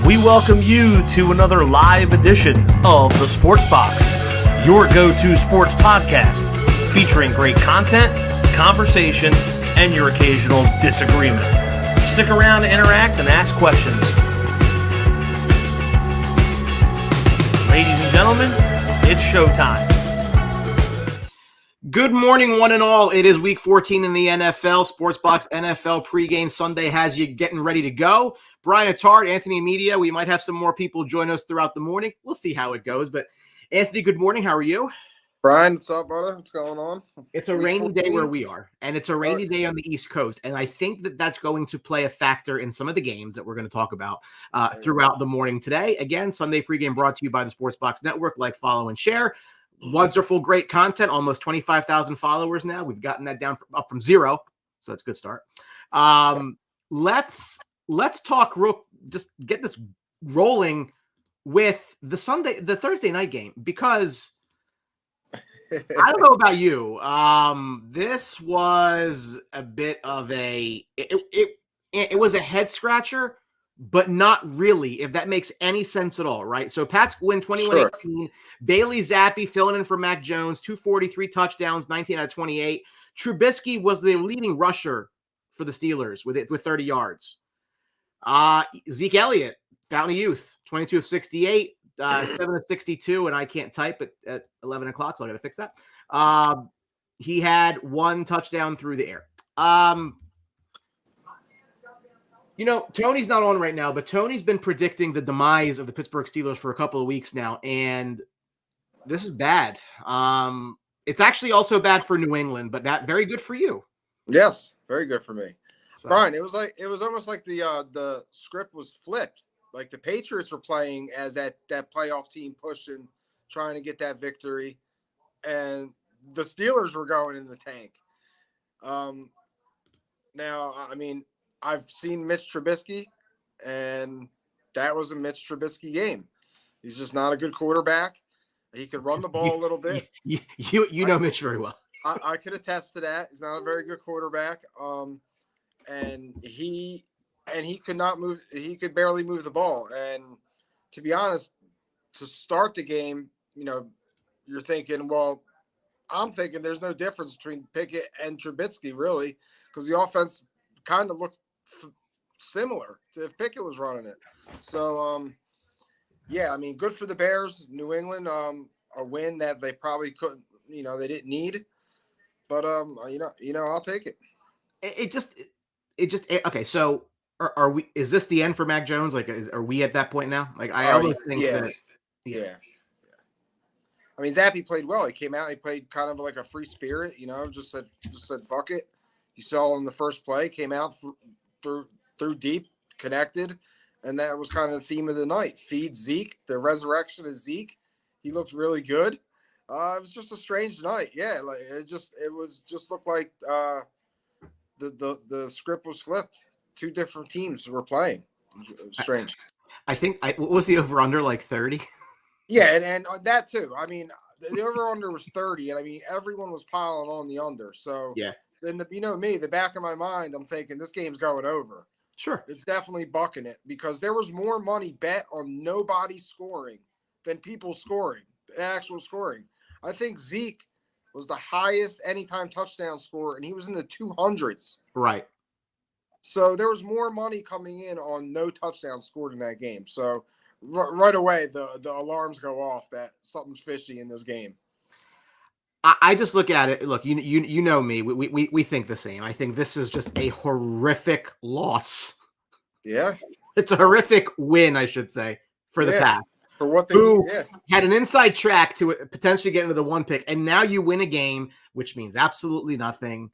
We welcome you to another live edition of the Sports Box, your go-to sports podcast featuring great content, conversation, and your occasional disagreement. Stick around to interact and ask questions. Ladies and gentlemen, it's showtime. Good morning, one and all. It is week 14 in the NFL. Sportsbox NFL pregame Sunday has you getting ready to go. Brian Attard, Anthony Media. We might have some more people join us throughout the morning. We'll see how it goes. But Anthony, good morning. How are you? Brian, what's up, brother? What's going on? It's a rainy day where we are, and it's a rainy day on the East Coast. And I think that that's going to play a factor in some of the games that we're going to talk about throughout the morning today. Again, Sunday pregame brought to you by the Sportsbox Network. Like, follow, and share. Wonderful, great content. Almost 25,000 followers now. We've gotten that down up from 0, so that's a good start. Let's talk just get this rolling with the Thursday night game, because I don't know about you. This was a bit of it was a head scratcher, but not really, if that makes any sense at all, right? So Pats win 21-18. Sure. Bailey Zappi filling in for Mac Jones, 243 touchdowns, 19 out of 28. Trubisky was the leading rusher for the Steelers with 30 yards. Zeke Elliott, Fountain of Youth, 22 of 68, 7 of 62, and I can't type at 11 o'clock, so I got to fix that. He had 1 touchdown through the air. Tony's not on right now, but Tony's been predicting the demise of the Pittsburgh Steelers for a couple of weeks now, and this is bad. It's actually also bad for New England, but not very good for you. Yes, very good for me. So. Brian, it was almost like the script was flipped. Like the Patriots were playing as that playoff team pushing, trying to get that victory, and the Steelers were going in the tank. Now, I mean, I've seen Mitch Trubisky, and that was a Mitch Trubisky game. He's just not a good quarterback. He could run the ball a little bit. You know Mitch very well. I could attest to that. He's not a very good quarterback. And he could not move. He could barely move the ball. And to be honest, to start the game, you're thinking, well, I'm thinking there's no difference between Pickett and Trubisky, really, because the offense kind of looked similar to if Pickett was running it. So, yeah, I mean, good for the Bears. New England, a win that they probably couldn't, they didn't need. But, I'll take it. Okay. So are we, is this the end for Mac Jones? Like, are we at that point now? Like, I always think that. Yeah. I mean, Zappi played well. He came out, he played kind of like a free spirit, just said, fuck it. You saw in the first play, came out through deep, connected, and that was kind of the theme of the night. Feed Zeke, the resurrection of Zeke. He looked really good. It was just a strange night. Yeah, like it looked like the script was flipped. 2 different teams were playing. It was strange. I think what was the over under, like 30? Yeah, and that too. I mean, the over under was 30, and I mean everyone was piling on the under. So yeah. In the back of my mind, I'm thinking this game's going over. Sure. It's definitely bucking it because there was more money bet on nobody scoring than people scoring, actual scoring. I think Zeke was the highest anytime touchdown scorer, and he was in the 200s. Right. So there was more money coming in on no touchdowns scored in that game. So right away, the alarms go off that something's fishy in this game. I just look at it. Look, you know me. We think the same. I think this is just a horrific loss. Yeah, it's a horrific win, I should say, for the Pats. For what they had an inside track to potentially get into the 1 pick, and now you win a game, which means absolutely nothing.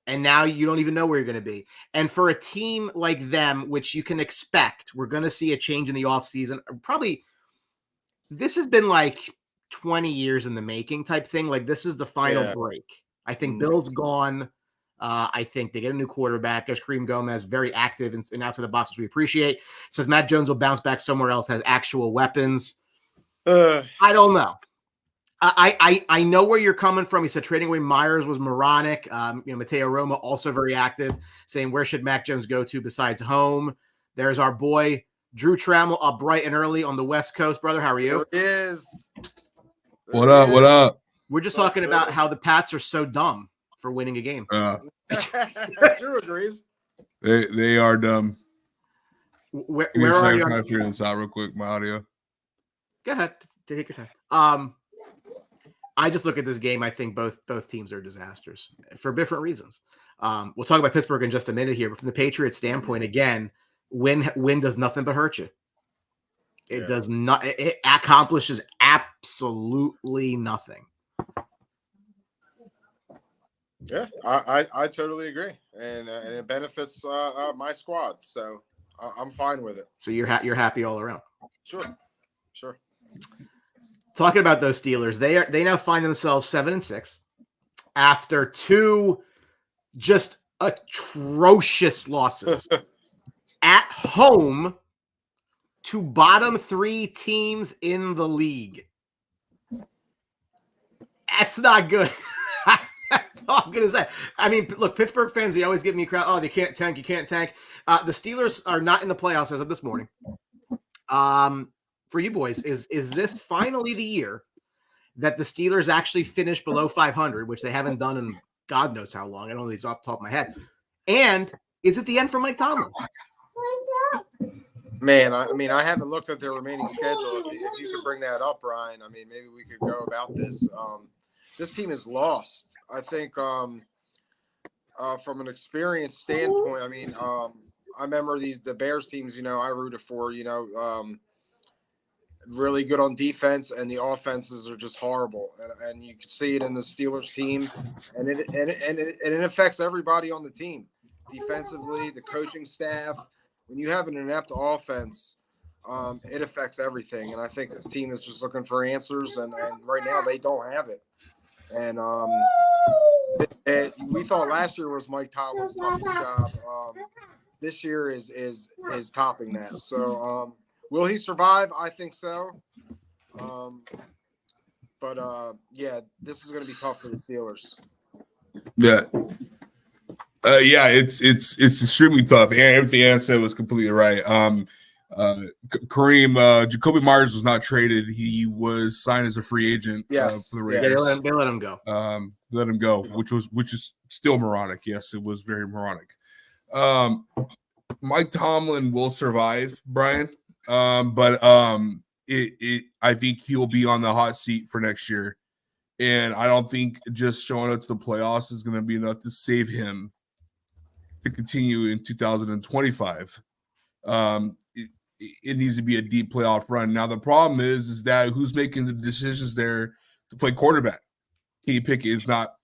And now you don't even know where you're going to be. And for a team like them, which you can expect, we're going to see a change in the offseason. Probably this has been like 20 years in the making type thing. Like this is the final break. I think Bill's gone. I think they get a new quarterback. There's Kareem Gomez, very active and out to the box, which we appreciate. Says Matt Jones will bounce back somewhere else, has actual weapons. I don't know. I know where you're coming from. He said trading away Myers was moronic. Mateo Roma also very active, saying where should Mac Jones go to besides home? There's our boy Drew Trammell up bright and early on the West Coast, brother. How are you? There it is. What up? What up? We're just talking about how the Pats are so dumb for winning a game. Drew agrees. They are dumb. Where Give me a are second, you? I'm trying to figure this out real quick. My audio. Go ahead. Take your time. I just look at this game. I think both teams are disasters for different reasons. We'll talk about Pittsburgh in just a minute here, but from the Patriots standpoint, again, win does nothing but hurt you. It does not. It accomplishes absolutely nothing. Yeah, I totally agree, and it benefits my squad, so I'm fine with it. So you're happy all around. Sure. Talking about those Steelers, they now find themselves 7-6 after 2 just atrocious losses at home to bottom 3 teams in the league. That's not good. That's all I'm going to say. I mean, look, Pittsburgh fans, they always give me crap. Oh, they can't tank. You can't tank. The Steelers are not in the playoffs as of this morning. For you boys, is this finally the year that the Steelers actually finish below 500, which they haven't done in God knows how long? I don't know these off the top of my head. And is it the end for Mike Tomlin? Man, I haven't looked at their remaining schedule. If you could bring that up, Ryan, I mean, maybe we could go about this. This team is lost. I think from an experience standpoint, I mean, I remember the Bears teams, I rooted for, really good on defense, and the offenses are just horrible. And you can see it in the Steelers team, and it affects everybody on the team. Defensively, the coaching staff. When you have an inept offense, it affects everything. And I think this team is just looking for answers, and right now they don't have it. And we thought last year was Mike Tomlin's toughest job. This year is topping that. So will he survive? I think so. But this is going to be tough for the Steelers. Yeah. It's extremely tough. And everything Ann said was completely right. Kareem, Jacoby Myers was not traded. He was signed as a free agent. Yes. For the Raiders. They let him go. Let him go, which is still moronic. Yes, it was very moronic. Mike Tomlin will survive, Brian. But I think he'll be on the hot seat for next year. And I don't think just showing up to the playoffs is going to be enough to save him to continue in 2025. It needs to be a deep playoff run. Now, the problem is that who's making the decisions there to play quarterback? Kenny Pickett is not.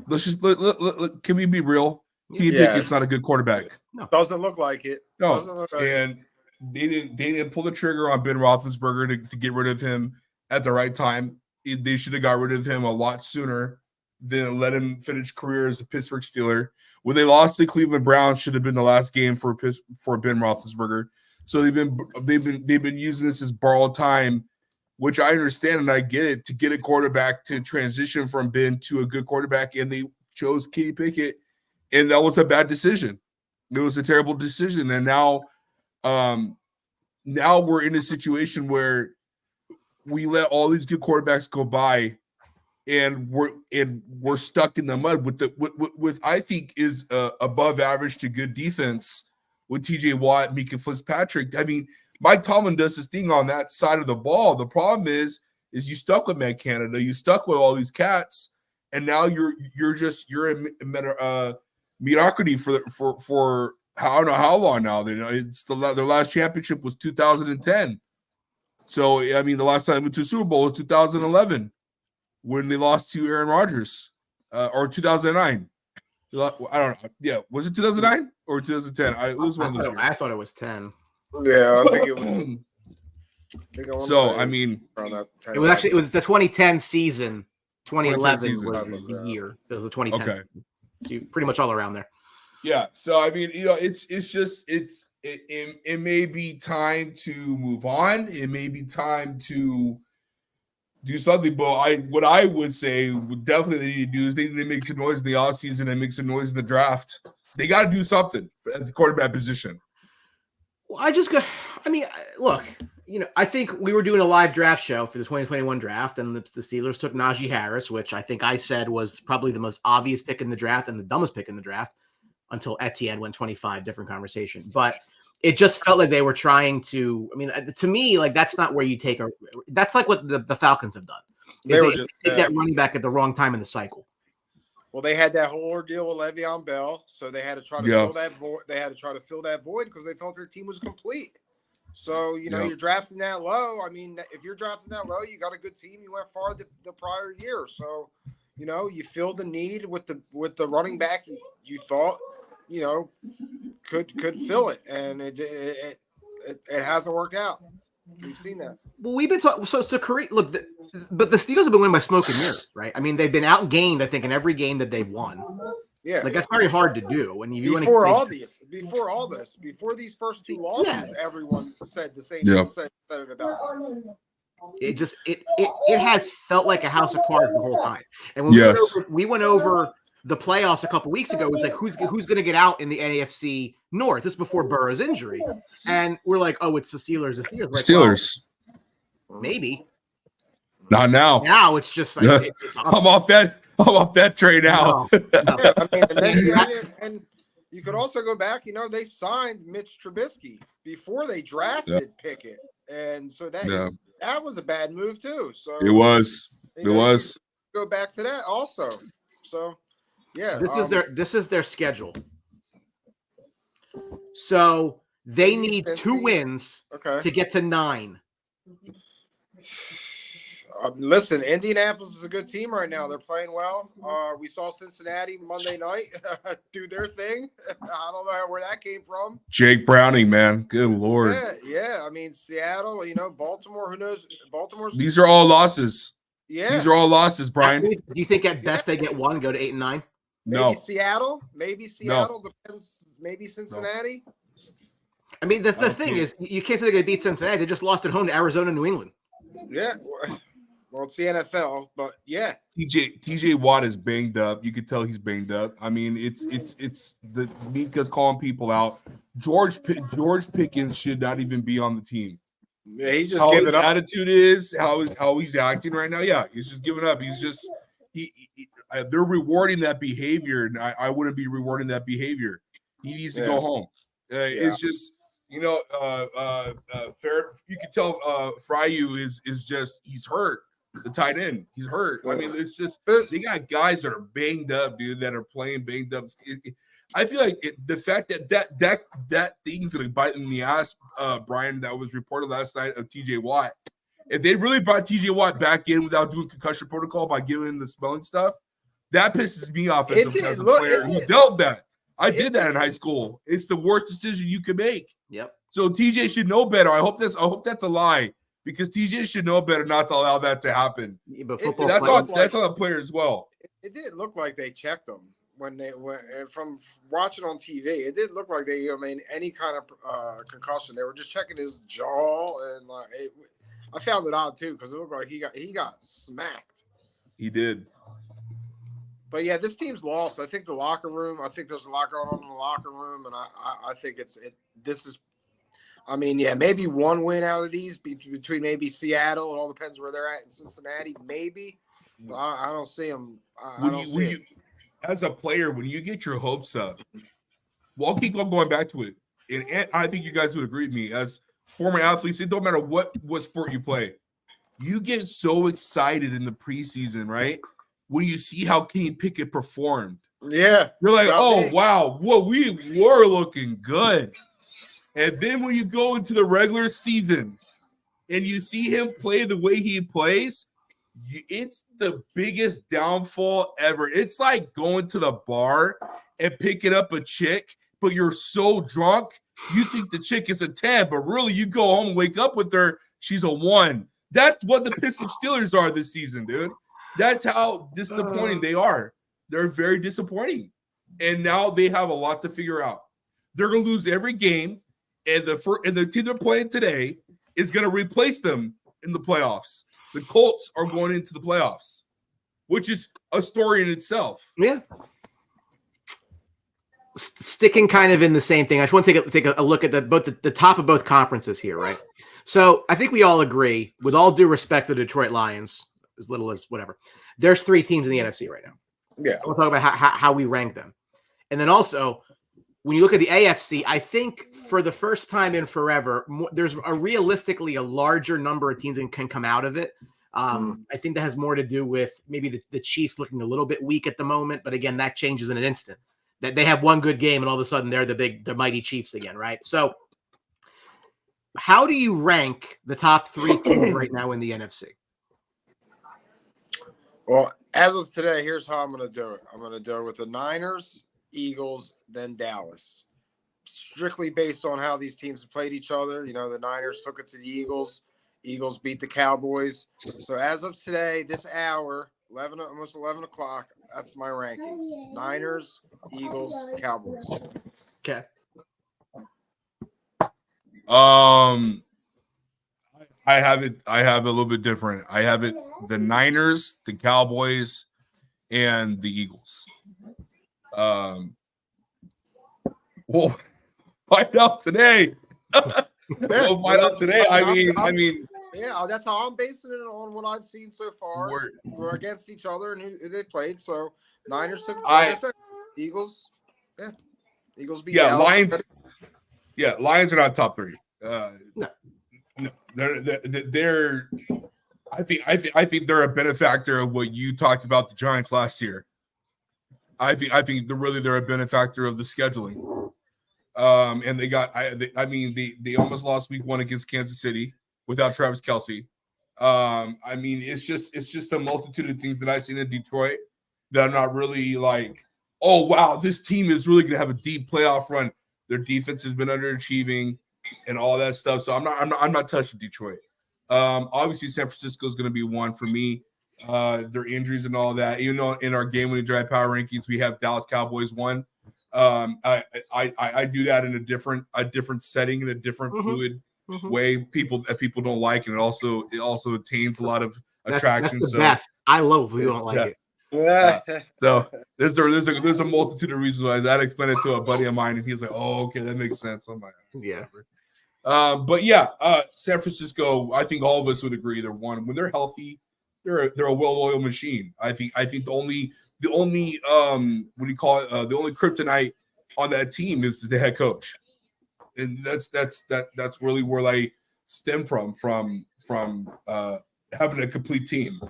Can we be real? Kenny Pickett's not a good quarterback. No. Doesn't look like it. No. And they didn't pull the trigger on Ben Roethlisberger to get rid of him at the right time. They should have got rid of him a lot sooner than let him finish career as a Pittsburgh Steeler. When they lost to Cleveland Browns, should have been the last game for Ben Roethlisberger. So they've been using this as borrowed time, which I understand and I get it, to get a quarterback to transition from Ben to a good quarterback, and they chose Kenny Pickett, and that was a bad decision. It was a terrible decision, and now we're in a situation where we let all these good quarterbacks go by, and we're stuck in the mud with I think is above average to good defense with TJ Watt, Mika Fitzpatrick. I mean, Mike Tomlin does his thing on that side of the ball. The problem is you stuck with Matt Canada, you stuck with all these cats, and now you're in mediocrity for I don't know how long now. It's their last championship was 2010. So I mean, the last time we went to the Super Bowl was 2011 when they lost to Aaron Rodgers, or 2009. I don't know. Yeah, was it 2009 or 2010? It was one of those years. I thought it was 10. Yeah, I think it was. So I mean, it was the 2010 season. 2011 was the year. It was the 2010. Okay. So pretty much all around there. Yeah. So I mean, it may be time to move on. It may be time to do something. But what I would say definitely they need to do is they need to make some noise in the offseason and make some noise in the draft. They got to do something at the quarterback position. Well, look, I think we were doing a live draft show for the 2021 draft, and the Steelers took Najee Harris, which I think I said was probably the most obvious pick in the draft and the dumbest pick in the draft until Etienne went 25, different conversation. But it just felt like they were trying to, to me, like that's not where you take that's like what the Falcons have done. They take that running back at the wrong time in the cycle. Well, they had that whole ordeal with Le'Veon Bell, so they had to try to fill that void. They had to try to fill that void because they thought their team was complete. So, you're drafting that low. I mean, if you're drafting that low, you got a good team. You went far the prior year. So, you filled the need with the running back you thought, could fill it. And it hasn't worked out. We've seen that. Well, we've been talking. So Kareem, look, but the Steelers have been winning by smoke and mirrors, right? I mean, they've been outgained, I think, in every game that they've won. Yeah, like that's very hard to do. When before these first two losses, everyone said the same thing. Said it about it. It has felt like a house of cards the whole time. And when we went over the playoffs a couple weeks ago, it's like who's going to get out in the AFC North? This is before Burrow's injury, and we're like, oh, it's the Steelers. Like, Steelers, well, maybe. Not now. Now it's just like I'm off that train now. No. Yeah, I mean, and you could also go back. They signed Mitch Trubisky before they drafted Pickett, and so that was a bad move too. So it was. Go back to that also. So yeah, this is their schedule. So they need 2 wins to get to 9. Listen, Indianapolis is a good team right now. They're playing well. We saw Cincinnati Monday night do their thing. I don't know where that came from. Jake Browning, man. Good Lord. Yeah. I mean, Seattle, Baltimore, who knows? These are all losses. Yeah. These are all losses, Brian. Do you think at best they get 1, go to 8 and 9? Maybe Seattle. Depends. Maybe Cincinnati. No. I mean, the thing is, you can't say they're going to beat Cincinnati. They just lost at home to Arizona, New England. Yeah. Well, it's the NFL, but yeah. TJ Watt is banged up. You could tell he's banged up. I mean, it's the Mika's calling people out. George Pickens should not even be on the team. Yeah, he's just giving up. Attitude is how he's acting right now. Yeah, he's just giving up. He's just they're rewarding that behavior, and I wouldn't be rewarding that behavior. He needs to go home. It's just fair. You can tell Fryu is just he's hurt. The tight end, he's hurt. I mean, it's just they got guys that are banged up, dude, that are playing banged up. I feel like the fact that thing's gonna bite in the ass, Brian, that was reported last night of TJ Watt. If they really brought TJ Watt back in without doing concussion protocol by giving him the smelling stuff, that pisses me off as a player who dealt that. I did that in high school. It's the worst decision you can make. Yep. So TJ should know better. I hope that's a lie. Because TJ should know better not to allow that to happen. Yeah, but that's on the player as well. It didn't look like they checked them when from watching on TV. It didn't look like they made any kind of concussion. They were just checking his jaw, and I found it odd too because it looked like he got smacked. He did. But yeah, this team's lost. I think the locker room. I think there's a lot going on in the locker room, and I think this is. I mean, yeah, maybe 1 win out of these between maybe Seattle. It all depends where they're at in Cincinnati. Maybe. But I don't see them. As a player, when you get your hopes up, well, I'll keep on going back to it. And I think you guys would agree with me. As former athletes, it don't matter what sport you play. You get so excited in the preseason, right? When you see how Kenny Pickett performed. Yeah. You're like, oh, wow, we were looking good. And then when you go into the regular season and you see him play the way he plays, it's the biggest downfall ever. It's like going to the bar and picking up a chick, but you're so drunk, you think the chick is a 10, but really you go home and wake up with her, she's a 1. That's what the Pittsburgh Steelers are this season, dude. That's how disappointing they are. They're very disappointing. And now they have a lot to figure out. They're going to lose every game. And the team they're playing today is going to replace them in the playoffs. The Colts are going into the playoffs, which is a story in itself. Yeah. sticking kind of in the same thing, I just want to take a look at the top of both conferences here, right? So I think we all agree, with all due respect to the Detroit Lions, as little as whatever, there's 3 teams in the NFC right now. Yeah. So we'll talk about how we rank them. And then also, when you look at the AFC, I think for the first time in forever, there's realistically a larger number of teams that can come out of it. I think that has more to do with maybe the Chiefs looking a little bit weak at the moment. But again, that changes in an instant. That they have one good game and all of a sudden they're the mighty Chiefs again, right? So how do you rank the top 3 teams right now in the NFC? Well, as of today, here's how I'm going to do it. I'm going to do it with the Niners, Eagles, then Dallas. Strictly based on how these teams have played each other. You know, the Niners took it to the Eagles. Eagles beat the Cowboys. So as of today, this hour, almost 11 o'clock, that's my rankings. Niners, Eagles, Cowboys. Okay. I have it a little bit different. I have it the Niners, the Cowboys, and the Eagles. We'll find out today. We'll find out today. I mean, yeah, that's how I'm basing it on what I've seen so far. We're against each other and who they played. So Niners took, like I said, Eagles. Yeah, Eagles beat Dallas. Lions. Yeah, Lions are not top 3. No, they're. I think they're a benefactor of what you talked about the Giants last year. I think they're a benefactor of the scheduling. And they got. They almost lost week 1 against Kansas City without Travis Kelce. It's just a multitude of things that I've seen in Detroit that I'm not really like, oh wow, this team is really gonna have a deep playoff run. Their defense has been underachieving and all that stuff. So I'm not touching Detroit. Obviously San Francisco is going to be one for me. Their injuries and all that. Even though in our game winning drive power rankings we have Dallas Cowboys 1. I do that in a different setting, in a different fluid way. People don't like, and it also attains a lot of attraction. That's the best. I love if we don't like it. So there's a multitude of reasons why. That explained it to a buddy of mine, and he's like, "Oh, okay, that makes sense." I'm like, yeah. But yeah, San Francisco. I think all of us would agree they're one when they're healthy. They're a well-oiled machine. I think the only the only kryptonite on that team is the head coach, and that's really where they stem from having a complete team.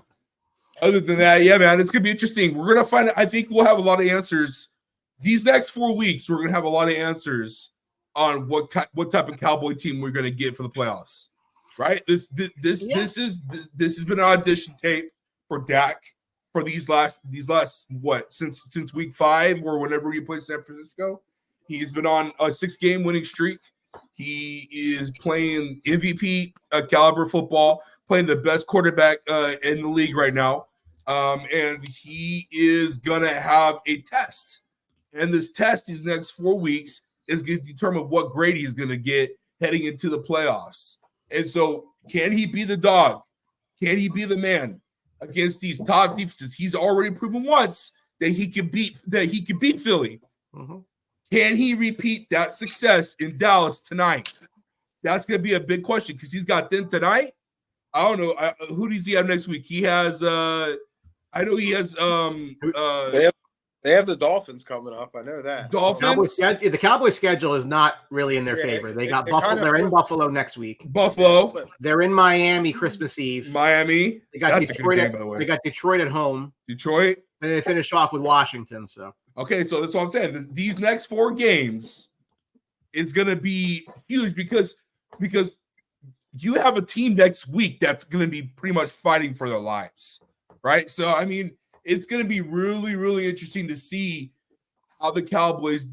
Other than that, yeah, man, it's gonna be interesting. We're gonna find. I think we'll have a lot of answers these next 4 weeks. We're gonna have a lot of answers on what type of Cowboy team we're gonna get for the playoffs. Right? This has been an audition tape for Dak for these last what since week 5 or whenever we play San Francisco. He's been on a 6-game winning streak. He is playing MVP caliber football, playing the best quarterback in the league right now. And he is going to have a test. And this test these next 4 weeks is going to determine what grade he's going to get heading into the playoffs. And so can he be the dog? Can he be the man against these top defenses? He's already proven once that he can beat Philly. Mm-hmm. Can he repeat that success in Dallas tonight? That's going to be a big question because he's got them tonight. I don't know. Who does he have next week? He has I know he has they have the Dolphins coming up. I know that. Dolphins. The Cowboys schedule is not really in their favor. They got Buffalo. They're in Buffalo next week. Buffalo. They're in Miami Christmas Eve. Miami. They got Detroit. They got Detroit at home. Detroit. And they finish off with Washington. So okay, so that's what I'm saying. These next 4 games, it's gonna be huge because you have a team next week that's gonna be pretty much fighting for their lives, right? So I mean, it's gonna be really, really interesting to see how the Cowboys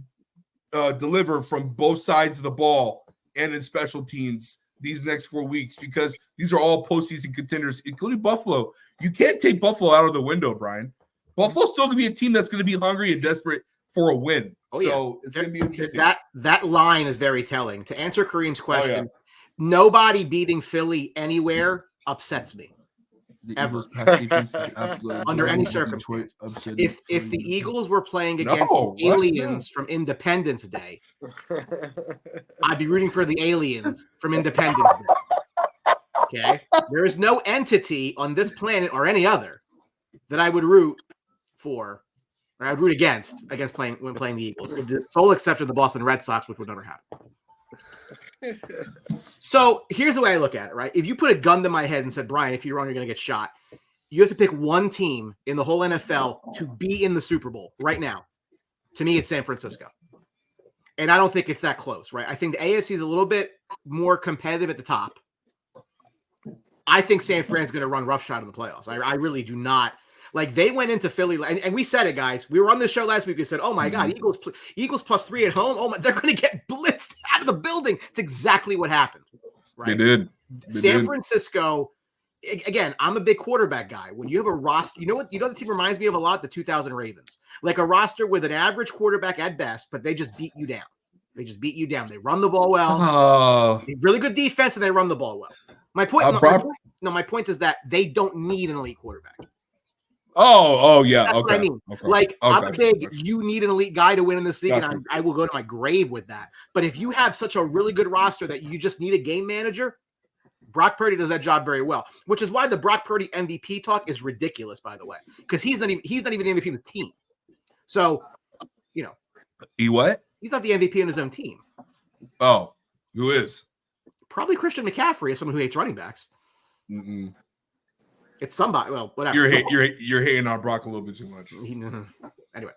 deliver from both sides of the ball and in special teams these next 4 weeks because these are all postseason contenders, including Buffalo. You can't take Buffalo out of the window, Brian. Buffalo's still going to be a team that's going to be hungry and desperate for a win. It's going to be interesting. That line is very telling. To answer Kareem's question, nobody beating Philly anywhere upsets me. The Ever. Eagles' pass defense is absolutely Under any Detroit circumstance. upset If Detroit. the Eagles were playing No, against what? aliens from Independence Day, I'd be rooting for the aliens from Independence Day. Okay? There is no entity on this planet or any other that I would root for, or I'd root against playing the Eagles, with the sole exception of the Boston Red Sox, which would never happen. So here's the way I look at it, right? If you put a gun to my head and said, Brian, if you're wrong, you're going to get shot. You have to pick one team in the whole NFL to be in the Super Bowl right now. To me, it's San Francisco. And I don't think it's that close, right? I think the AFC is a little bit more competitive at the top. I think San Fran's going to run roughshod in the playoffs. I really do not. Like, they went into Philly, and we said it, guys. We were on the show last week. We said, oh, my God, Eagles +3 at home. Oh, my, they're going to get blitzed out of the building. It's exactly what happened. Right? They did. San Francisco, again, I'm a big quarterback guy. When you have a roster, you know what the team reminds me of a lot? The 2000 Ravens. Like a roster with an average quarterback at best, but they just beat you down. They run the ball well. They have really good defense, and they run the ball well. My point is that they don't need an elite quarterback. Oh, yeah. That's okay. what I mean. Okay. Like, okay. I'm a big, you need an elite guy to win in this league, and I will go to my grave with that. But if you have such a really good roster that you just need a game manager, Brock Purdy does that job very well, which is why the Brock Purdy MVP talk is ridiculous, by the way, because he's not even the MVP of his team. So, you know. He what? He's not the MVP in his own team. Oh, who is? Probably Christian McCaffrey is someone who hates running backs. Mm-mm. It's somebody. Well, whatever. You're hating on Brock a little bit too much. Anyway,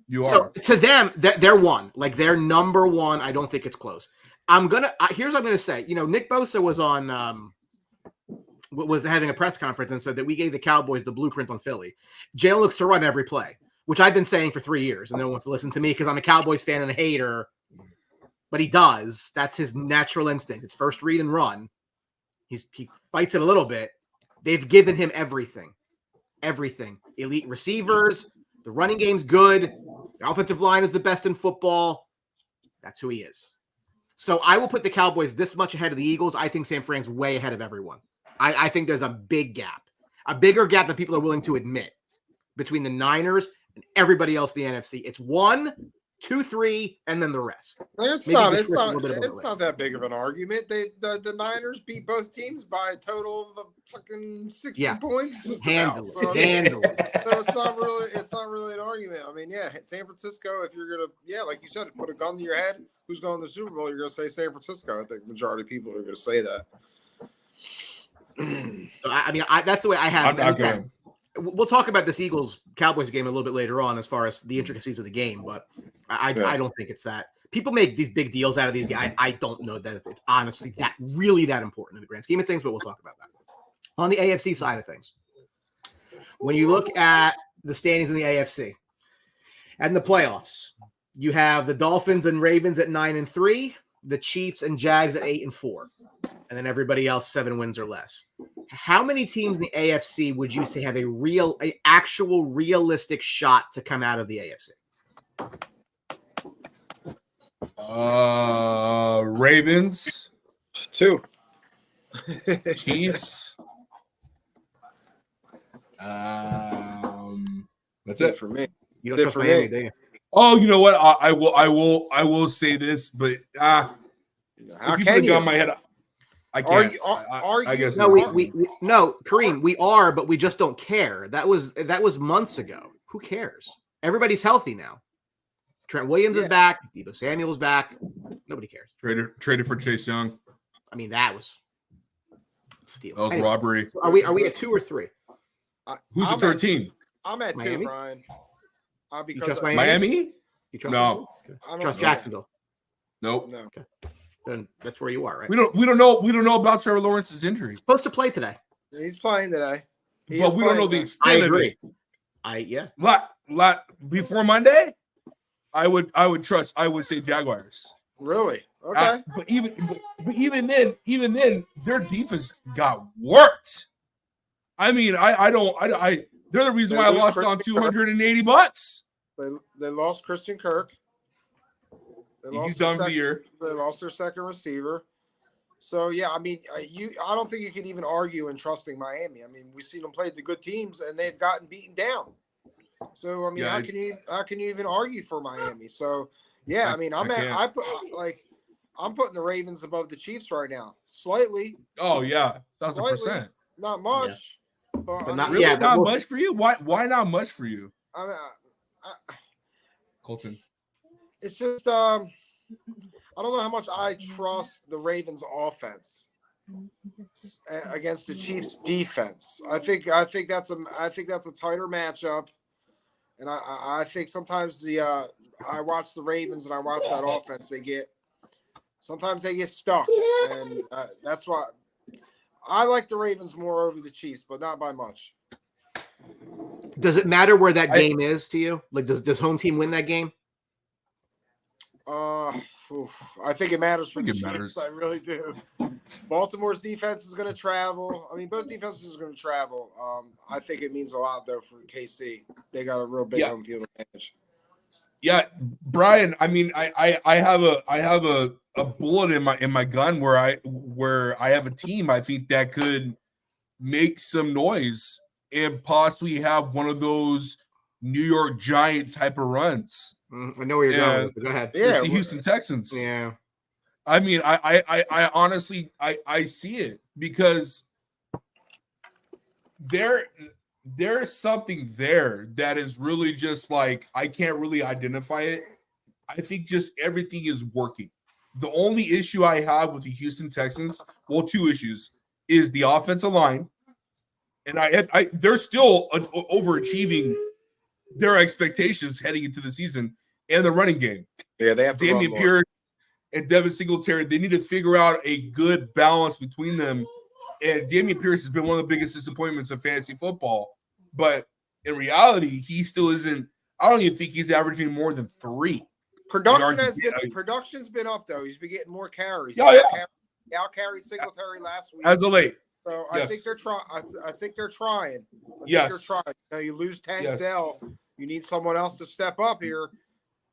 you are. So to them, they're one. Like, they're number one. I don't think it's close. Here's what I'm gonna say. You know, Nick Bosa was having a press conference and said that we gave the Cowboys the blueprint on Philly. Jalen looks to run every play, which I've been saying for 3 years, and no one wants to listen to me because I'm a Cowboys fan and a hater. But he does. That's his natural instinct. It's first read and run. He fights it a little bit. They've given him everything. Elite receivers. The running game's good. The offensive line is the best in football. That's who he is. So I will put the Cowboys this much ahead of the Eagles. I think San Fran's way ahead of everyone. I think there's a big gap. A bigger gap than people are willing to admit between the Niners and everybody else in the NFC. It's 1, 2, 3, and then the rest. It's not that big of an argument. The Niners beat both teams by a total of fucking 60 points. Handle it. So it's not really an argument. I mean, yeah, San Francisco, if you're gonna, like you said, put a gun to your head, who's going to the Super Bowl, you're gonna say San Francisco. I think the majority of people are gonna say that. So, I mean, that's the way I have it. We'll talk about this Eagles-Cowboys game a little bit later on as far as the intricacies of the game, but I don't think it's that. People make these big deals out of these guys. I don't know that it's honestly that important in the grand scheme of things, but we'll talk about that. On the AFC side of things, when you look at the standings in the AFC and the playoffs, you have the Dolphins and Ravens at 9-3, the Chiefs and Jags at 8-4, and then everybody else 7 wins or less. How many teams in the AFC would you say have an actual realistic shot to come out of the AFC? Ravens. 2. Chiefs. That's it for me. You don't trust Miami, do you? Oh, you know what? I will say this, but how can you? On my head, I can't. I guess no. No, Kareem, we are, but we just don't care. That was months ago. Who cares? Everybody's healthy now. Trent Williams is back. Deebo Samuel's back. Nobody cares. Traded for Chase Young. I mean, that was steal. That was robbery. Are we at 2 or 3? Who's at 13? I'm at Miami? 2, Brian. You trust Miami? Miami? You trust No. I trust Jacksonville. Nope. No. Okay. Then that's where you are, right? We don't know about Trevor Lawrence's injury. He's supposed to play today. He's playing today. But we don't know the extent of it. Before Monday, I would say Jaguars. Really? Okay. But even then, their defense got worked. I mean, they're the reason why I lost on $280. They lost Christian Kirk. He's done for the year. They lost their second receiver. So yeah, I mean, I don't think you can even argue in trusting Miami. I mean, we've seen them play the good teams and they've gotten beaten down. So I mean, how can you even argue for Miami? So yeah, I mean, I'm putting the Ravens above the Chiefs right now, slightly. Oh yeah, 1,000%. Not much, but not really not but much for you. Why not much for you? I mean, Colton. It's just I don't know how much I trust the Ravens offense against the Chiefs defense. I think that's a tighter matchup, and I think sometimes I watch the Ravens and I watch that offense. Sometimes they get stuck, and that's why I like the Ravens more over the Chiefs, but not by much. Does it matter where that game is to you? Like, does home team win that game? I think it matters for the Chiefs. I really do. Baltimore's defense is going to travel. I mean, both defenses are going to travel. I think it means a lot though for KC. They got a real big home field advantage. Yeah, Brian. I mean, I have a bullet in my gun where I have a team I think that could make some noise and possibly have one of those New York Giant type of runs. I know where you're going. Go ahead. Yeah, it's the Houston Texans. Yeah. I mean, I honestly I see it because there's something there that is really just like I can't really identify it. I think just everything is working. The only issue I have with the Houston Texans, well, two issues, is the offensive line, and they're still overachieving their expectations heading into the season, and the running game. Yeah, they have to Damian Pierce and Devin Singletary. They need to figure out a good balance between them. And Damian Pierce has been one of the biggest disappointments of fantasy football. But in reality, he still isn't. I don't even think he's averaging more than 3. Production's been up though. He's been getting more carries. Oh, yeah. He out-carried Singletary last week. As of late. So I think they're trying. I think they're trying. You lose Tank Dell. You need someone else to step up here.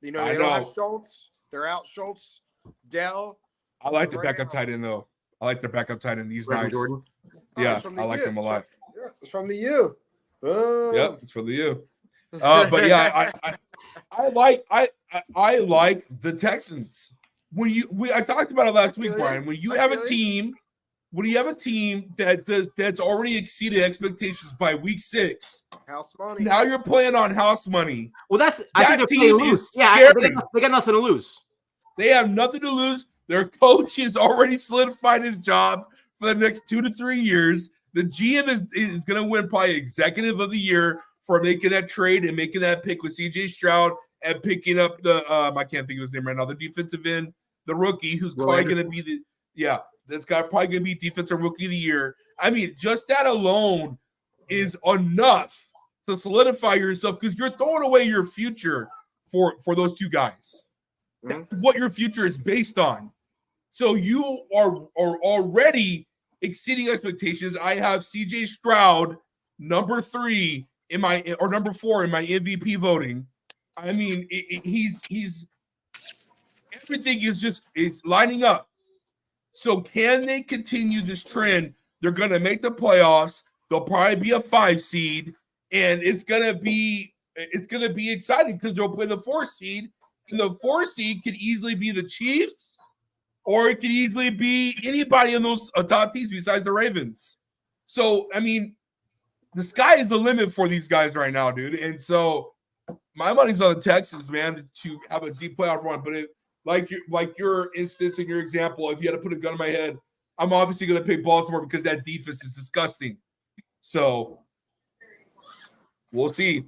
You know, they don't have Schultz. They're out Schultz, Dell. I like the backup tight end, though. I like their backup tight end. He's nice. Jordan. Yeah, I like him a lot. It's from the U. Yep, it's from the U. But yeah, I like the Texans. I talked about it last week, Brian. When you have a team that's already exceeded expectations by week 6, house money. Now you're playing on house money. Well, I think they're playing loose. Yeah, they got nothing to lose. They have nothing to lose. Their coach has already solidified his job for the next 2 to 3 years. The GM is going to win probably Executive of the Year for making that trade and making that pick with CJ Stroud and picking up the I can't think of his name right now, the defensive end, the rookie who's probably going to be that's got probably going to be defensive rookie of the year. I mean, just that alone is enough to solidify yourself because you're throwing away your future for those two guys. Mm-hmm. What your future is based on. So you are already exceeding expectations. I have CJ Stroud number 3 number 4 in my MVP voting. I mean, he's everything is it's lining up. So can they continue this trend? They're going to make the playoffs. They'll probably be a 5 seed, and it's going to be exciting because they'll play the 4 seed, and the 4 seed could easily be the Chiefs, or it could easily be anybody in those top teams besides the Ravens. So I mean, the sky is the limit for these guys right now, dude. And so my money's on the Texans, man, to have a deep playoff run. But like your instance and your example, if you had to put a gun in my head, I'm obviously going to pick Baltimore because that defense is disgusting. So we'll see.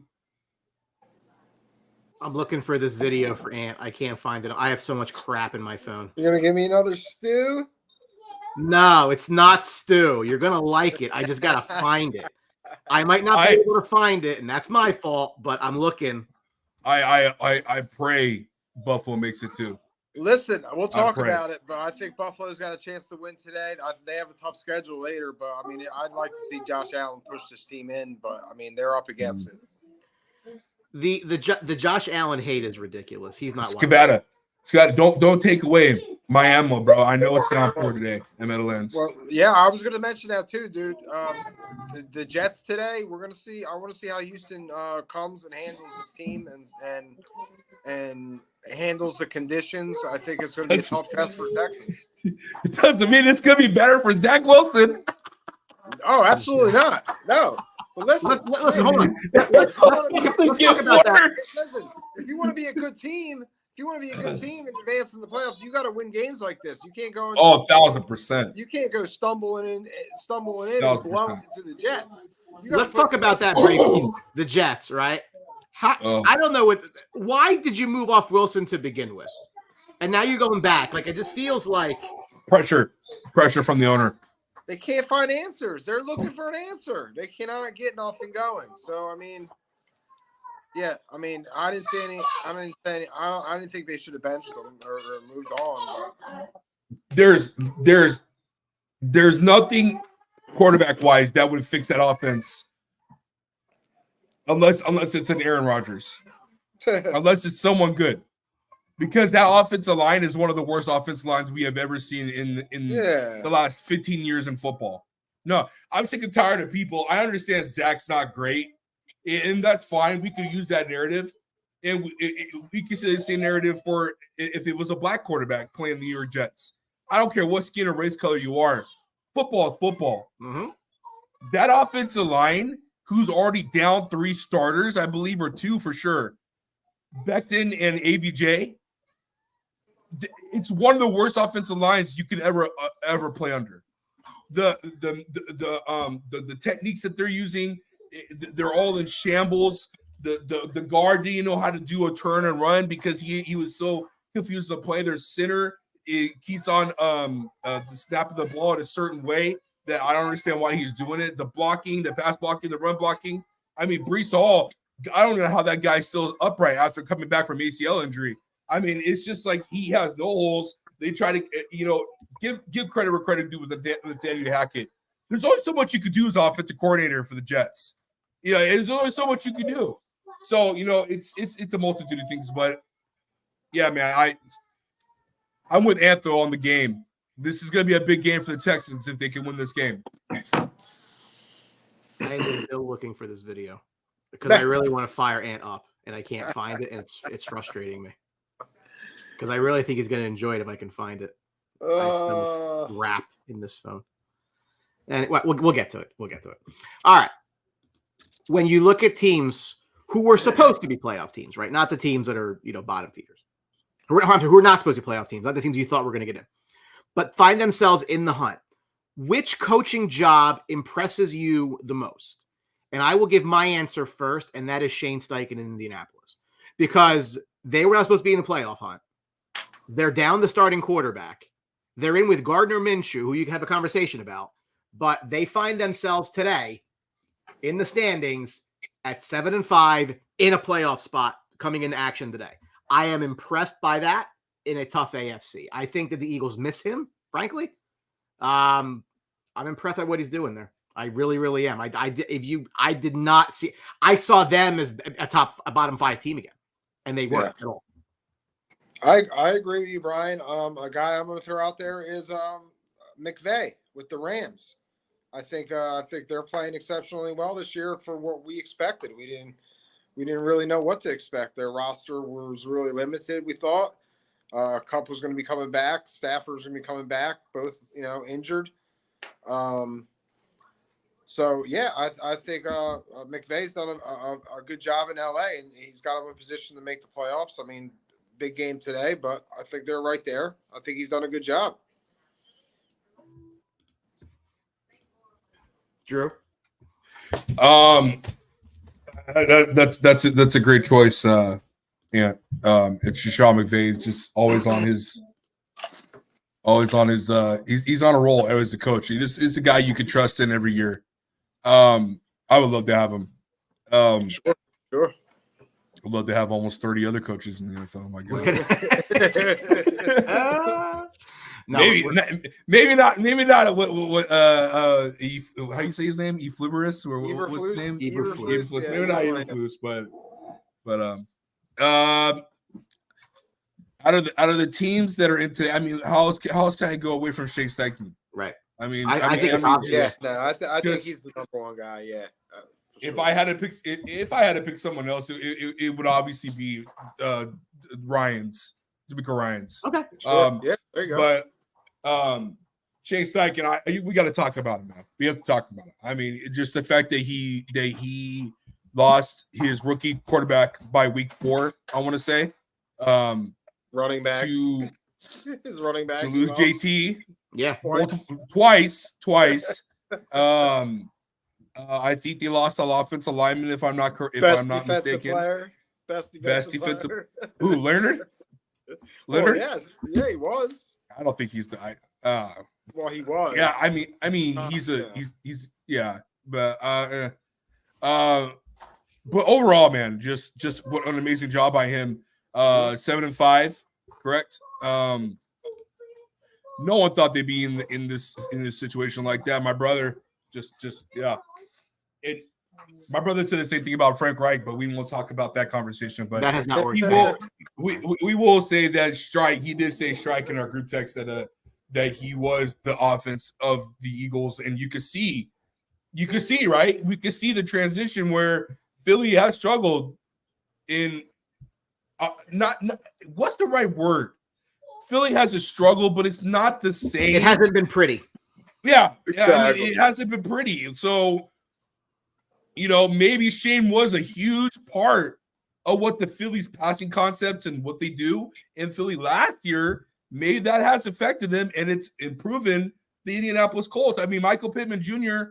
I'm looking for this video for Ant. I can't find it. I have so much crap in my phone. You're going to give me another stew? No, it's not stew. You're going to like it. I just got to find it. I might not be able to find it, and that's my fault, but I'm looking. I pray Buffalo makes it too. Listen, we'll talk about it, but I think Buffalo's got a chance to win today. They have a tough schedule later, but I mean, I'd like to see Josh Allen push this team in, but I mean, they're up against it. The Josh Allen hate is ridiculous. He's not Scavata. Scott, don't take away my ammo, bro. I know what's down for today at Meadowlands. Well, yeah, I was going to mention that too, dude. The Jets today, we're going to see. I want to see how Houston comes and handles his team and handles the conditions. I think it's going to be a tough test for Texans. It doesn't mean it's going to be better for Zach Wilson. Oh, absolutely not. No. But listen, hold on. Let's talk about that. Listen, if you want to be a good team, and advance in the playoffs, you got to win games like this. You can't go. 1,000%. You can't go stumbling in and blow into the Jets. Let's talk about that briefly. The Jets, right? I don't know why did you move off Wilson to begin with, and now you're going back? Like it just feels like pressure from the owner. They can't find answers. They're looking for an answer. They cannot get nothing going. So I mean. Yeah, I mean, I didn't think they should have benched them or moved on. But. There's nothing quarterback wise that would fix that offense, unless it's an Aaron Rodgers, unless it's someone good, because that offensive line is one of the worst offensive lines we have ever seen in the last 15 years in football. No, I'm sick and tired of people. I understand Zach's not great. And that's fine. We could use that narrative, and we could say the same narrative for if it was a black quarterback playing the New York Jets. I don't care what skin or race color you are. Football is football. Mm-hmm. That offensive line, who's already down 3 starters, I believe, or 2 for sure, Becton and AVJ. It's one of the worst offensive lines you could ever play under. The techniques that they're using. They're all in shambles. The guard didn't know how to do a turn and run because he was so confused to play. Their center keeps on the snap of the ball in a certain way that I don't understand why he's doing it. The blocking, the pass blocking, the run blocking. I mean, Breece Hall, I don't know how that guy still is upright after coming back from ACL injury. I mean, it's just like he has no holes. They try to, give credit where credit due with Nathaniel Hackett. There's only so much you could do as offensive coordinator for the Jets. There's only so much you can do. So, it's a multitude of things. But, yeah, man, I'm with Antho on the game. This is going to be a big game for the Texans if they can win this game. I am still looking for this video because I really want to fire Ant up, and I can't find it, and it's frustrating me because I really think he's going to enjoy it if I can find it. I have so much rap in this phone. And we'll get to it. All right. When you look at teams who were supposed to be playoff teams, right? Not the teams that are, bottom feeders. Who are not supposed to be playoff teams, not the teams you thought were going to get in, but find themselves in the hunt. Which coaching job impresses you the most? And I will give my answer first, and that is Shane Steichen in Indianapolis, because they were not supposed to be in the playoff hunt. They're down the starting quarterback. They're in with Gardner Minshew, who you can have a conversation about, but they find themselves today in the standings at 7-5 in a playoff spot coming into action today. I am impressed by that in a tough AFC. I think that the Eagles miss him, frankly. I'm impressed by what he's doing there. I really, really am. I did not see. I saw them as a bottom 5 team again, and they weren't at all. I agree with you, Brian. A guy I'm going to throw out there is McVay with the Rams. I think they're playing exceptionally well this year for what we expected. We didn't really know what to expect. Their roster was really limited, we thought. Kupp was going to be coming back. Stafford's going to be coming back, both injured. So yeah, I think McVay's done a good job in LA, and he's got him in position to make the playoffs. I mean, big game today, but I think they're right there. I think he's done a good job. Drew? That's a great choice. It's Sean McVay. Just always on his. He's on a roll as a coach. This is a guy you could trust in every year. I would love to have him. Sure. I'd love to have almost 30 other coaches in the NFL. My God. Maybe not. What? How you say his name? Ephliberus or what's his name? Eberflus. Yeah, maybe not Eberflus, but out of the teams that are in today, I mean, how else can I go away from Shane Steichen? Right. I mean, I think it's obvious. Yeah, no, I think he's the number one guy. Yeah. If sure. I had to pick someone else, it would obviously be Ryan's. Okay. Sure. Yeah, there you go. But Shane Steichen, we got to talk about him, man. We have to talk about him. I mean, just the fact that he lost his rookie quarterback by week 4, I want to say. Running back to his running back to lose JT. Yeah, twice. I think they lost all offensive lineman, if I'm not mistaken. Player. Best defensive player. Who, Leonard? Leonard? Oh, yeah, he was. I don't think he's the well, he was. Yeah, I mean he's but overall, man, just what an amazing job by him. 7-5, correct? No one thought they'd be in this situation like that. My brother my brother said the same thing about Frank Reich, but we won't talk about that conversation. But that has not worked. We will say that he did say Strike in our group text that he was the offense of the Eagles, and you could see, right? We could see the transition where Philly has struggled in not what's the right word? Philly has a struggle, but it's not the same. It hasn't been pretty. Yeah, I mean, it hasn't been pretty. So, maybe Shane was a huge part of what the Phillies passing concepts and what they do in Philly last year. Maybe that has affected them, and it's improving the Indianapolis Colts. I mean, Michael Pittman Jr.,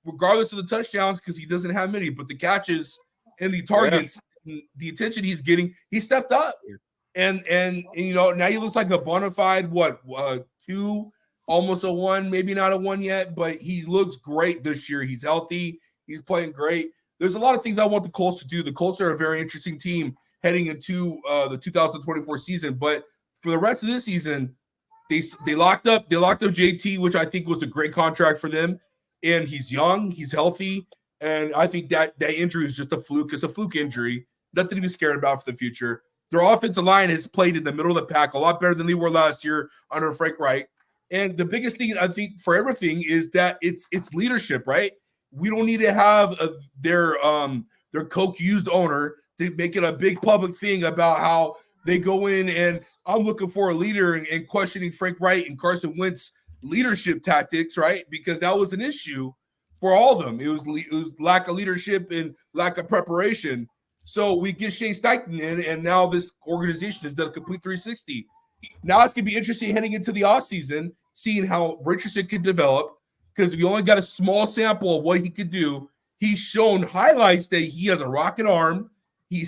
regardless of the touchdowns, because he doesn't have many, but the catches and the targets, and the attention he's getting, he stepped up. And now he looks like a bona fide, 2, almost a 1, maybe not a 1 yet, but he looks great this year. He's healthy. He's playing great. There's a lot of things I want the Colts to do. The Colts are a very interesting team heading into the 2024 season, but for the rest of this season, they locked up JT, which I think was a great contract for them. And he's young, he's healthy, and I think that injury is just a fluke. It's a fluke injury, nothing to be scared about for the future. Their offensive line has played in the middle of the pack a lot better than they were last year under Frank Reich. And the biggest thing I think for everything is that it's leadership, right? We don't need to have their coke-used owner to make it a big public thing about how they go in and I'm looking for a leader and questioning Frank Reich and Carson Wentz leadership tactics, right? Because that was an issue for all of them. It was lack of leadership and lack of preparation. So we get Shane Steichen in, and now this organization has done a complete 360. Now it's going to be interesting heading into the offseason, seeing how Richardson can develop, because we only got a small sample of what he could do. He's shown highlights that he has a rocket arm. He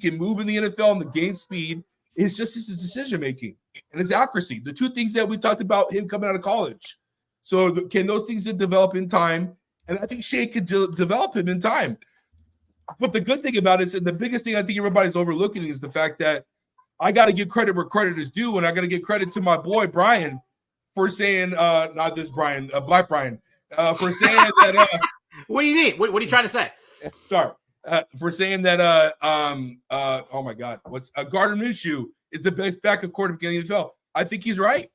can move in the NFL and gain speed. It's just his decision-making and his accuracy. The two things that we talked about him coming out of college. So can those things develop in time? And I think Shane could develop him in time. But the good thing about it is, and the biggest thing I think everybody's overlooking is the fact that I got to give credit where credit is due, and I got to give credit to my boy Brian for saying, not this Brian, Black Brian, for saying that. What do you need? What are you trying to say? Sorry, for saying that. Oh my God, Gardner Minshew is the best backup quarterback in the NFL. I think he's right.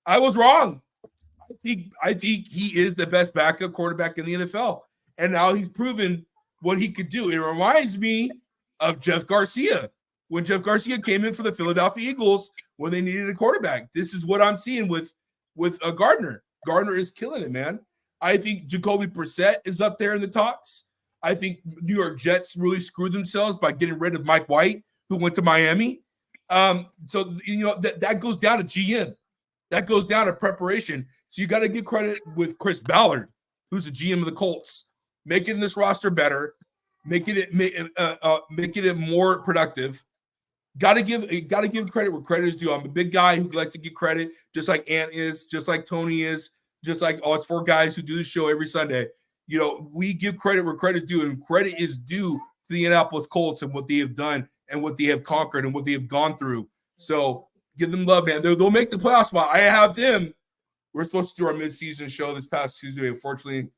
I was wrong. I think he is the best backup quarterback in the NFL. And now he's proven what he could do. It reminds me of Jeff Garcia. When Jeff Garcia came in for the Philadelphia Eagles when they needed a quarterback. This is what I'm seeing with Gardner. Gardner is killing it, man. I think Jacoby Brissett is up there in the talks. I think New York Jets really screwed themselves by getting rid of Mike White, who went to Miami. So that goes down to GM. That goes down to preparation. So you got to give credit with Chris Ballard, who's the GM of the Colts, making this roster better, making it more productive. Got to give credit where credit is due. I'm a big guy who likes to give credit, just like Ant is, just like Tony is, just like it's 4 guys who do the show every Sunday. We give credit where credit is due, and credit is due to the Indianapolis Colts and what they have done and what they have conquered and what they have gone through. So give them love, man. They'll make the playoff spot. I have them. We're supposed to do our midseason show this past Tuesday. Unfortunately,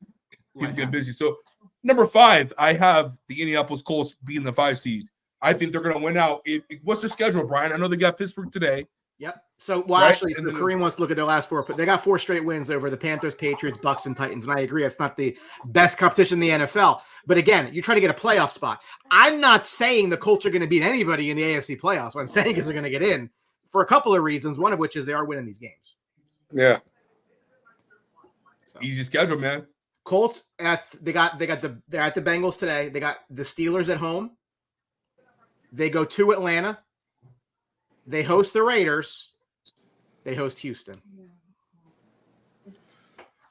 people get busy. So number 5, I have the Indianapolis Colts being the 5 seed. I think they're going to win out. What's their schedule, Brian? I know they got Pittsburgh today. Yep. So, well, Right? actually, And then- Kareem wants to look at their last 4. They got 4 straight wins over the Panthers, Patriots, Bucks, and Titans. And I agree, it's not the best competition in the NFL. But again, you're trying to get a playoff spot. I'm not saying the Colts are going to beat anybody in the AFC playoffs. What I'm saying is they're going to get in for a couple of reasons. One of which is they are winning these games. Yeah. So. Easy schedule, man. Colts they're at the Bengals today. They got the Steelers at home. They go to Atlanta. They host the Raiders. They host Houston.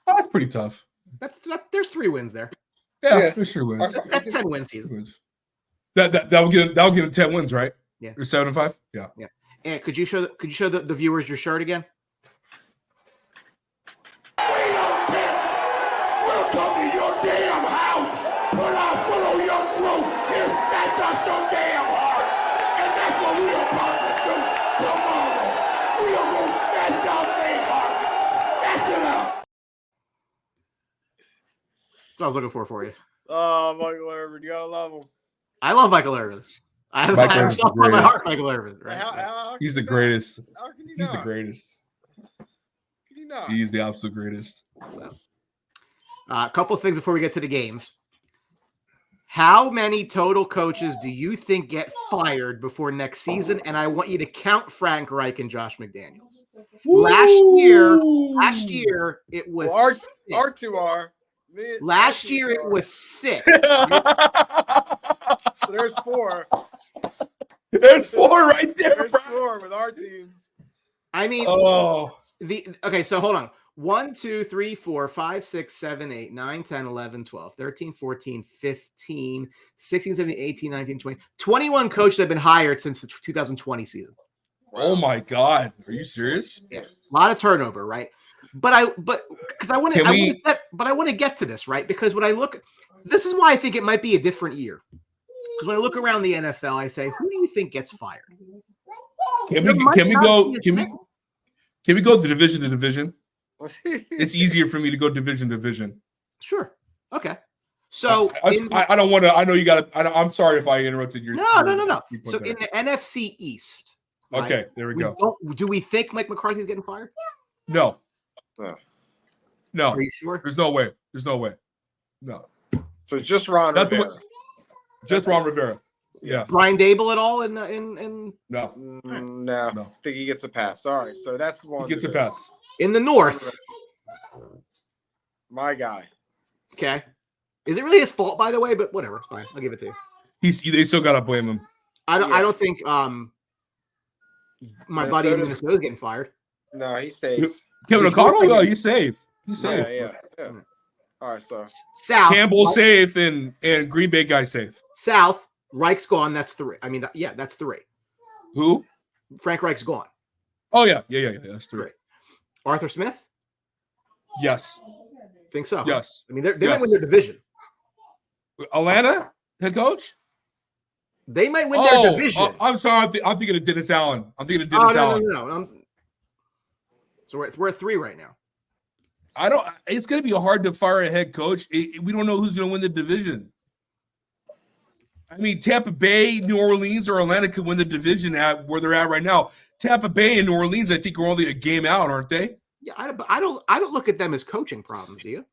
Oh, that's pretty tough. There's 3 wins there. Yeah, for sure wins. That's 10 win season. That will give them 10 wins, right? Yeah. Or 7-5. Yeah. And could you show the viewers your shirt again? We'll come to your damn house, put our foot on your throat, and snatch out your damn heart. And that's what we're about to do tomorrow. We are going to snatch out their heart. Snatch it out. That's what I was looking for you. Oh, Michael Irvin, you gotta love him. I love Michael Irvin. I have Michael a Irvin's soft the spot in my greatest. heart, Michael Irvin. Right? How He's can the you not? greatest. How can you He's the not? greatest. Can you not? He's the absolute greatest. So, a couple of things before we get to the games. How many total coaches do you think get fired before next season? And I want you to count Frank Reich and Josh McDaniels. Last year it was Well, six. R2R. Last year it was 6. So there's 4. There's 4 right there, There's bro. 4 with our teams. I mean, Oh, okay, so hold on. 1, 2, 3, 4, 5, 6, 7, 8, 9, 10, 11, 12, 13, 14, 15, 16, 17, 18, 19, 20. 21 coaches have been hired since the 2020 season. oh my God. Are you serious? Yeah. A lot of turnover, right? But because I want to get to this, right? Because when I look, this is why I think it might be a different year. Because when I look around the NFL, I say, who do you think gets fired? Can we go to division to division? It's easier for me to go division to division. Sure. Okay. So I don't want to. I know you got to. I'm sorry if I interrupted your. No. So in the NFC East. Right, okay, there we go. Do we think Mike McCarthy's getting fired? No. No. Are you sure? There's no way. There's no way. No. So just Ron Not the Rivera. way- Just Ron Rivera. Yes. Brian Dable at all in No. No. I think he gets a pass. All right, so that's one. He gets a pass. in the North? My guy. Okay. Is it really his fault, by the way? But whatever, fine. I'll give it to you. They still gotta blame him. I don't. Yeah. I don't think my buddy in Minnesota's- Minnesota's getting fired. No, he stays. Kevin He's O'Connell, not- no, he's safe. He's safe. Yeah. All right, so South. Campbell Right? safe and Green Bay guy safe. South. Reich's gone. That's 3. I mean, yeah, that's 3. Who? Frank Reich's gone. Oh yeah. That's 3. Great. Arthur Smith. Yes. Think so? Yes. I mean, they might Yes. win their division. Atlanta head coach. They might win their division. I'm sorry. I'm thinking of Dennis Allen. No. So we're at 3 right now. It's going to be hard to fire a head coach. We don't know who's going to win the division. I mean, Tampa Bay, New Orleans, or Atlanta could win the division at where they're at right now. Tampa Bay and New Orleans, I think, are only a game out, aren't they? Yeah, I don't look at them as coaching problems. Do you?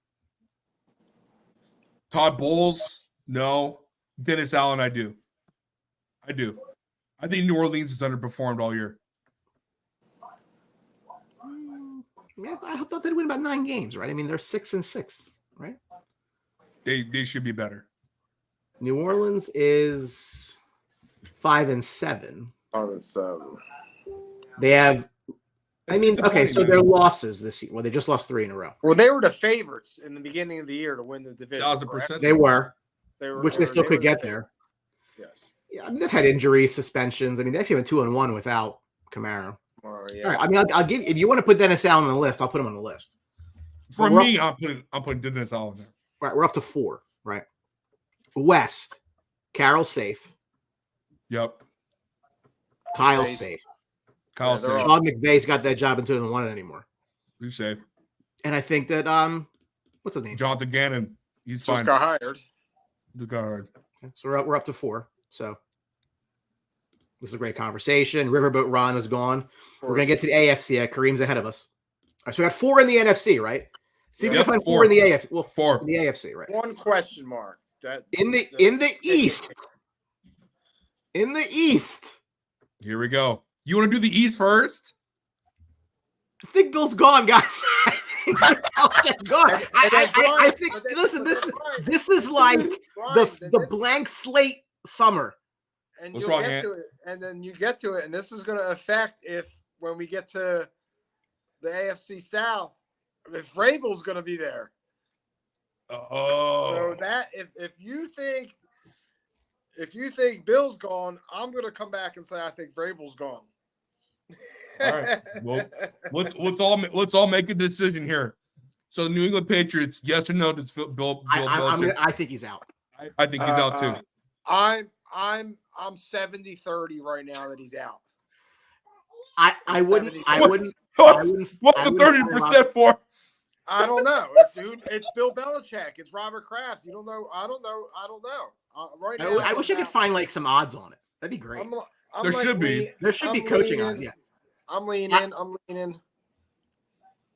Todd Bowles, no. Dennis Allen, I do. I think New Orleans has underperformed all year. Yeah, I thought they'd win about 9 games, right? I mean, they're 6-6, right? They should be better. New Orleans is 5-7. They have. I mean, okay, so their losses this year. Well, they just lost 3 in a row. Well, they were the favorites in the beginning of the year to win the division. 1,000%. They were, They were which they still were could the get favorites. there. Yes. Yeah, I mean, they've had injuries, suspensions. I mean, they actually went 2-1 without Camaro. Yeah. All right. I mean, I'll give. If you want to put Dennis Allen on the list, I'll put him on the list. For We're me, I'm putting Dennis Allen there. Right, we're up to 4. Right. West, Carroll's safe. Yep. Kyle's Nice. safe. Kyle's they're safe. Sean McVay's got that job until he doesn't want it anymore. He's safe. And I think that what's his name? Jonathan Gannon, he's Just fine. got hired. Just got hard. So we're up to 4. So This is a great conversation. Riverboat Ron is gone. We're going to get to the AFC. Kareem's ahead of us. All right, so we got 4 in the NFC, right? See if we can find 4 in the AFC. Well, 4 in the AFC, right? One question mark. In the East. In the East. Here we go. You want to do the East first? I think Bill's gone, guys. Gone. I think. Listen, this is like the blank slate summer. And What's you'll wrong, get Ant? to it, and then you get to it, and this is going to affect when we get to the AFC South, if Vrabel's going to be there. Oh, So that if you think Bill's gone, I'm going to come back and say I think Vrabel's gone. all right. Well, let's all make a decision here. So, the New England Patriots, yes or no? Does Bill Belichick? I think he's out. I think he's out too. I'm 70-30 right now that he's out. I wouldn't. What's the 30% for? I don't know. It's Bill Belichick. It's Robert Kraft. You don't know. I don't know. Right now, I wish I could find like some odds on it. That'd be great. There should be. There should be coaching odds. Yeah. I'm leaning.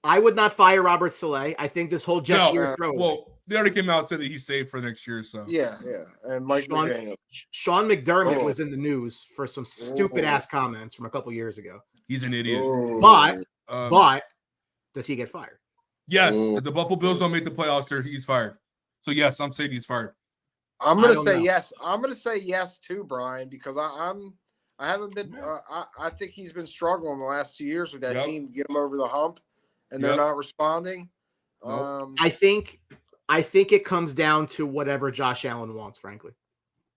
I would not fire Robert Saleh. I think this whole Jets year is throwaway. Well, they already came out and said that he's safe for next year. So yeah. And Mike McDaniel. Sean McDermott was in the news for some stupid ass comments from a couple years ago. he's an idiot. But does he get fired? Yes, if the Buffalo Bills don't make the playoffs, he's fired. So yes, I'm saying he's fired. I'm gonna say yes. I'm gonna say yes too, Brian, because I haven't been. I think he's been struggling the last 2 years with that team to get him over the hump, and they're not responding. Nope. I think it comes down to whatever Josh Allen wants. Frankly,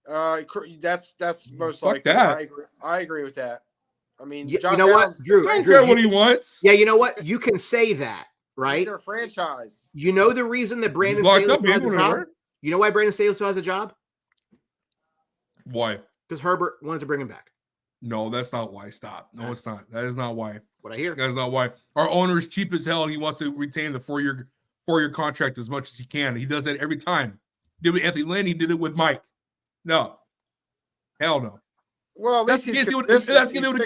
that's most Fuck likely. that. I agree with that. I mean, you Josh know what, Allen's- Drew? I don't care what he wants. Yeah, you know what? You can say that, right? He's their franchise. You know the reason that Brandon He's locked Staley up, still has man, a job? whatever. You know why Brandon Staley still has a job? Why? Because Herbert wanted to bring him back. No, that's not why. Stop. No, it's not. That is not why. What I hear. That's not why. Our owner is cheap as hell, and he wants to retain the four-year contract as much as he can. He does that every time. He did it with Anthony Lynn. He did it with Mike. No. Hell no. Well, at That's least because he's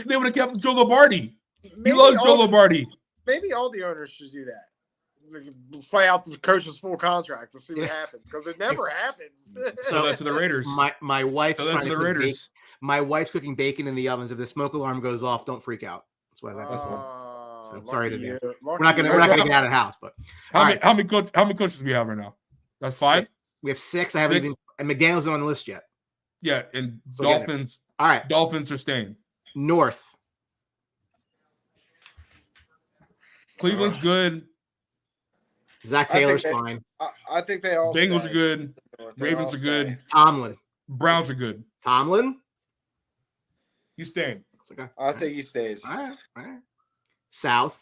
they would have kept Joe Lombardi. He maybe loves Joe all the- Lombardi. Maybe all the owners should do that. Like, play out the coach's full contract to see what happens, because it never happens. So that's to the Raiders. My wife's So that's trying to to the cook Raiders. my wife's cooking bacon in the ovens. If the smoke alarm goes off, don't freak out. That's why that's why. So sorry to you. do. We're not gonna get out of the house, but How many coaches do we have right now? That's 5. we have 6. I haven't even, and McDaniel's not on the list yet. Yeah, and So get it. Dolphins. All right, Dolphins are staying. North. Cleveland's good. Zach I think Taylor's they- fine. I think they all. Bengals stay. are good. They all Ravens are stay. good. Tomlin. Browns are good. Tomlin. He's staying. It's okay. I think he stays. All right. All right. South.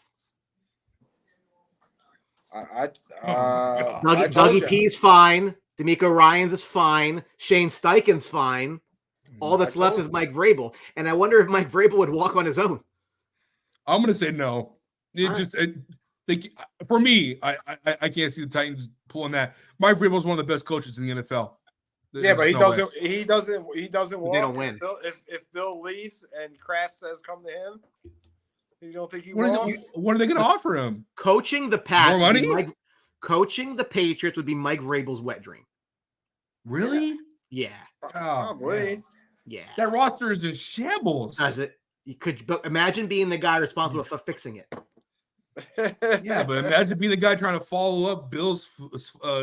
Dougie P's fine. D'Amico Ryans is fine. Shane Steichen's fine. All that's left is Mike Vrabel. And I wonder if Mike Vrabel would walk on his own. I'm gonna say no. For me, I can't see the Titans pulling that. Mike Vrabel is one of the best coaches in the NFL. Yeah, but he There's no doesn't. way. He doesn't. Walk. They don't win. If Bill leaves and Kraft says come to him, you don't think he What walks? are they going to offer him? Coaching the Pats. More money? Coaching the Patriots would be Mike Vrabel's wet dream. Really? Yeah. Probably. Yeah. That roster is in shambles. Does it? You could but imagine being the guy responsible for fixing it. Yeah, but imagine being the guy trying to follow up Bill's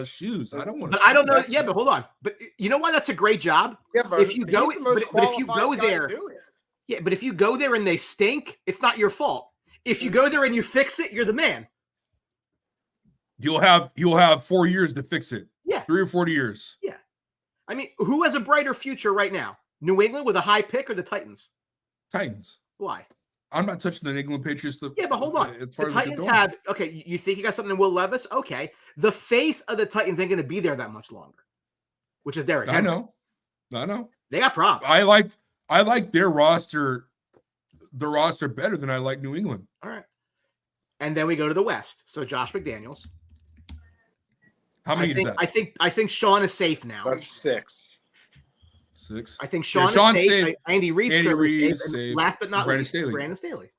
shoes. I don't want. But I don't know. Yeah, but hold on. But you know why that's a great job? Yeah, but If you go- he's the most but if you qualified go guy to there- do it. Yeah, but if you go there and they stink, it's not your fault. If you go there and you fix it, you're the man. You'll have 4 years to fix it. Yeah. 3 or 4 years. Yeah. I mean, who has a brighter future right now? New England with a high pick or the Titans? Titans. Why? I'm not touching the New England Patriots. Yeah, but hold on. As far The as Titans they're have okay. You think you got something in Will Levis? Okay. The face of the Titans ain't going to be there that much longer, which is Derrick going. Henry. I know. They got problems. I like their roster, the roster better than I like New England. All right. And then we go to the West. So Josh McDaniels. How many is that? I think Sean is safe now. That's 6. 6. I think Sean Sean is safe. safe. Andy Reid's Andy currently Reid safe. safe. And last but not Brandon least, Staley. Brandon Staley.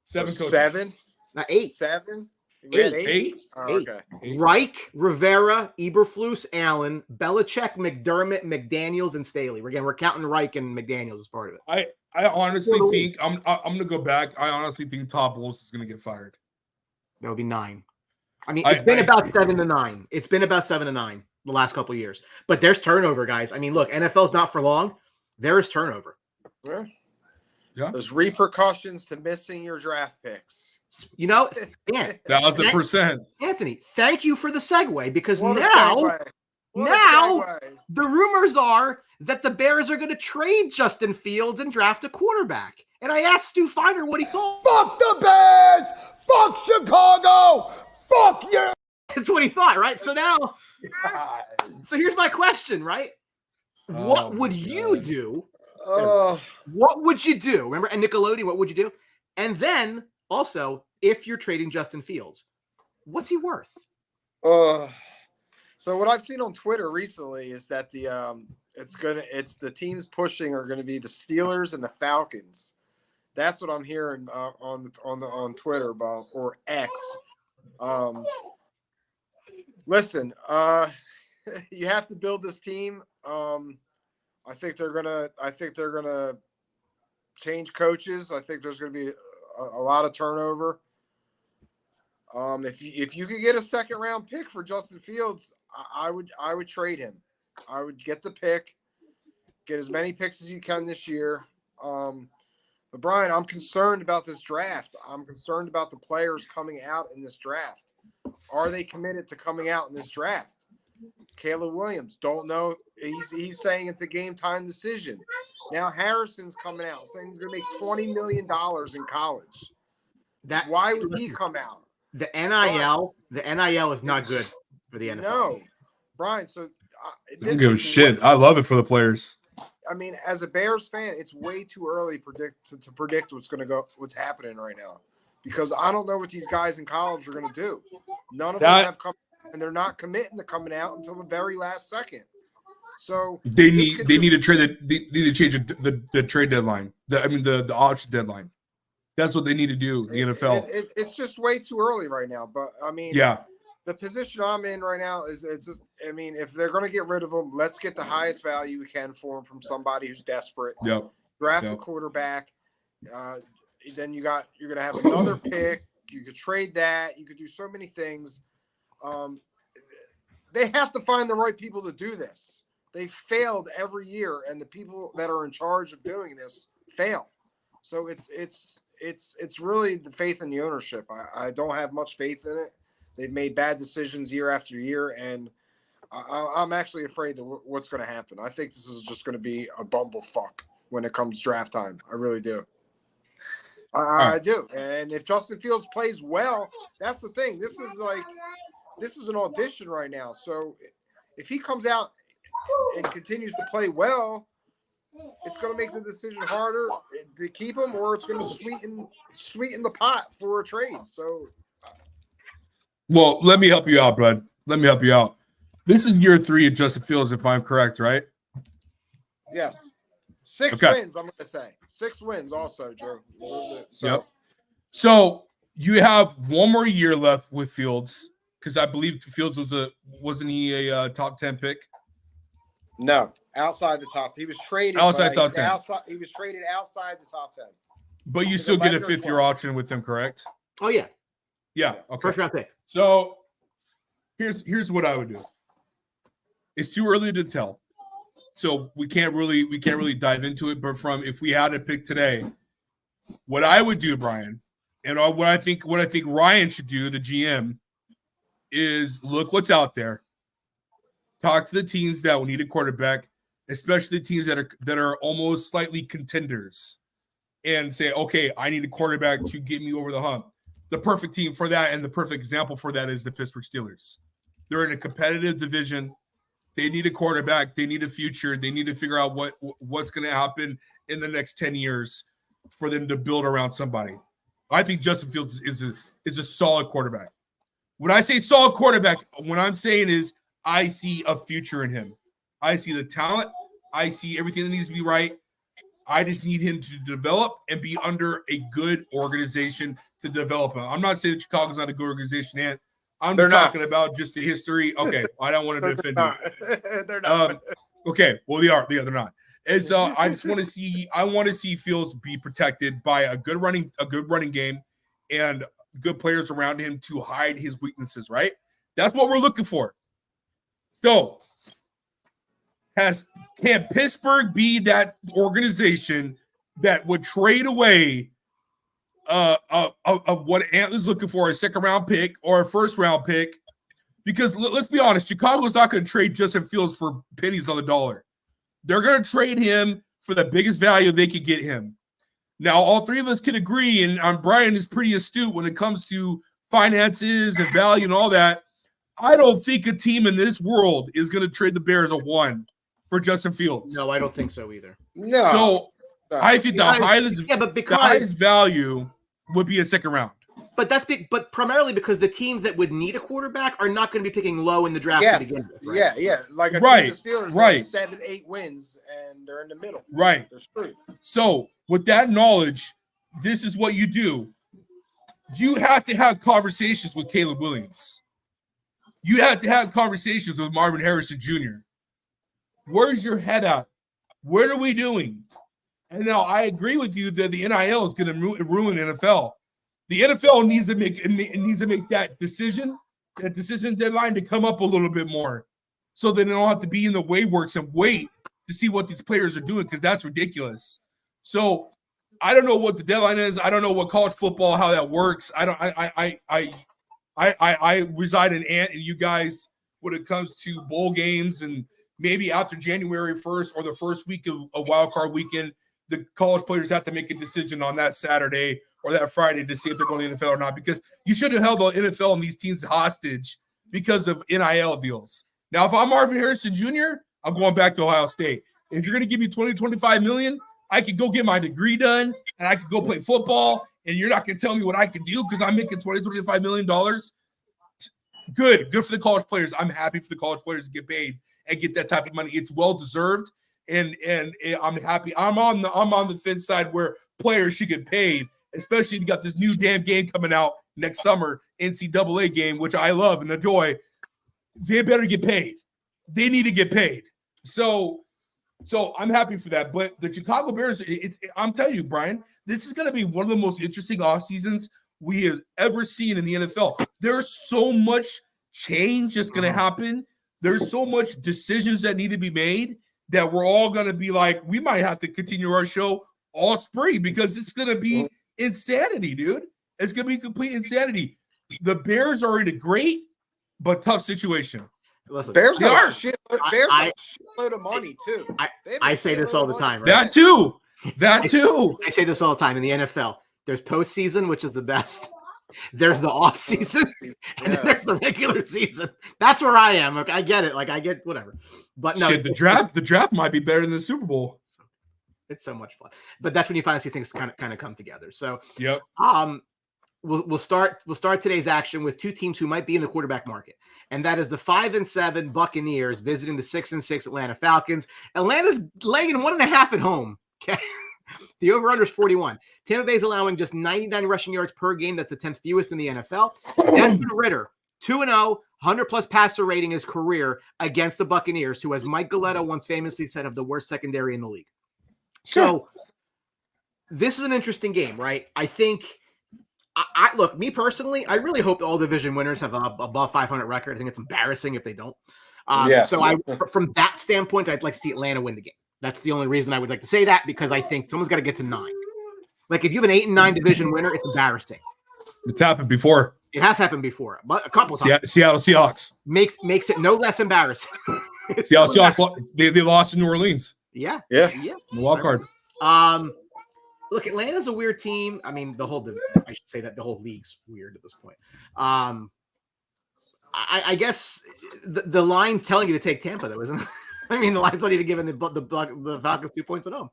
7 So coaches. 7, Not 8. 7. We had 8. 8? Oh, Eight. okay. 8. Reich, Rivera, Eberflus, Allen, Belichick, McDermott, McDaniels, and Staley. We're counting Reich and McDaniels as part of it. I honestly think I'm gonna go back. I honestly think Todd Bowles is gonna get fired. That would be 9. I mean, it's been about 7 to 9. It's been about 7 to 9 the last couple of years. But there's turnover, guys. I mean, look, NFL's not for long. There is turnover. Yeah. There's repercussions to missing your draft picks. You know, yeah. 1,000%. Anthony, thank you for the segue because What a now segue. What a now segue. the rumors are that the Bears are going to trade Justin Fields and draft a quarterback. And I asked Stu Feiner what he thought. Fuck the Bears! Fuck Chicago! Fuck you! That's what he thought, right? So now, so here's my question, right? What would you do? What would you do? Remember, and Nickelodeon, what would you do? And then also, if you're trading Justin Fields, what's he worth? So what I've seen on Twitter recently is that it's the teams pushing are going to be the Steelers and the Falcons. That's what I'm hearing on Twitter about, or X. Listen, you have to build this team. I think they're gonna change coaches. I think there's gonna be a lot of turnover. If you could get a second round pick for Justin Fields, I would trade him. I would get the pick, get as many picks as you can this year. But Brian, I'm concerned about this draft. I'm concerned about the players coming out in this draft. Are they committed to coming out in this draft? Caleb Williams, don't know. He's saying it's a game time decision. Now Harrison's coming out saying he's going to make $20 million in college. Why would he come out? The NIL is not good for the NFL. No, Brian. So I don't give a shit. I love it for the players. I mean, as a Bears fan, it's way too early to predict what's happening right now, because I don't know what these guys in college are going to do. None of them have come, and they're not committing to coming out until the very last second. So they need to trade. They need to change the trade deadline. The option deadline. That's what they need to do. The NFL. It's just way too early right now. But I mean, yeah. The position I'm in right now is it's just. I mean, if they're going to get rid of him, let's get the highest value we can for him from somebody who's desperate. Yep. Draft a quarterback. Then you're going to have another pick. You could trade that. You could do so many things. They have to find the right people to do this. They failed every year, and the people that are in charge of doing this fail. So it's really the faith in the ownership. I don't have much faith in it. They've made bad decisions year after year, and I'm actually afraid of what's going to happen. I think this is just going to be a bumblefuck when it comes draft time. I really do. I do. And if Justin Fields plays well, that's the thing. This is an audition right now. So if he comes out and continues to play well, it's going to make the decision harder to keep him, or it's going to sweeten the pot for a trade. So, well, let me help you out, bud. Let me help you out. This is year 3 of Justin Fields, if I'm correct, right? Yes. 6 wins, I'm going to say. 6 wins also, Drew. Yep. So you have one more year left with Fields, because I believe Fields wasn't he a top 10 pick? No, outside the top. He was traded outside top 10. He was traded outside the top 10. But you still get a 5th-year option with him, correct? Oh yeah. Yeah. Okay. First round pick. So here's what I would do. It's too early to tell, so we can't really dive into it. But if we had a pick today, what I would do, Brian, and what I think Ryan should do, the GM, is look what's out there. Talk to the teams that will need a quarterback, especially the teams that are almost slightly contenders, and say, okay, I need a quarterback to get me over the hump. The perfect team for that, and the perfect example for that, is the Pittsburgh Steelers. They're in a competitive division. They need a quarterback. They need a future. They need to figure out what's going to happen in the next 10 years for them to build around somebody. I think Justin Fields is a solid quarterback. When I say solid quarterback, what I'm saying is I see a future in him. I see the talent. I see everything that needs to be right. I just need him to develop and be under a good organization to develop him. I'm not saying that Chicago's not a good organization, and I'm just talking about just the history. Okay, I don't want to defend you. They're not. Okay, well they are. Yeah, they're not. And so I just want to see. I want to see Fields be protected by a good running game, and good players around him to hide his weaknesses. Right. That's what we're looking for. So, can Pittsburgh be that organization that would trade away of what Antler's looking for, a second-round pick or a first-round pick? Because let's be honest, Chicago's not going to trade Justin Fields for pennies on the dollar. They're going to trade him for the biggest value they could get him. Now, all three of us can agree, and Brian is pretty astute when it comes to finances and value and all that. I don't think a team in this world is going to trade the Bears a 1 for Justin Fields. No, I don't think so either. No. So I think the highest value would be a second round. But but primarily because the teams that would need a quarterback are not going to be picking low in the draft to begin with. Right? Yeah. Like a team, the Steelers, right. 7-8 wins, and they're in the middle. Right. They're screwed. So with that knowledge, this is what you do. You have to have conversations with Caleb Williams. You have to have conversations with Marvin Harrison Jr. Where's your head at? What are we doing? And now I agree with you that the NIL is going to ruin NFL. The NFL needs to make that decision deadline to come up a little bit more, so they don't have to be in the wayworks and wait to see what these players are doing, because that's ridiculous. So I don't know what the deadline is. I don't know what college football, how that works. I reside in Ant and you guys when it comes to bowl games, and maybe after January 1st or the first week of a wild card weekend, the college players have to make a decision on that Saturday or that Friday to see if they're going to the NFL or not, because you should have held the NFL and these teams hostage because of NIL deals. Now, if I'm Marvin Harrison Jr., I'm going back to Ohio State. If you're going to give me $20-25 million, I could go get my degree done and I could go play football, and you're not going to tell me what I can do because I'm making $20-25 million. Good for the college players. I'm happy for the college players to get paid and get that type of money. It's well deserved, and I'm happy. I'm on the fence side where players should get paid, especially if you got this new damn game coming out next summer, NCAA game, which I love and enjoy. They better get paid. They need to get paid. So I'm happy for that. But the Chicago Bears, I'm telling you, Brian, this is going to be one of the most interesting off seasons we have ever seen in the NFL. There's so much change that's going to happen. There's so much decisions that need to be made that we're all going to be like, we might have to continue our show all spring, because it's going to be insanity, dude. It's going to be complete insanity. The Bears are in a great but tough situation. Listen, Bears they have a shitload of money too. I say this all the time. Right? That too. I say this all the time in the NFL. There's postseason, which is the best. There's the off season, and then there's the regular season. That's where I am. Okay, I get it. Like I get whatever, but no, the draft might be better than the Super Bowl. It's so much fun. But that's when you finally see things kind of come together. So yep. We'll start today's action with two teams who might be in the quarterback market, and that is the 5-7 Buccaneers visiting the 6-6 Atlanta Falcons. Atlanta's laying 1.5 at home. Okay. The over-under is 41. Tampa Bay is allowing just 99 rushing yards per game. That's the 10th fewest in the NFL. Desmond Ridder, 2-0, 100-plus passer rating his career against the Buccaneers, who, as Mike Galletto once famously said, of the worst secondary in the league. So this is an interesting game, right? I think I look, me personally, I really hope all division winners have a above 500 record. I think it's embarrassing if they don't. So from that standpoint, I'd like to see Atlanta win the game. That's the only reason I would like to say that, because I think someone's got to get to 9. Like if you have an 8-9 division winner, it's embarrassing. It's happened before. It has happened before, but a couple times. Seattle Seahawks makes it no less embarrassing. Seattle Seahawks, they lost in New Orleans. Yeah. The wild card. Look, Atlanta's a weird team. I mean, I should say that the whole league's weird at this point. I guess the line's telling you to take Tampa, though, isn't it? I mean, the line's not even giving the Falcons 2 points at home.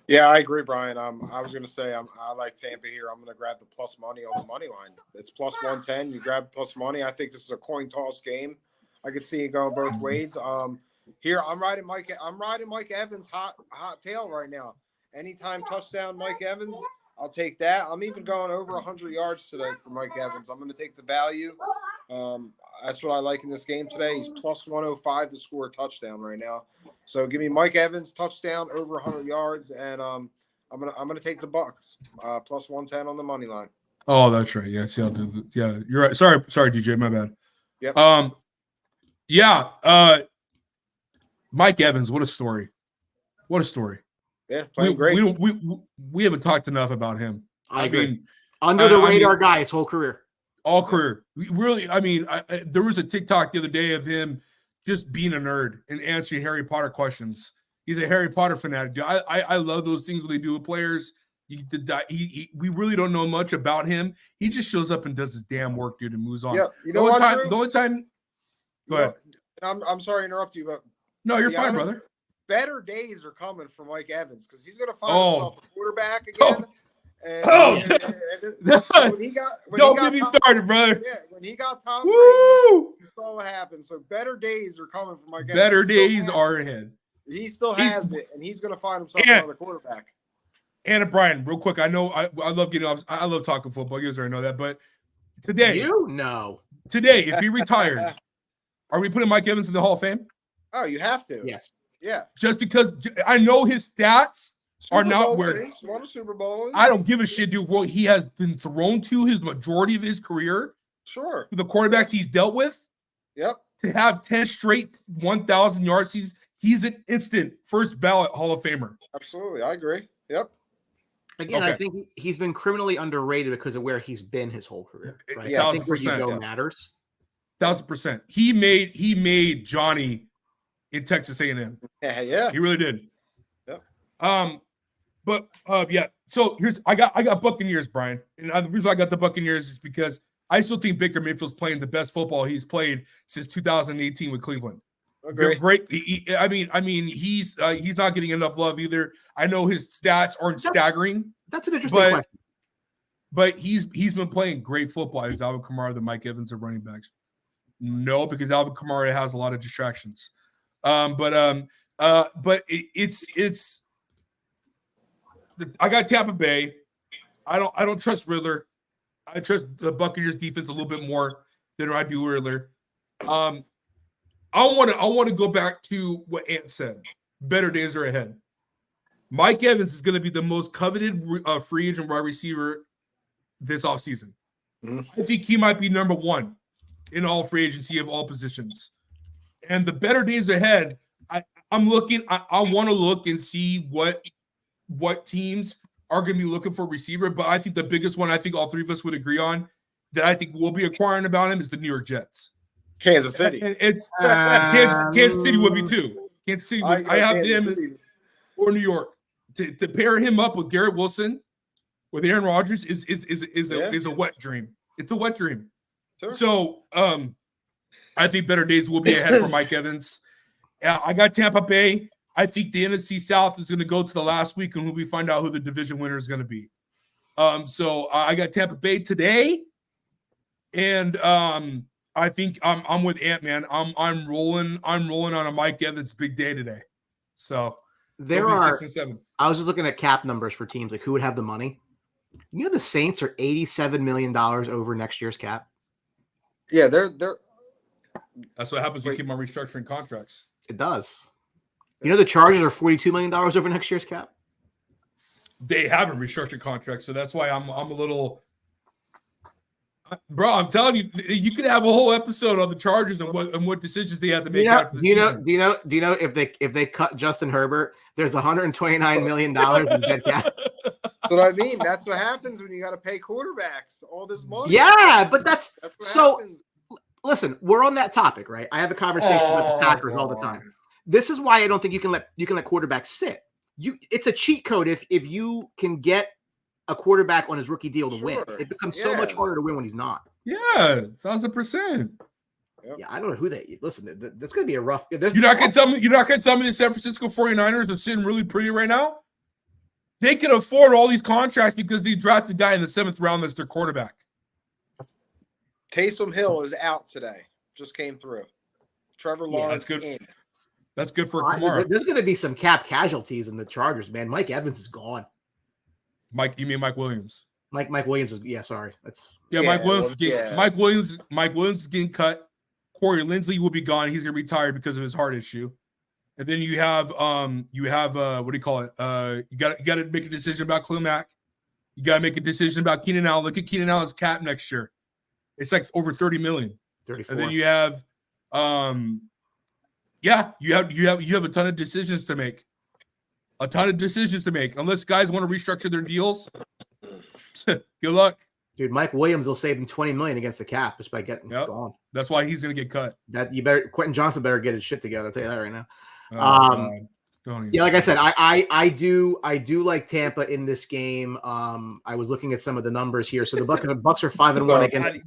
Yeah, I agree, Brian. I was going to say I like Tampa here. I'm going to grab the plus money on the money line. It's plus 110. You grab plus money. I think this is a coin toss game. I could see it going both ways. Here, I'm riding Mike Evans' hot tail right now. Anytime touchdown, Mike Evans, I'll take that. I'm even going over 100 yards today for Mike Evans. I'm going to take the value. That's what I like in this game today. He's plus 105 to score a touchdown right now. So give me Mike Evans touchdown over 100 yards, and I'm gonna take the Bucks plus 110 on the money line. Oh, that's right. Yeah, see, I'll do. Yeah, you're right. Sorry, DJ, my bad. Yep. Yeah. Mike Evans, what a story! What a story! Yeah, playing great. We haven't talked enough about him. I agree. mean, under the radar guy his whole career. All career. Really, there was a TikTok the other day of him just being a nerd and answering Harry Potter questions. He's a Harry Potter fanatic. Dude, I love those things when they do with players. We really don't know much about him. He just shows up and does his damn work, dude, and moves on. Yeah, you know what? The only time. Go ahead. I'm sorry to interrupt you, but no, you're fine, brother. Better days are coming for Mike Evans because he's going to find himself a quarterback again. Don't get me started, brother. Yeah, when he got Tom Brady, you saw what happened. So better days are coming for Mike Evans. Better days are ahead. He still has it, and he's going to find himself another quarterback. Anna Bryan, real quick. I know I love getting off. I love talking football. You guys already know that. But today, if he retired, are we putting Mike Evans in the Hall of Fame? Oh, you have to. Yes. Yeah. Just because I know his stats are not where won a Super Bowl. I don't give a shit, dude. Well, he has been thrown to his majority of his career. Sure. The quarterbacks he's dealt with. Yep. To have 10 straight 1,000 yards, he's an instant first ballot Hall of Famer. Absolutely. I agree. Yep. Again, I think he's been criminally underrated because of where he's been his whole career. Right? Yeah, I think where you go matters. 1,000%. He made Johnny in Texas A&M. Yeah. He really did. Yep. Yeah. So I got Buccaneers, Brian. And the reason I got the Buccaneers is because I still think Baker Mayfield's playing the best football he's played since 2018 with Cleveland. They're great. He's not getting enough love either. I know his stats aren't staggering. That's an interesting question. But he's been playing great football. Is Alvin Kamara the Mike Evans of running backs? No, because Alvin Kamara has a lot of distractions. But it's I got Tampa Bay. I don't trust Riddler. I trust the Buccaneers defense a little bit more than I do Riddler. I want to go back to what Ant said. Better days are ahead. Mike Evans is going to be the most coveted free agent wide receiver this offseason. I think he might be number one in all free agency of all positions. And the better days ahead, I'm looking. I want to look and see what teams are going to be looking for a receiver. But I think the biggest one, I think all three of us would agree on, that I think we'll be acquiring about him is the New York Jets. Kansas City. It's Kansas City would be too. Kansas City. I have them or New York to pair him up with Garrett Wilson, with Aaron Rodgers is a wet dream. It's a wet dream. Sure. So I think better days will be ahead for Mike Evans. I got Tampa Bay. I think the NFC South is going to go to the last week, and we find out who the division winner is going to be. So I got Tampa Bay today, and I think I'm with Ant, man. I'm rolling on a Mike Evans big day today. So there are 6 and 7. I was just looking at cap numbers for teams, like who would have the money. You know, the Saints are $87 million over next year's cap. Yeah, they're. That's what happens when you keep on restructuring contracts. It does. You know, the Chargers are $42 million over next year's cap. They haven't restructured contracts, so that's why I'm a little. Bro, I'm telling you, you could have a whole episode on the Chargers and what decisions they have to make after the season. Do you know if they cut Justin Herbert, there's $129 million in dead cap. That's what I mean. That's what happens when you got to pay quarterbacks all this money. Yeah, but that's what so. Happens. Listen, we're on that topic, right? I have a conversation with the Packers all the time. This is why I don't think you can let quarterbacks sit. It's a cheat code if you can get a quarterback on his rookie deal to win. It becomes so much harder to win when he's not. Yeah, 1,000%. Yeah, I don't know who they listen. That's going to be a rough. You're not going to tell me the San Francisco 49ers are sitting really pretty right now? They can afford all these contracts because they drafted a guy in the 7th round that's their quarterback. Taysom Hill is out today. Just came through. Trevor Lawrence in. That's good for Kamara. There's going to be some cap casualties in the Chargers, man. Mike Evans is gone. You mean Mike Williams? Mike Williams is sorry. Mike Williams is getting cut. Corey Linsley will be gone. He's gonna retire because of his heart issue. And then you have what do you call it? You got to make a decision about Khalil Mack. You got to make a decision about Keenan Allen. Look at Keenan Allen's cap next year. It's like over 30 million. 34. And then you have you have a ton of decisions to make. Unless guys want to restructure their deals. Good luck. Dude, Mike Williams will save him $20 million against the cap just by getting gone. That's why he's gonna get cut. Quentin Johnson better get his shit together. I'll tell you that right now. Like I said, I do like Tampa in this game. I was looking at some of the numbers here. So the Bucks are 5-1 against.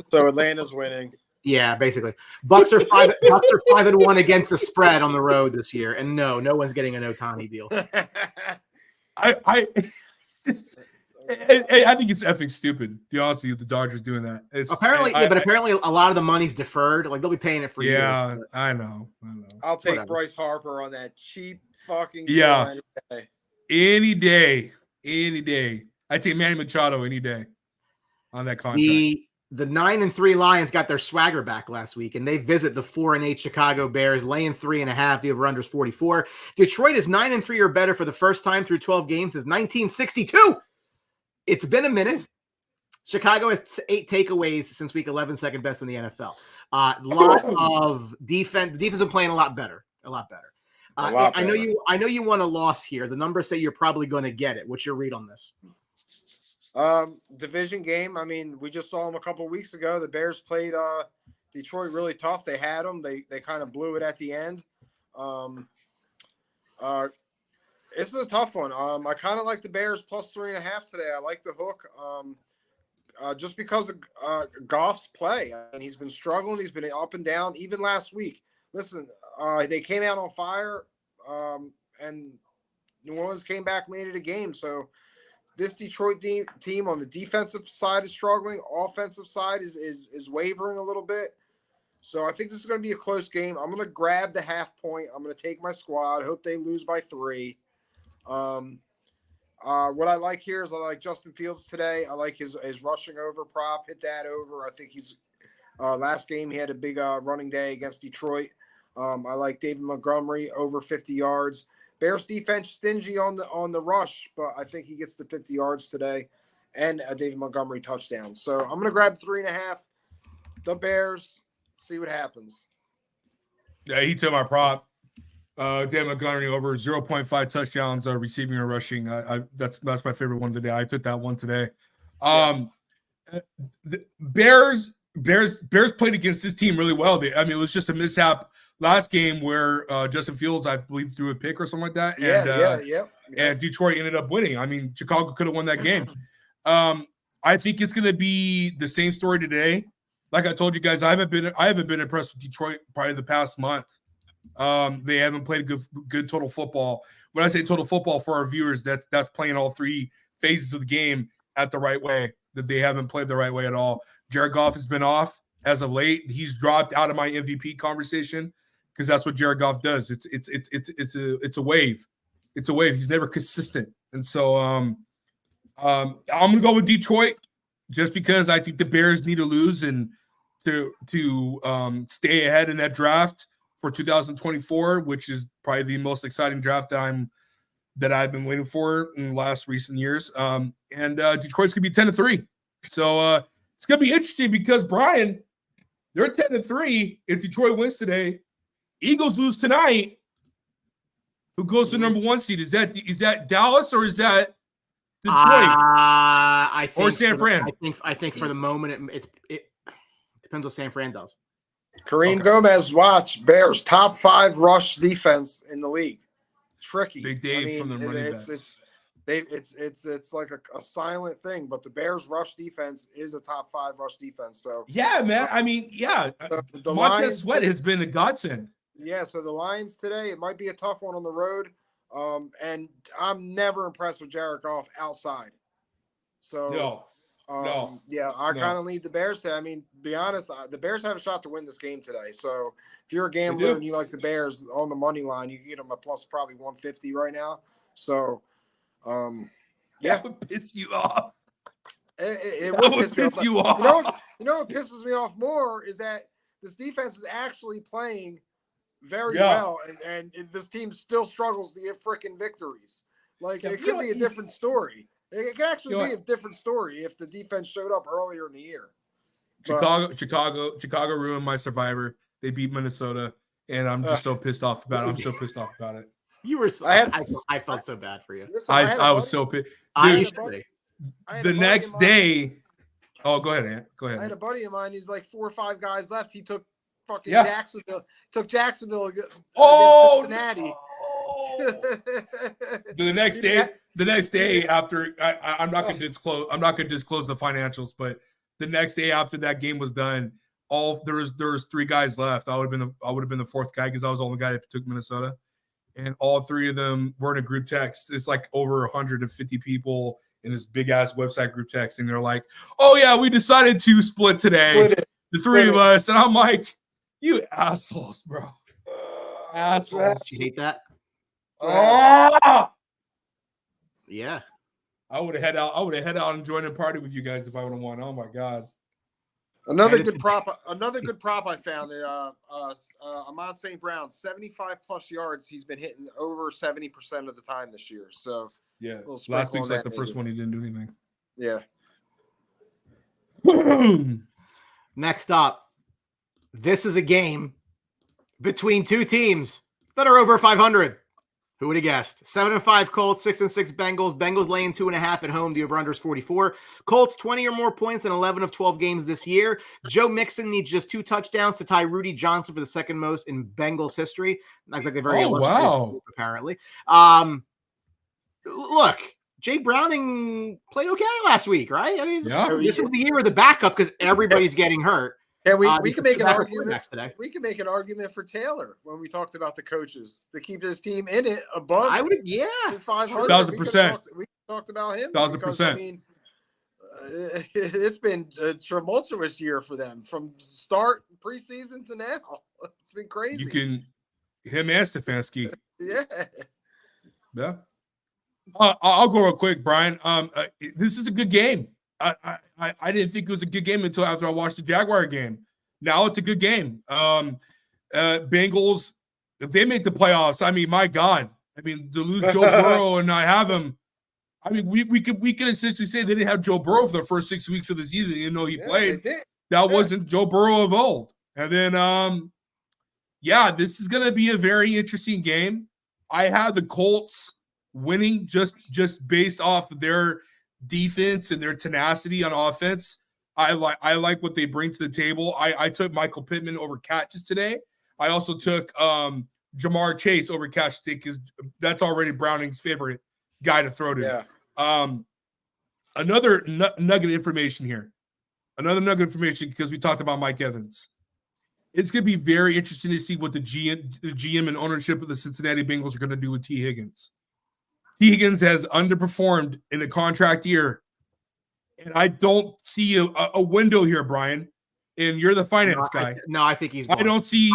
So Atlanta's winning. Yeah, basically, Bucks are 5-1 against the spread on the road this year, and no one's getting an Ohtani deal. I think it's effing stupid. To be honest with you, the Dodgers doing that. Apparently a lot of the money's deferred. Like they'll be paying it for years. Yeah, I know. I'll take Whatever. Bryce Harper on that cheap fucking deal any day. Any day. I take Manny Machado any day on that contract. The 9-3 Lions got their swagger back last week, and they visit the 4-8 Chicago Bears, laying 3.5. The over-under is 44. Detroit is 9-3 or better for the first time through 12 games since 1962. It's been a minute. Chicago has 8 takeaways since week 11, second best in the NFL. A lot of defense. The defense is playing a lot better. I know you want a loss here. The numbers say you're probably going to get it. What's your read on this? Division game. I mean, we just saw them a couple of weeks ago. The Bears played Detroit really tough. They had them. They kind of blew it at the end. This is a tough one. I kind of like the Bears plus 3.5 today. I like the hook just because of Goff's play. I mean, he's been struggling. He's been up and down, even last week. Listen, they came out on fire, and New Orleans came back, made it a game. So this Detroit team on the defensive side is struggling. Offensive side is wavering a little bit. So I think this is going to be a close game. I'm going to grab the half point. I'm going to take my squad. Hope they lose by 3. What I like here is I like Justin Fields today. I like his rushing over prop. Hit that over. I think he's last game he had a big running day against Detroit. I like David Montgomery over 50 yards. Bears defense stingy on the rush, but I think he gets the 50 yards today and a David Montgomery touchdown. So I'm going to grab 3.5. The Bears, see what happens. Yeah, he took my prop. David Montgomery over 0.5 touchdowns, receiving or rushing. That's my favorite one today. I took that one today. The Bears played against this team really well. It was just a mishap last game where Justin Fields, I believe, threw a pick or something like that. And Detroit ended up winning. I mean, Chicago could have won that game. I think it's going to be the same story today. Like I told you guys, I haven't been impressed with Detroit probably the past month. They haven't played good total football. When I say total football for our viewers, that's playing all 3 phases of the game at the right way. That they haven't played the right way at all. Jared Goff has been off as of late. He's dropped out of my MVP conversation because that's what Jared Goff does. It's a wave. It's a wave. He's never consistent. And so I'm gonna go with Detroit just because I think the Bears need to lose and to stay ahead in that draft for 2024, which is probably the most exciting draft that I've been waiting for in the last recent years. And Detroit's gonna be 10-3. So it's gonna be interesting because Brian, they're 10-3. If Detroit wins today, Eagles lose tonight. Who goes to number 1 seed? Is that Dallas or is that Detroit? I think or San Fran? I think for the moment it depends what San Fran does. Kareem Gomez, watch Bears top 5 rush defense in the league. Tricky. Big day from the running backs. It's like a silent thing, but the Bears rush defense is a top 5 rush defense. So yeah, man. I mean, yeah, the Montez Sweat has been a godsend. Yeah, so the Lions today, it might be a tough one on the road. And I'm never impressed with Jared Goff outside. So Yeah, I kind of lead the Bears today. I mean, to be honest, the Bears have a shot to win this game today. So if you're a gambler and you like the Bears on the money line, you can get them a plus probably 150 right now. So, That would piss you off. It would piss you off. You know what pisses me off more is that this defense is actually playing very well, and this team still struggles to get freaking victories. Like, it could be a different story. It could actually be a different story if the defense showed up earlier in the year. Chicago ruined my Survivor. They beat Minnesota, and I'm just so pissed off about it. I'm so pissed off about it. You were. I felt so bad for you. Listen, I was so pissed. The next day. Oh, go ahead, Ant. Go ahead. I had a buddy of mine. He's like 4 or 5 guys left. He took fucking Jacksonville. Took Jacksonville against Cincinnati. The next day after I'm not going to disclose the financials, but the next day after that game was done, there was 3 guys left. I would have been the 4th guy because I was the only guy that took Minnesota, and all 3 of them were in a group text. It's like over 150 people in this big ass website group text, and they're like, "Oh yeah, we decided to split today, the 3 of us," and I'm like, "You assholes, bro, assholes." You hate that? Yeah. I would have head out and joined a party with you guys if I would have won. Oh my god. Another good prop I found. Amon St. Brown, 75 plus yards. He's been hitting over 70% of the time this year. So yeah, last week's like the first one he didn't do anything. Yeah. Next up, this is a game between 2 teams that are over 500. Who would have guessed? 7-5 Colts, 6-6 Bengals. Bengals laying 2.5 at home. The over-under is 44. Colts 20 or more points in 11 of 12 games this year. Joe Mixon needs just 2 touchdowns to tie Rudy Johnson for the second most in Bengals history. That's like a very illustrative group, apparently. Look, Jay Browning played okay last week, right? I mean, this is the year of the backup because everybody's getting hurt. Yeah, we can make an argument today. We can make an argument for Taylor when we talked about the coaches to keep his team in it above. I would, 500. 1,000%. We talked about him. 1,000%. I mean, it's been a tumultuous year for them from start preseason to now. It's been crazy. Him and Stefanski. Yeah. I'll go real quick, Brian. This is a good game. I didn't think it was a good game until after I watched the Jaguar game. Now it's a good game. Bengals, if they make the playoffs, I mean, my God. I mean, to lose Joe Burrow and not have him, I mean, we could essentially say they didn't have Joe Burrow for the first 6 weeks of the season, even though he played. That wasn't Joe Burrow of old. And then, this is going to be a very interesting game. I have the Colts winning just based off of their defense and their tenacity on offense. I like what they bring to the table. I took Michael Pittman over catches today. I also took Jamar Chase over catch because that's already Browning's favorite guy to throw to. Another nugget information here. Another nugget information because we talked about Mike Evans. It's going to be very interesting to see what the GM and ownership of the Cincinnati Bengals are going to do with T. Higgins. T. Higgins has underperformed in a contract year, and I don't see a window here, Brian. And you're the finance guy. I think he's going. I don't see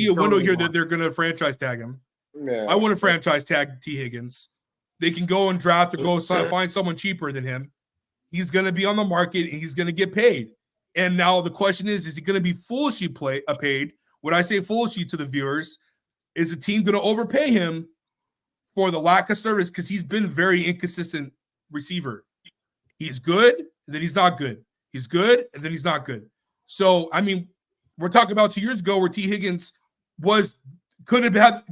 a window here that they're going to franchise tag him. Yeah. I want to franchise tag T. Higgins. They can go and draft or go find someone cheaper than him. He's going to be on the market and he's going to get paid. And now the question is he going to be foolishly paid? When I say foolishly to the viewers, is the team going to overpay him for the lack of service? Because he's been a very inconsistent receiver. He's good, and then he's not good. He's good, and then he's not good. So, I mean, we're talking about 2 years ago where T. Higgins could have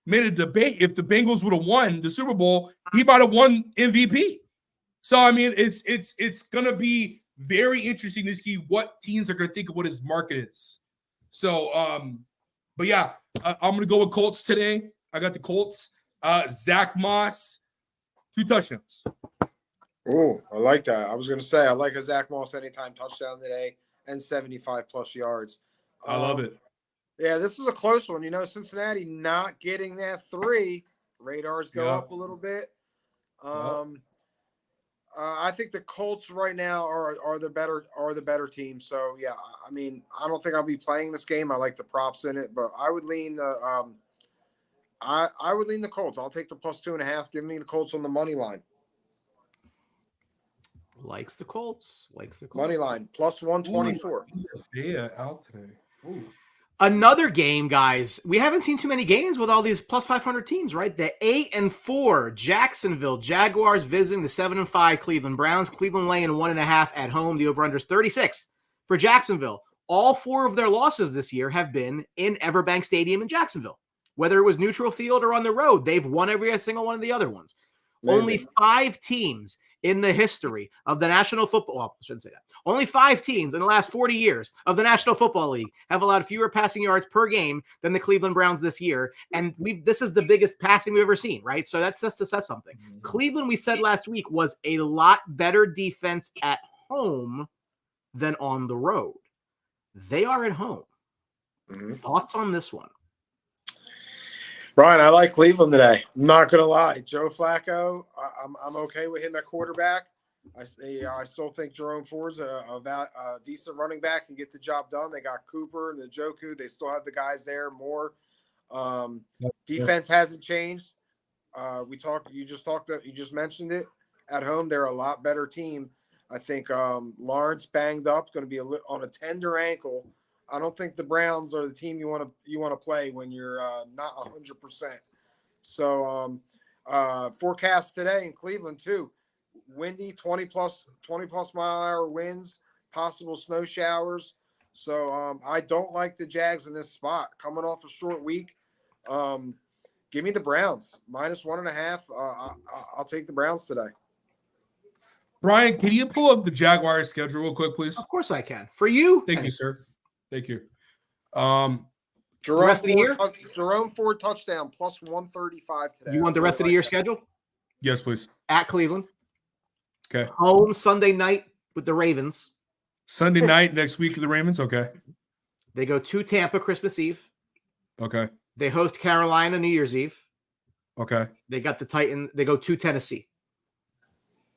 made a debate. If the Bengals would have won the Super Bowl, he might have won MVP. So, I mean, it's going to be very interesting to see what teams are going to think of what his market is. So, I'm going to go with Colts today. I got the Colts. Zach Moss, 2 touchdowns. Oh, I like that. I was going to say, I like a Zach Moss anytime touchdown today and 75 plus yards. I love it. Yeah, this is a close one. Cincinnati not getting that 3. Radars go up a little bit. I think the Colts right now are the better team. So yeah, I mean, I don't think I'll be playing this game. I like the props in it, but I would lean the I would lean the Colts. I'll take the +2.5. Give me the Colts on the money line. Likes the Colts. Money line +124. Yeah, out today. Ooh. Another game, guys. We haven't seen too many games with all these +500 teams, right? The 8-4 Jacksonville Jaguars visiting the 7-5 Cleveland Browns. Cleveland laying 1.5 at home. The over/under is 36 for Jacksonville. All 4 of their losses this year have been in Everbank Stadium in Jacksonville. Whether it was neutral field or on the road, they've won every single one of the other ones. Amazing. Only 5 teams in the history of the National Football, well, I shouldn't say that. Only 5 teams in the last 40 years of the National Football League have allowed fewer passing yards per game than the Cleveland Browns this year. And this is the biggest passing we've ever seen, right? So that's just to say something. Mm-hmm. Cleveland, we said last week, was a lot better defense at home than on the road. They are at home. Mm-hmm. Thoughts on this one? Brian, I like Cleveland today. I'm not going to lie. Joe Flacco, I'm okay with him at quarterback. I still think Jerome Ford's a decent running back and get the job done. They got Cooper and Njoku. They still have the guys there more. Defense hasn't changed. You just mentioned it. At home, they're a lot better team. I think Lawrence banged up, going to be on a tender ankle. I don't think the Browns are the team you want to play when you're not 100%. So forecast today in Cleveland too, windy 20 plus mile an hour winds, possible snow showers. So I don't like the Jags in this spot. Coming off a short week, give me the Browns -1.5. I'll take the Browns today. Brian, can you pull up the Jaguars schedule real quick, please? Of course I can. For you. Thank you, sir. Thank you. Jerome Ford touchdown +135 today. You want the rest of the year schedule? Yes, please. At Cleveland. Okay. Home Sunday night with the Ravens. Sunday night next week with the Ravens. Okay. They go to Tampa Christmas Eve. Okay. They host Carolina New Year's Eve. Okay. They got the Titans. They go to Tennessee.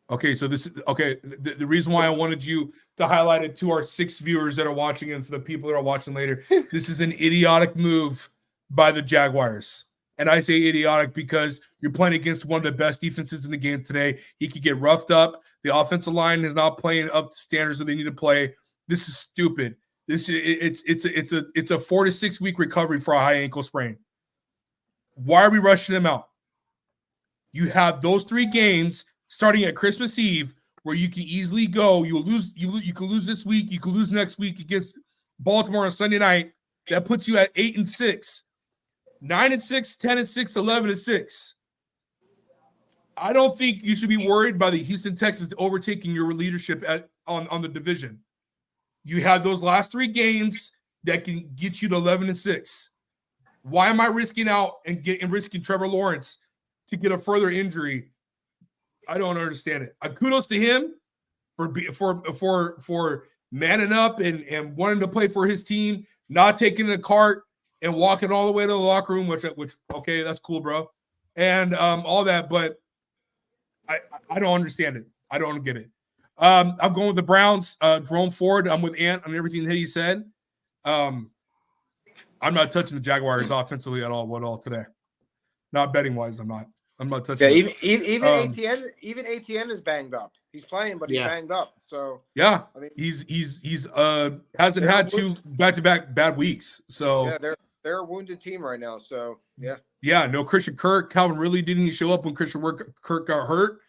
Okay, so this is okay. The reason why I wanted you to highlight it to our 6 viewers that are watching and for the people that are watching later, this is an idiotic move by the Jaguars. And I say idiotic because you're playing against one of the best defenses in the game today. He could get roughed up. The offensive line is not playing up to standards that they need to play. This is stupid. It's a 4 to 6 week recovery for a high ankle sprain. Why are we rushing him out? You have those 3 games starting at Christmas Eve, where you can easily go. You can lose this week. You can lose next week against Baltimore on Sunday night. That puts you at 8-6, 9-6, 10-6, 11-6. I don't think you should be worried by the Houston Texans overtaking your leadership on the division. You have those last 3 games that can get you to 11-6. Why am I risking out and risking Trevor Lawrence to get a further injury? I don't understand it. Kudos to him for manning up and wanting to play for his team, not taking the cart and walking all the way to the locker room, which okay, that's cool, bro, and all that. But I don't understand it. I don't get it. I'm going with the Browns. Jerome Ford. I'm with Ant on everything that he said. I'm not touching the Jaguars offensively at all today. Not betting wise, I'm not touching. Yeah, even ATN is banged up. He's playing, but he's banged up. So yeah, I mean, he's hasn't had 2 back-to-back bad weeks. So yeah, they're a wounded team right now. So yeah. No Christian Kirk. Calvin Ridley didn't even show up when Christian Kirk got hurt.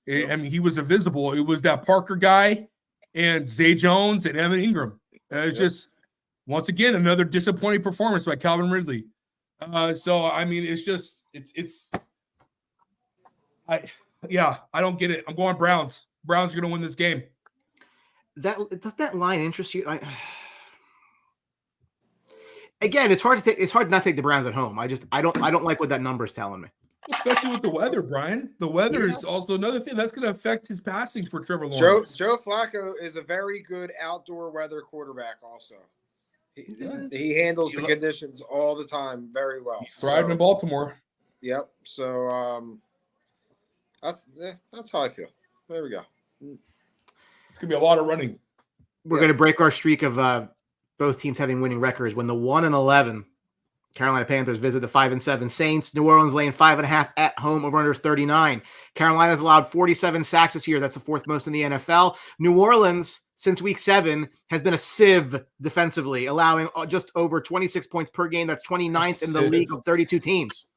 I mean, he was invisible. It was that Parker guy and Zay Jones and Evan Ingram. It's just once again another disappointing performance by Calvin Ridley. So I mean, I don't get it. I'm going Browns. Browns are going to win this game. Does that line interest you? Again, it's hard to not take the Browns at home. I don't like what that number is telling me. Especially with the weather, Brian. The weather is also another thing that's going to affect his passing for Trevor Lawrence. Joe Flacco is a very good outdoor weather quarterback. Also, he handles the conditions all the time very well. He's thriving in Baltimore. Yep. So that's how I feel. There we go. It's gonna be a lot of running. We're going to break our streak of both teams having winning records when the 1-11 Carolina Panthers visit the 5-7 Saints. New Orleans laying 5.5 at home, over under 39. Carolina's allowed 47 sacks this year. That's the fourth most in the NFL. New Orleans, since week 7, has been a sieve defensively, allowing just over 26 points per game. That's 29th in the league of 32 teams.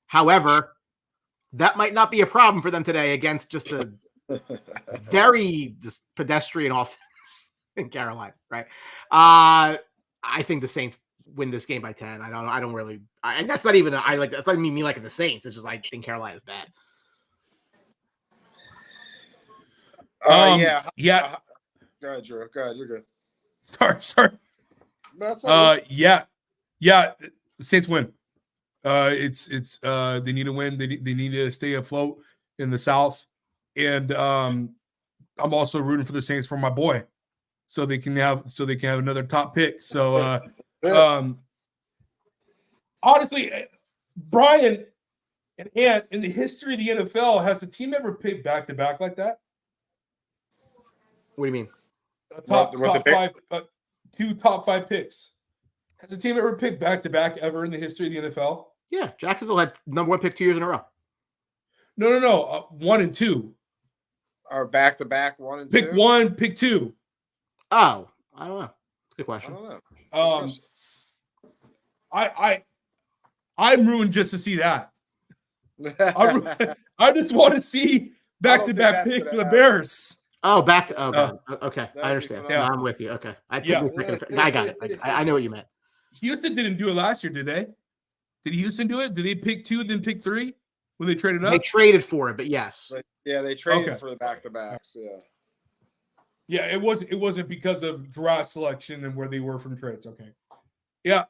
However, that might not be a problem for them today against just a very just pedestrian offense in Carolina, right? I think the Saints win this game by 10. I don't really, and that's not even, that's not me liking the Saints. It's just, I think Carolina's bad. Yeah. Go ahead, Drew. Go ahead. You're good. Sorry. That's all right. Yeah. The Saints win. It's they need to win. They need to stay afloat in the South, and I'm also rooting for the Saints for my boy, so they can have another top pick. So honestly, Brian and Ant, in the history of the NFL, has the team ever picked back to back like that? What do you mean? Top 5, 2 top 5 picks. Has the team ever picked back to back ever in the history of the NFL? Yeah, Jacksonville had number 1 pick 2 years in a row. No. 1 and 2. Or back to back 1 and 2. Pick 1, pick 2. Oh, I don't know. It's a good question. I don't know. I'm ruined just to see that. I just want to see back to back picks for the Bears. Oh, back to God. Okay, I understand. Yeah. No, I'm with you. Okay, I got it. I know what you meant. Houston didn't do it last year, did they? Did Houston do it? Did they pick 2, then pick 3 when they traded up? They traded for it, but yes. They traded for the back to backs. Yeah. Yeah, it wasn't because of draft selection and where they were from trades. Okay. Yeah.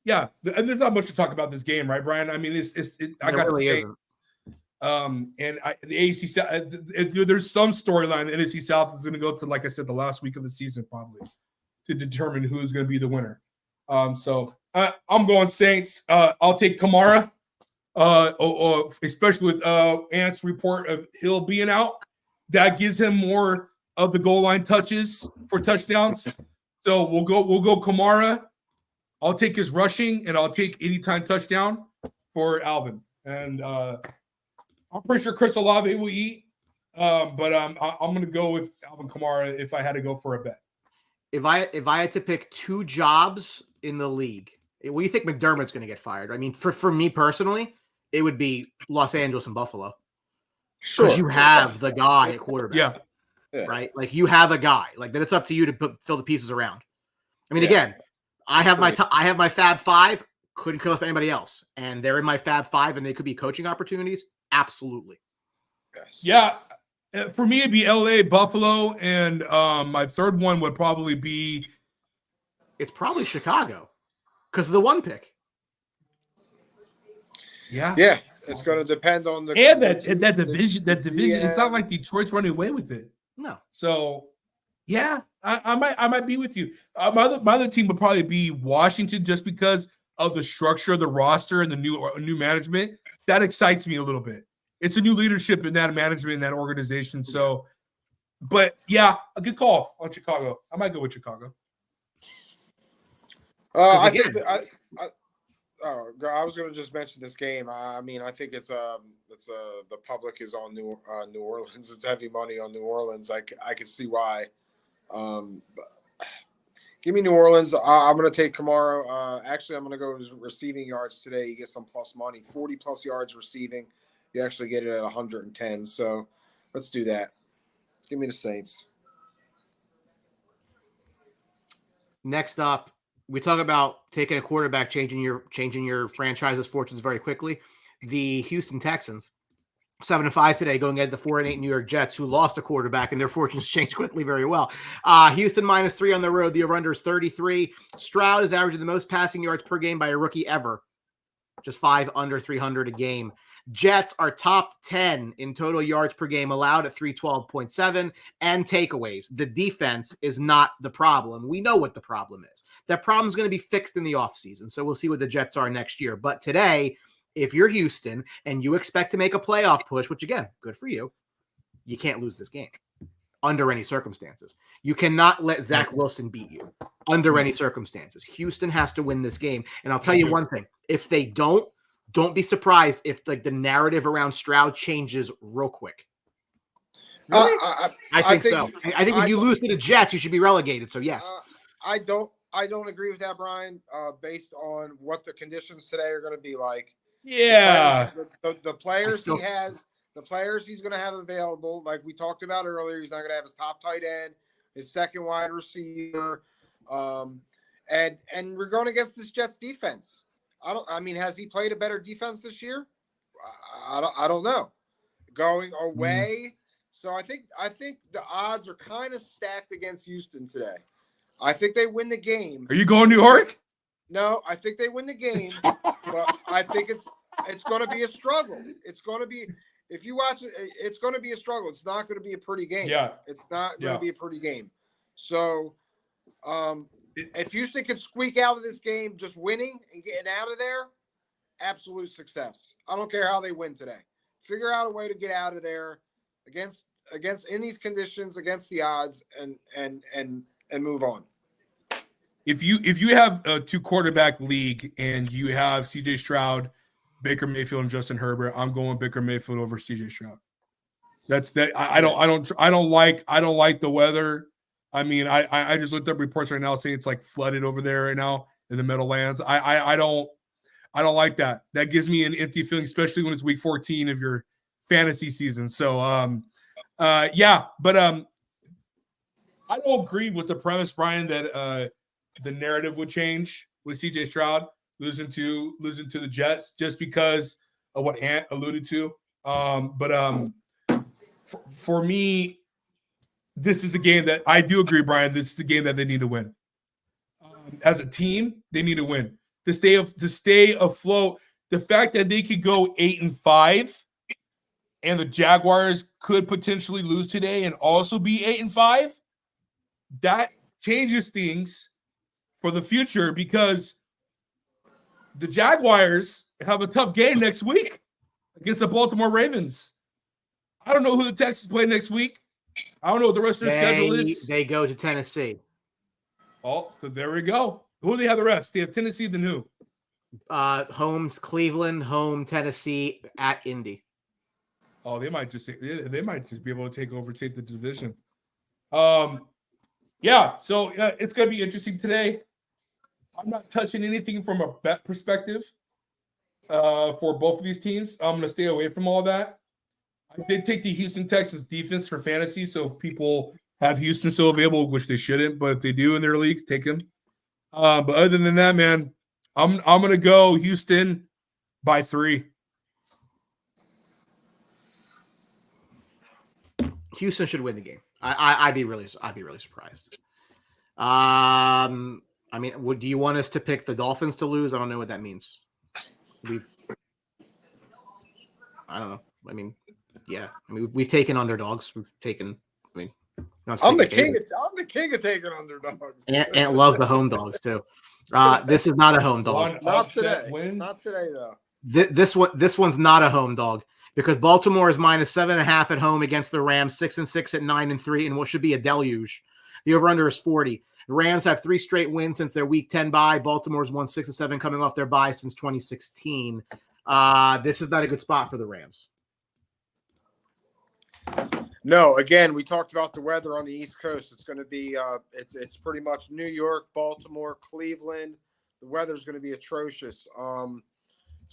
Yeah, and there's not much to talk about this game, right, Brian? I mean, I got really to say, isn't. and the AFC South, there's some storyline. The NFC South is going to go to, like I said, the last week of the season probably to determine who's going to be the winner. So I'm going Saints. I'll take Kamara, especially with Ant's report of Hill being out. That gives him more of the goal line touches for touchdowns. So we'll go Kamara. I'll take his rushing, and I'll take anytime touchdown for Alvin. And I'm pretty sure Chris Olave will eat, but I'm going to go with Alvin Kamara if I had to go for a bet. If I had to pick 2 jobs in the league, what do you think McDermott's going to get fired? I mean, for me personally, it would be Los Angeles and Buffalo. Sure. Because you have the guy at quarterback. Yeah. Right? Like, you have a guy. Like, then it's up to you to fill the pieces around. I mean, again, I have my Fab 5. Couldn't kill us for anybody else. And they're in my Fab 5, and they could be coaching opportunities. Absolutely. Yes. Yeah. For me, it'd be LA, Buffalo, and my third one would probably be. It's probably Chicago because of the 1 pick. Yeah. Yeah. It's going to depend on the that division. That division. It's not like Detroit's running away with it. No. So, yeah, I might be with you. My other team would probably be Washington, just because of the structure of the roster and the new management. That excites me a little bit. It's a new leadership in that management, in that organization. So, but yeah, a good call on Chicago. I might go with Chicago. I was going to just mention this game. I mean, I think it's the public is on New Orleans. It's heavy money on New Orleans. I can see why. Give me New Orleans. I'm going to take Kamara. Actually, I'm going to go with receiving yards today. You get some plus money, 40 plus yards receiving. You actually get it at 110. So let's do that. Give me the Saints. Next up, we talk about taking a quarterback, changing your franchise's fortunes very quickly. The Houston Texans, 7-5 today, going at the 4-8 New York Jets, who lost a quarterback, and their fortunes changed quickly very well. Houston -3 on the road. The over-under is 33. Stroud is averaging the most passing yards per game by a rookie ever, just 5 under 300 a game. Jets are top 10 in total yards per game allowed at 312.7 and takeaways. The defense is not the problem. We know what the problem is. That problem is going to be fixed in the offseason. So we'll see what the Jets are next year. But today, if you're Houston and you expect to make a playoff push, which again, good for you, you can't lose this game under any circumstances. You cannot let Zach Wilson beat you under any circumstances. Houston has to win this game. And I'll tell you one thing. If they don't be surprised if like the narrative around Stroud changes real quick. Really? I think so. I think if you lose to the Jets, you should be relegated. So yes. I don't agree with that, Brian, based on what the conditions today are going to be like. Yeah. The players he has, the players he's going to have available, like we talked about earlier, he's not going to have his top tight end, his second wide receiver, and we're going against this Jets defense. Has he played a better defense this year? I don't know. Going away, so I think the odds are kind of stacked against Houston today. I think they win the game. Are you going to New York? No, I think they win the game, but I think it's going to be a struggle. It's going to be, if you watch it, it's going to be a struggle. It's not going to be a pretty game. Yeah. It's not going to be a pretty game. So, if Houston can squeak out of this game just winning and getting out of there, absolute success. I don't care how they win today. Figure out a way to get out of there against in these conditions, against the odds, and move on. If you have a 2-quarterback league and you have CJ Stroud, Baker Mayfield, and Justin Herbert, I'm going Baker Mayfield over CJ Stroud. That's that. I don't like the weather. I mean, I just looked up reports right now saying it's like flooded over there right now in the Meadowlands. I don't like that. That gives me an empty feeling, especially when it's week 14 of your fantasy season. So but I don't agree with the premise, Brian, that the narrative would change with CJ Stroud losing to the Jets just because of what Ant alluded to. For me, this is a game that I do agree, Brian. This is a game that they need to win. As a team, they need to win to stay afloat. The fact that they could go 8-5, and the Jaguars could potentially lose today and also be 8-5, that changes things for the future because the Jaguars have a tough game next week against the Baltimore Ravens. I don't know who the Texans play next week. I don't know what the rest of their schedule is. They go to Tennessee. Oh, so there we go. Who do they have the rest? They have Tennessee, then who? Home's Cleveland, home Tennessee, at Indy. Oh, they might just be able to take the division. Yeah, so it's going to be interesting today. I'm not touching anything from a bet perspective for both of these teams. I'm going to stay away from all that. I did take the Houston Texans defense for fantasy, so if people have Houston still available, which they shouldn't, but if they do in their leagues, take them. But other than that, man, I'm going to go Houston by 3. Houston should win the game. I'd be really surprised. I mean, do you want us to pick the Dolphins to lose? I don't know what that means. I don't know. I mean, yeah. I mean, we've taken underdogs. We've taken. I mean, I'm the king of taking underdogs. Ant loves the home dogs too. This is not a home dog. Not today. Not today though. This one's not a home dog because Baltimore is -7.5 at home against the Rams, 6-6 at 9-3, and what should be a deluge. The over/under is 40. The Rams have 3 straight wins since their Week 10 bye. Baltimore's won 6 of 7 coming off their bye since 2016. This is not a good spot for the Rams. No, again, we talked about the weather on the East Coast. It's going to be it's pretty much New York, Baltimore, Cleveland. The weather's going to be atrocious.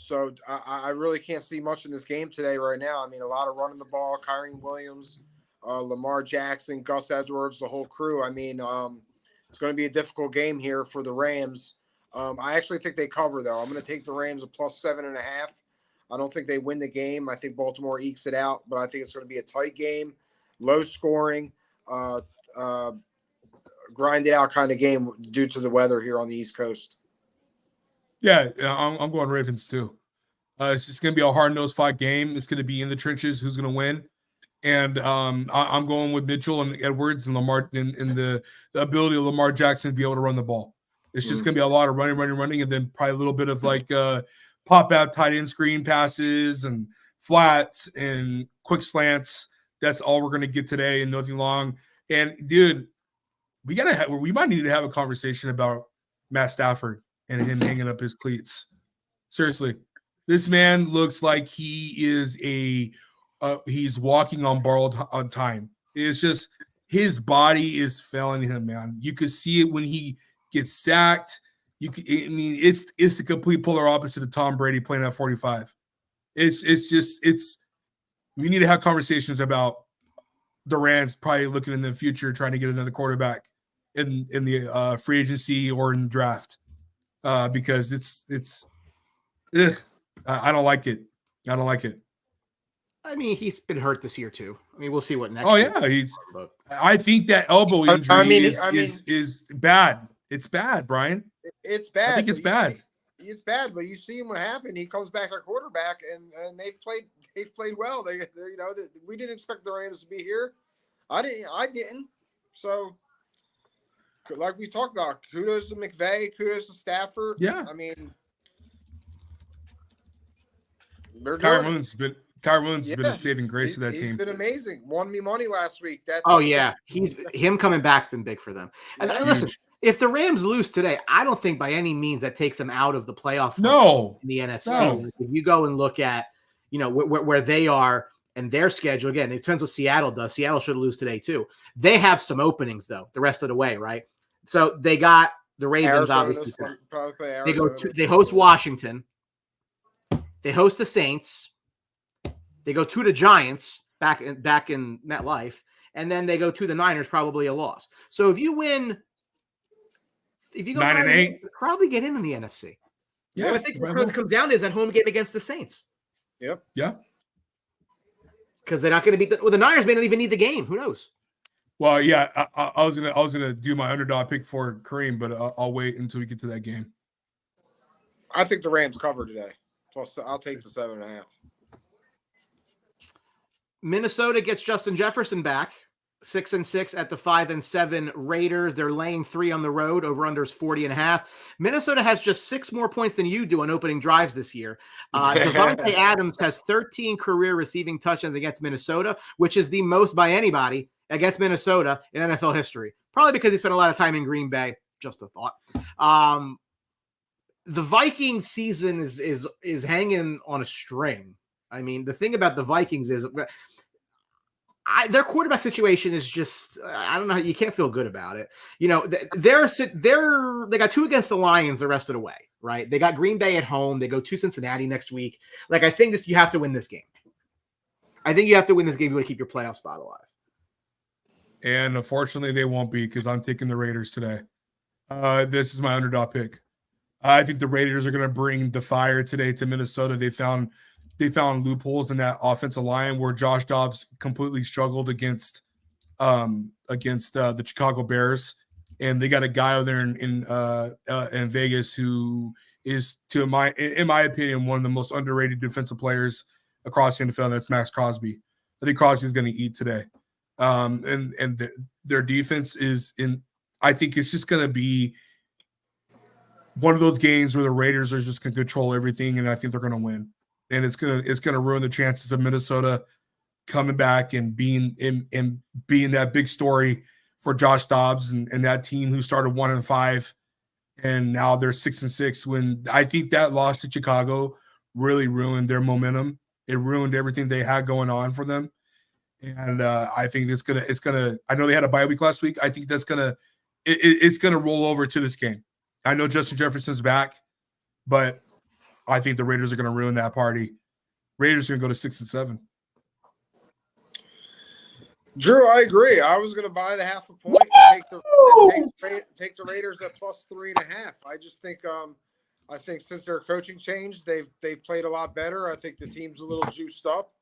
So I really can't see much in this game today right now. I mean, a lot of running the ball, Kyren Williams, Lamar Jackson, Gus Edwards, the whole crew. I mean, it's going to be a difficult game here for the Rams. I actually think they cover, though. I'm going to take the Rams at +7.5. I don't think they win the game. I think Baltimore ekes it out, but I think it's going to be a tight game, low scoring, grind it out kind of game due to the weather here on the East Coast. Yeah, I'm going Ravens too. It's just going to be a hard-nosed fight game. It's going to be in the trenches. Who's going to win? And I'm going with Mitchell and Edwards and Lamar and the ability of Lamar Jackson to be able to run the ball. It's just going to be a lot of running, and then probably a little bit of like pop out tight end screen passes and flats and quick slants That's all we're going to get today and nothing long. And dude, we might need to have a conversation about Matt Stafford and him hanging up his cleats. Seriously, this man looks like he is he's walking on borrowed time. It's just his body is failing him, man. You could see it when he gets sacked. It's the complete polar opposite of Tom Brady playing at 45. We need to have conversations about the Rams probably looking in the future, trying to get another quarterback in the free agency or in the draft, because I don't like it. I don't like it. I mean, he's been hurt this year too. I mean, we'll see what next. Oh yeah, I think that elbow injury is bad. It's bad, Brian. It's bad. I think it's bad. It's bad, but you see him what happened. He comes back at quarterback, and they've played well. We didn't expect the Rams to be here. I didn't. So, like we talked about, kudos to McVay, kudos to Stafford. Yeah. I mean, Kyron Williams has been a saving grace to that team. He's been amazing. Won me money last week. Him coming back's been big for them. And listen, if the Rams lose today, I don't think by any means that takes them out of the playoff. In the NFC. No. If you go and look at, where they are and their schedule, again, it depends what Seattle does. Seattle should lose today too. They have some openings though, the rest of the way, right? So they got the Ravens, obviously. They host Washington. They host the Saints. They go to the Giants back in MetLife, and then they go to the Niners, probably a loss. So if you go 9-8, you probably get in the NFC. Yeah, so I think what it comes down to is that home game against the Saints. Yep. Yeah. Because they're not going to beat the Niners may not even need the game. Who knows? Well, yeah, I was gonna do my underdog pick for Kareem, but I'll wait until we get to that game. I think the Rams cover today. Plus, I'll take the 7.5. Minnesota gets Justin Jefferson back, 6-6 at the 5-7 Raiders. They're laying 3 on the road. Over under is 40.5. Minnesota has just 6 more points than you do on opening drives this year. Devontae Adams has 13 career receiving touchdowns against Minnesota, which is the most by anybody against Minnesota in NFL history. Probably because he spent a lot of time in Green Bay. Just a thought. The Vikings season is hanging on a string. I mean, the thing about the Vikings is their quarterback situation is just, I don't know. You can't feel good about it. They got 2 against the Lions the rest of the way, right? They got Green Bay at home. They go to Cincinnati next week. I think you have to win this game. I think you have to win this game if you want to keep your playoff spot alive. And unfortunately, they won't be because I'm taking the Raiders today. This is my underdog pick. I think the Raiders are going to bring the fire today to Minnesota. They found loopholes in that offensive line where Josh Dobbs completely struggled against the Chicago Bears, and they got a guy over there in Vegas who is, in my opinion, one of the most underrated defensive players across the NFL. And that's Max Crosby. I think Crosby is going to eat today, and their defense is in. I think it's just going to be one of those games where the Raiders are just going to control everything, and I think they're going to win. And it's gonna ruin the chances of Minnesota coming back and being that big story for Josh Dobbs and that team who started 1-5 and now they're 6-6. When I think that loss to Chicago really ruined their momentum. It ruined everything they had going on for them. And I think it's gonna. I know they had a bye week last week. I think that's it's gonna roll over to this game. I know Justin Jefferson's back, but I think the Raiders are going to ruin that party. Raiders are going to go to 6-7. Drew, I agree. I was going to buy the 0.5 point and take the Raiders at plus 3.5. I just think I think since their coaching changed, they've played a lot better. I think the team's a little juiced up.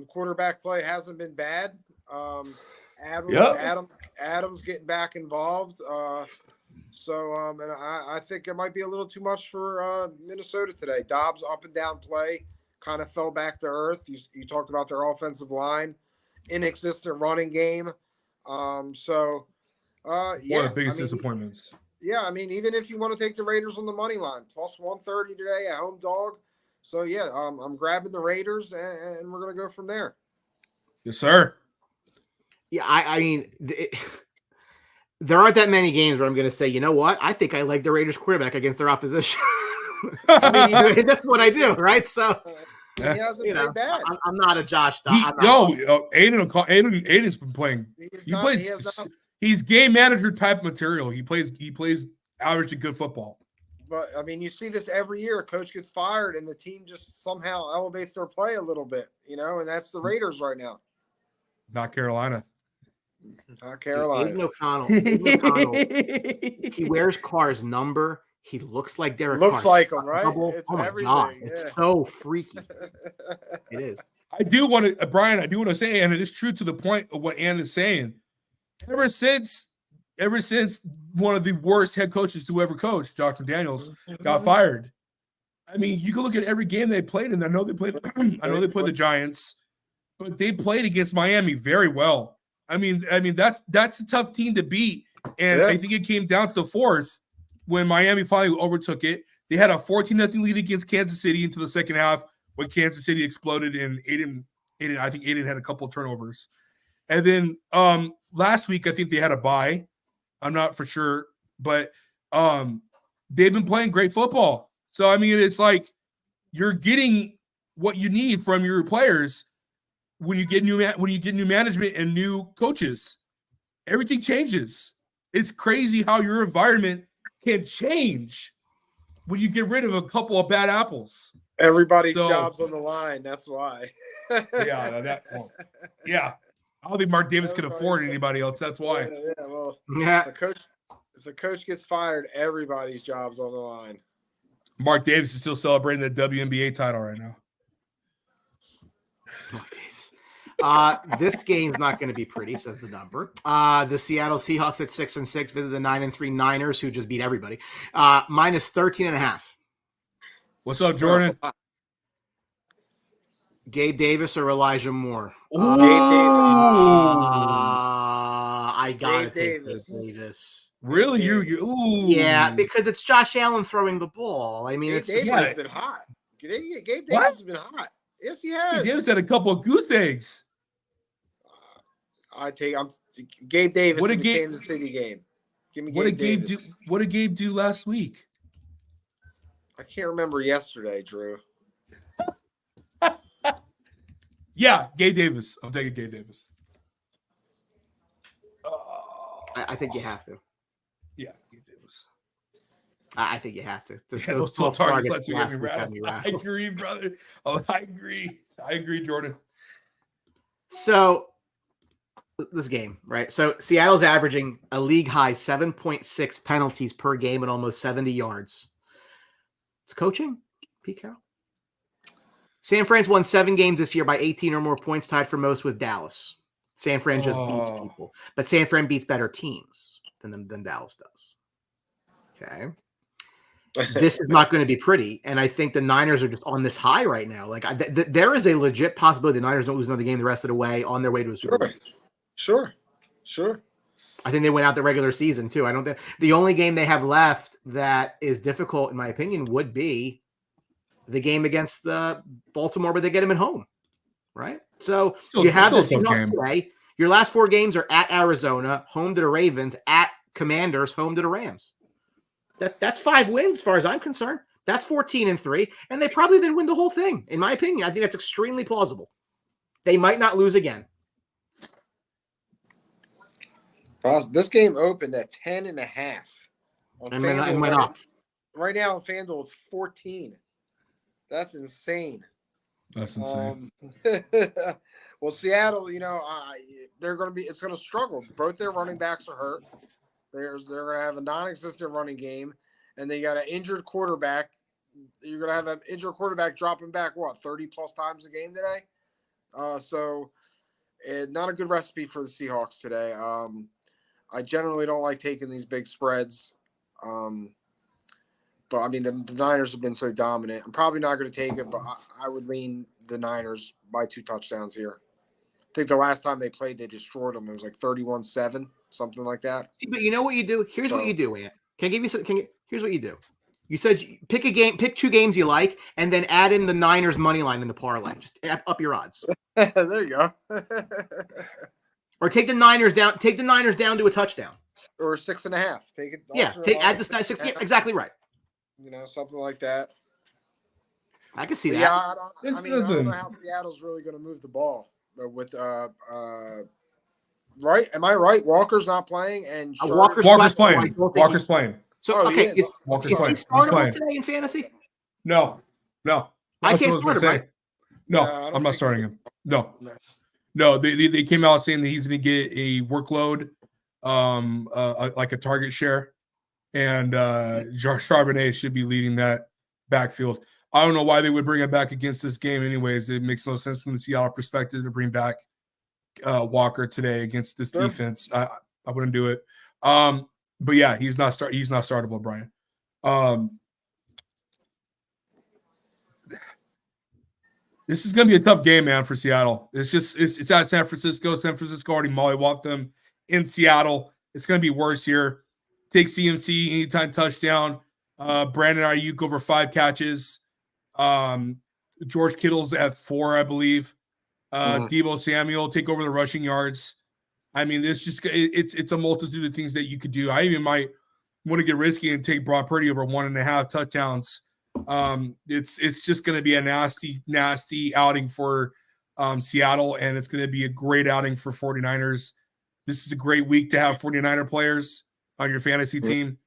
Quarterback play hasn't been bad. Adams getting back involved. And I think it might be a little too much for Minnesota today. Dobbs up and down play kind of fell back to earth. You talked about their offensive line, inexistent running game. One of the biggest disappointments. Yeah, I mean, even if you want to take the Raiders on the money line, plus 130 today, a home dog. So yeah, I'm grabbing the Raiders, and we're gonna go from there. Yes, sir. Yeah, I mean, there aren't that many games where I'm going to say, you know what? I think I like the Raiders quarterback against their opposition. I mean, I mean, that's what I do, right? So, he hasn't played bad. I'm not a Josh. Aiden's been playing. He's game manager type material. He plays average to good football. But I mean, you see this every year. A coach gets fired, and the team just somehow elevates their play a little bit, and that's the Raiders right now. Not Carolina. Not Carolina. Aiden O'Connell. He wears Carr's number. He looks like Derek Carr. Looks like him, right? It's oh my God. Yeah. It's so freaky. It is. I do want to, Brian, say, and it is true to the point of what Ann is saying. Ever since one of the worst head coaches to ever coach, Dr. Daniels, got fired. I mean, you can look at every game they played, and I know they played the Giants, but they played against Miami very well. I mean that's a tough team to beat, and I think it came down to the fourth when Miami finally overtook it. They had a 14-0 lead against Kansas City into the second half when Kansas City exploded, and Aiden had a couple of turnovers. And then last week I think they had a bye. I'm not for sure, but they've been playing great football. So I mean, it's like you're getting what you need from your players when you get new management and new coaches. Everything changes. It's crazy how your environment can change when you get rid of a couple of bad apples. Everybody's job's on the line. That's why. Yeah. I don't think Mark Davis can afford anybody else. That's why. If the coach gets fired, everybody's job's on the line. Mark Davis is still celebrating the WNBA title right now. This game's not going to be pretty, says the number. The Seattle Seahawks at 6-6 visit the 9-3 Niners, who just beat everybody. Minus 13.5. What's up, Jordan? Gabe Davis or Elijah Moore? Gabe Davis. I gotta take Gabe Davis. Really? Ooh. Yeah, because it's Josh Allen throwing the ball. I mean, Gabe Davis has been hot. Gabe Davis has been hot. Yes, he has. Gabe Davis had a couple of goose eggs. Gabe Davis in the Kansas City game. Give me Gabe Davis. What did Gabe do last week? I can't remember yesterday, Drew. Yeah, Gabe Davis. I'm taking Gabe Davis. I think you have to. Yeah, Gabe Davis. I think you have to. Those 12 targets let you get me wrapped. I agree, brother. Oh, I agree, Jordan. So this game, right? So Seattle's averaging a league high 7.6 penalties per game and almost 70 yards. It's coaching, Pete Carroll. San Fran's won 7 games this year by 18 or more points, tied for most with Dallas. San Fran just beats people, but San Fran beats better teams than Dallas does. Okay. This is not going to be pretty, and I think the Niners are just on this high right now. Like there is a legit possibility the Niners don't lose another game the rest of the way on their way to a Super Bowl. Sure. I think they went out the regular season too. I don't think the only game they have left that is difficult, in my opinion, would be the game against the Baltimore, where they get them at home, right? So you have the Seahawks today. Your last 4 games are at Arizona, home to the Ravens, at Commanders, home to the Rams. That's 5 wins as far as I'm concerned. That's 14-3, and they probably then win the whole thing. In my opinion, I think that's extremely plausible. They might not lose again. This game opened at 10.5. And went up. Right now on FanDuel, it's 14. That's insane. Well, Seattle, they're going to be. It's going to struggle. Both their running backs are hurt. They're going to have a non-existent running game, and they got an injured quarterback. You're going to have an injured quarterback dropping back 30 plus times a game today. So not a good recipe for the Seahawks today. I generally don't like taking these big spreads. But I mean, the Niners have been so dominant. I'm probably not going to take it, but I would lean the Niners by 2 touchdowns here. I think the last time they played, they destroyed them. It was like 31-7, something like that. See, but you know what you do? Here's what you do, Ant. Can I give you some? Here's what you do. You said pick a game, pick 2 games you like, and then add in the Niners money line in the parlay. Just up your odds. There you go. Or take the Niners down. Take the Niners down to a touchdown. Or 6.5. Take it. Yeah, add the 6. Yeah, exactly right. Something like that. I can see But that. yeah, I don't know how Seattle's really going to move the ball. But with right? Am I right? Walker's not playing, and Walker's playing. Walker's playing. So okay, is Walker's he playing. startable today in fantasy? No. I can't start him. Right? No, I'm not starting him. No. They came out saying that he's going to get a workload, like a target share, and Charbonnet should be leading that backfield. I don't know why they would bring him back against this game. Anyways, it makes no sense from the Seattle perspective to bring back Walker today against this defense. I wouldn't do it. But yeah, he's not startable, Brian. This is going to be a tough game, man, for Seattle. It's at San Francisco. San Francisco already mollywhopped them in Seattle. It's going to be worse here. Take CMC anytime touchdown. Brandon Ayuk over 5 catches. George Kittle's at 4, I believe. Deebo Samuel take over the rushing yards. I mean, it's a multitude of things that you could do. I even might want to get risky and take Brock Purdy over 1.5 touchdowns. It's just going to be a nasty outing for Seattle, and it's going to be a great outing for 49ers. This is a great week to have 49er players on your fantasy team.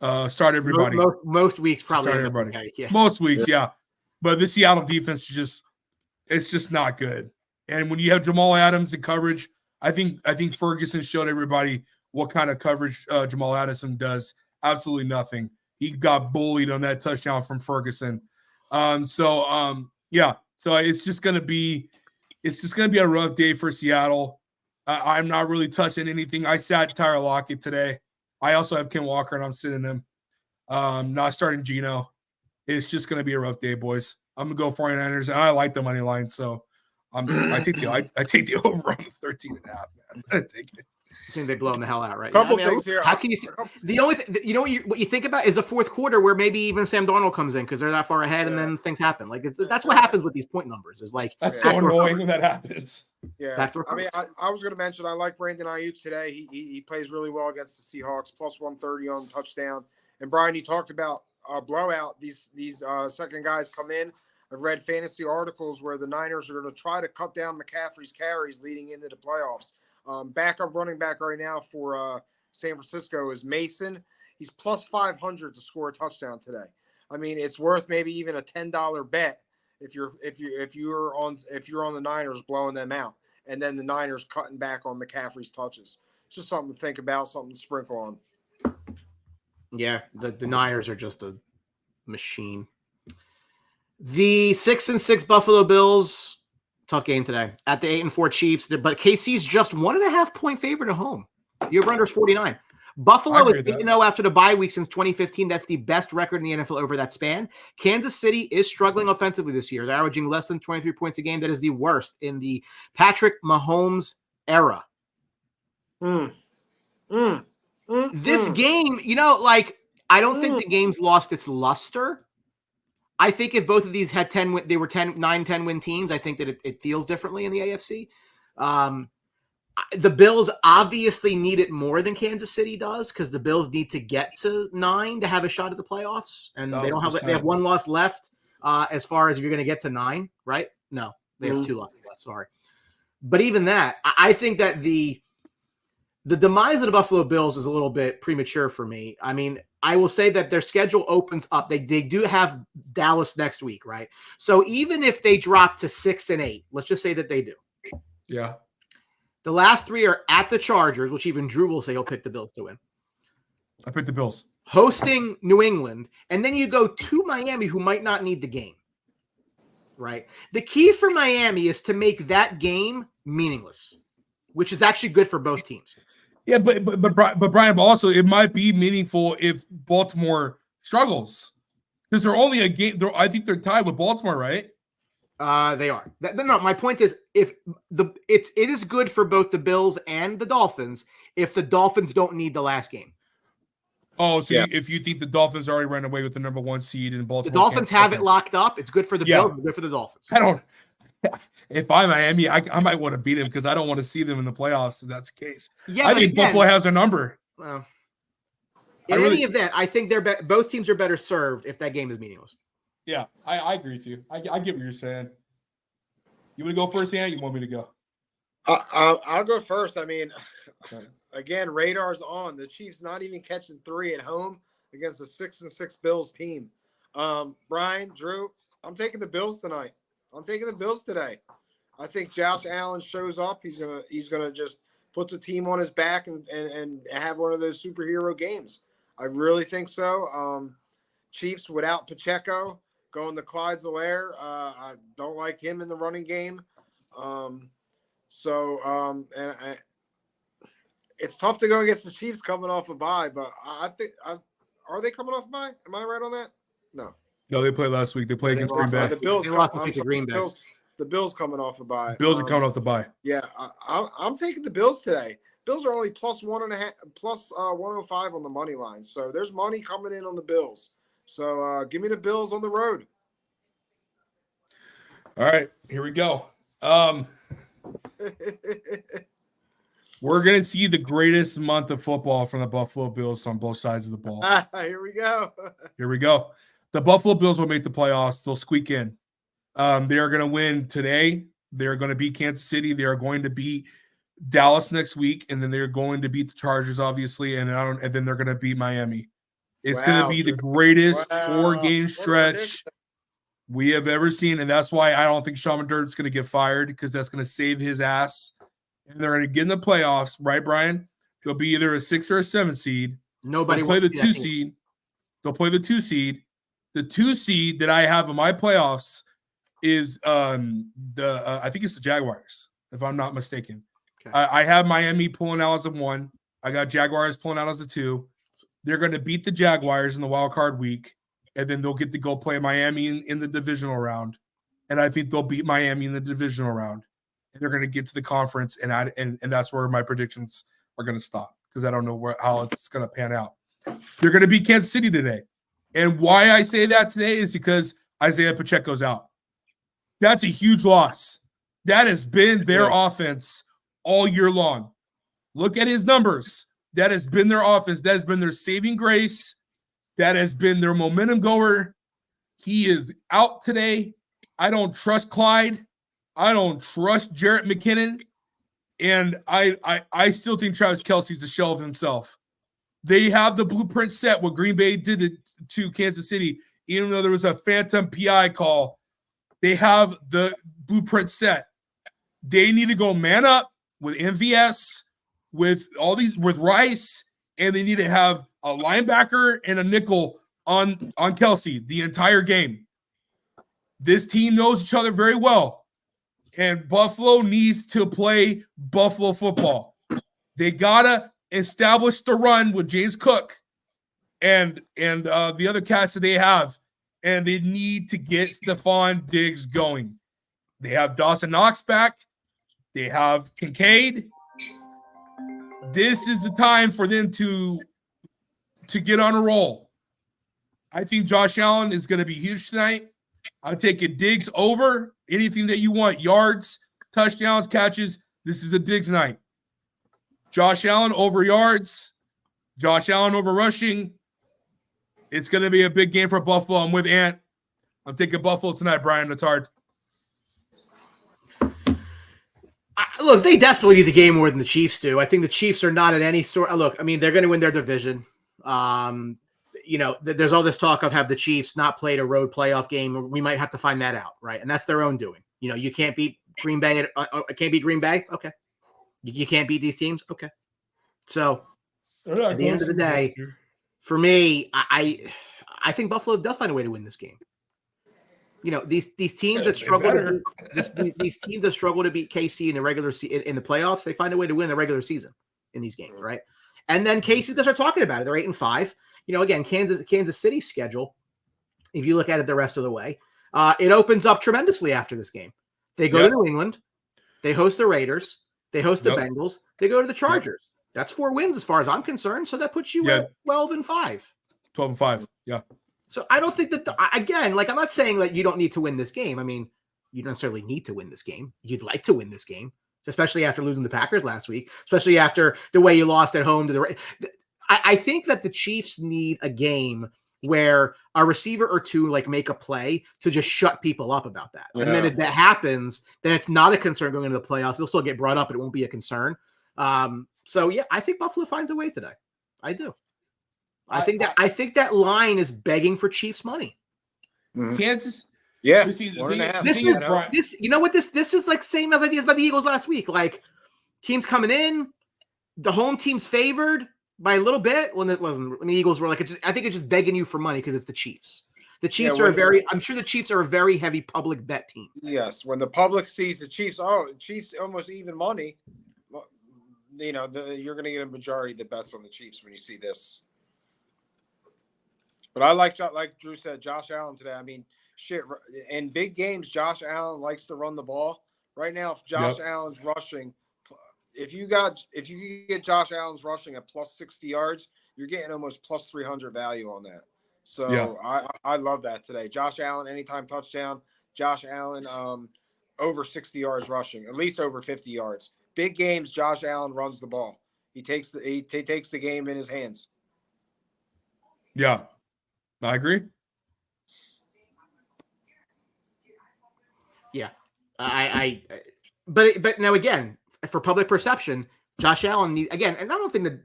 Start everybody. Most weeks probably. Start everybody. Okay, yeah. Most weeks, yeah. But the Seattle defense it's just not good. And when you have Jamal Adams in coverage, I think Ferguson showed everybody what kind of coverage Jamal Adams does. Absolutely nothing. He got bullied on that touchdown from Ferguson. So it's just gonna be a rough day for Seattle. I'm not really touching anything. I sat Tyler Lockett today. I also have Ken Walker, and I'm sitting him. Not starting Geno. It's just gonna be a rough day, boys. I'm gonna go 49ers, and I like the money line, so I take the over on the 13.5, man. I take it. I think they blow them the hell out right Couple now. things here. How can you see? The only thing, what you think about is the fourth quarter where maybe even Sam Darnold comes in because they're that far ahead, and then things happen. Like that's what happens with these point numbers. Is like that's so annoying when that happens. Yeah, I mean, I was going to mention I like Brandon Ayuk today. He plays really well against the Seahawks, plus 130 on touchdown. And Brian, you talked about blowout. These second guys come in. I've read fantasy articles where the Niners are going to try to cut down McCaffrey's carries leading into the playoffs. Backup running back right now for San Francisco is Mason. He's plus 500 to score a touchdown today. I mean, it's worth maybe even a $10 bet if you're on the Niners blowing them out, and then the Niners cutting back on McCaffrey's touches. It's just something to think about, something to sprinkle on. Yeah, the Niners are just a machine. The 6-6 Buffalo Bills, tough game today at the 8-4 Chiefs, but KC's just 1.5 point favorite at home. The over-under is 49. Buffalo is 8-0 after the bye week since 2015. That's the best record in the NFL over that span. Kansas City is struggling offensively this year. They're averaging less than 23 points a game. That is the worst in the Patrick Mahomes era. This game, I don't think the game's lost its luster. I think if both of these had 10 win teams, I think that it feels differently in the AFC. The Bills obviously need it more than Kansas City does because the Bills need to get to 9 to have a shot at the playoffs, and they have one loss left. As far as if you're going to get to 9, right? No, they have 2 losses left. Sorry, but even that, I think that the demise of the Buffalo Bills is a little bit premature for me. I mean, I will say that their schedule opens up. They do have Dallas next week, right? So even if they drop to 6-8, let's just say that they do. Yeah. The last 3 are at the Chargers, which even Drew will say he'll pick the Bills to win. I picked the Bills. Hosting New England, and then you go to Miami, who might not need the game, right? The key for Miami is to make that game meaningless, which is actually good for both teams. Yeah, but Brian, also it might be meaningful if Baltimore struggles because they're only a game. I think they're tied with Baltimore, right? They are. No, my point is, it is good for both the Bills and the Dolphins if the Dolphins don't need the last game. Oh, so Yeah. if you think the Dolphins already ran away with the number 1 seed and Baltimore, The Dolphins have it locked up. It's good for the Yeah. Bills. Good for the Dolphins. I don't. If I'm Miami, I might want to beat them because I don't want to see them in the playoffs. If that's the case, Yeah, I but think again, Buffalo has a number. well, I in really- any event, I think both teams are better served if that game is meaningless. Yeah, I agree with you. I get what you're saying. You want to go first, Ann? You want me to go? I'll go first. I mean, again, radar's on. The Chiefs not even catching 3 at home against a 6-6 Bills team. Brian, Drew, I'm taking the Bills tonight. I'm taking the Bills today. I think Josh Allen shows up. He's gonna just put the team on his back and have one of those superhero games. I really think so. Chiefs without Pacheco going to Clydesdale. I don't like him in the running game. It's tough to go against the Chiefs coming off a bye, but I think are they coming off a bye? Am I right on that? No, they played last week. They played against Green Bay. The Bills. They lost to Green Bay. The Bills coming off a bye. Bills are coming off the bye. Yeah, I'm taking the Bills today. Bills are only plus 1.5, plus 105 on the money line. So there's money coming in on the Bills. So give me the Bills on the road. All right, here we go. We're gonna see the greatest month of football from the Buffalo Bills on both sides of the ball. Here we go. Here we go. The Buffalo Bills will make the playoffs. They'll squeak in. They are going to win today. They're going to beat Kansas City. They are going to beat Dallas next week, and then they're going to beat the Chargers, obviously, and then they're going to beat Miami. It's going to be the greatest 4-game stretch we have ever seen, and that's why I don't think Sean McDermott's going to get fired because that's going to save his ass. And they're going to get in the playoffs, right, Brian? They'll be either a 6 or a 7 seed. Nobody They'll play wants the to see 2 that team. seed. They'll play the 2 seed. The 2 seed that I have in my playoffs is I think it's the Jaguars, if I'm not mistaken. Okay. I have Miami pulling out as a 1. I got Jaguars pulling out as a 2. They're going to beat the Jaguars in the wild card week, and then they'll get to go play Miami in the divisional round. And I think they'll beat Miami in the divisional round. And they're going to get to the conference, and that's where my predictions are going to stop because I don't know how it's going to pan out. They're going to beat Kansas City today. And why I say that today is because Isaiah Pacheco's out. That's a huge loss. That has been their offense all year long. Look at his numbers. That has been their offense. That has been their saving grace. That has been their momentum goer. He is out today. I don't trust Clyde. I don't trust Jarrett McKinnon. And I still think Travis Kelce's a shell of himself. They have the blueprint set what Green Bay did it to Kansas City, even though there was a phantom PI call. They have the blueprint set. They need to go man up with MVS, with Rice, and they need to have a linebacker and a nickel on Kelce the entire game. This team knows each other very well, and Buffalo needs to play Buffalo football. They gotta establish the run with James Cook and the other cats that they have, and they need to get Stephon Diggs going. They have Dawson Knox back. They have Kincaid. This is the time for them to get on a roll. I think Josh Allen is going to be huge tonight. I'm taking Diggs over anything that you want. Yards, touchdowns, catches. This is the Diggs night. Josh Allen over yards. Josh Allen over rushing. It's going to be a big game for Buffalo. I'm with Ant. I'm taking Buffalo tonight, Brian. It's hard. Look, they desperately need the game more than the Chiefs do. I think the Chiefs are not at any sort. Look, I mean, they're going to win their division. There's all this talk of have the Chiefs not played a road playoff game. We might have to find that out, right? And that's their own doing. You can't beat Green Bay. Can't beat Green Bay. Okay. You can't beat these teams. Okay. So at the end of the day, for me, I think Buffalo does find a way to win this game. These teams that struggle these teams that struggle to beat KC in the in the playoffs, they find a way to win the regular season in these games, right? And then KC, they start talking about it. They're 8-5. Again, Kansas City's schedule, if you look at it the rest of the way, it opens up tremendously after this game. They go to New England, they host the Raiders, they host the Bengals, they go to the Chargers. That's 4 wins as far as I'm concerned. So that puts you Yeah. at 12-5. 12-5. Yeah. So I don't think that, again, like I'm not saying that you don't need to win this game. I mean, you don't necessarily need to win this game. You'd like to win this game, especially after losing the Packers last week, especially after the way you lost at home to the. I think that the Chiefs need a game where a receiver or two like make a play to just shut people up about that. Yeah. And then if that happens, then it's not a concern going into the playoffs. It'll still get brought up, but it won't be a concern. So yeah, I think Buffalo finds a way today. I do. I think that line is begging for Chiefs money. Kansas. Yeah. You see, This, you know what? This is like same as ideas about the Eagles last week. Like teams coming in, the home team's favored by a little bit when the Eagles were like, I think it's just begging you for money because it's the Chiefs. The Chiefs I'm sure the Chiefs are a very heavy public bet team. Yes. When the public sees the Chiefs, Chiefs almost even money, you know, you're going to get a majority of the bets on the Chiefs when you see this. But I like Drew said, Josh Allen today. I mean, shit, in big games, Josh Allen likes to run the ball. Right now, if Josh Allen's rushing, if you get Josh Allen's rushing at plus 60 yards, you're getting almost plus 300 value on that. So I love that today. Josh Allen, anytime touchdown. Josh Allen, over 60 yards rushing, at least over 50 yards. Big games, Josh Allen runs the ball. He takes the game in his hands. Yeah, I agree. Yeah, but now again, for public perception, Josh Allen again, and I don't think that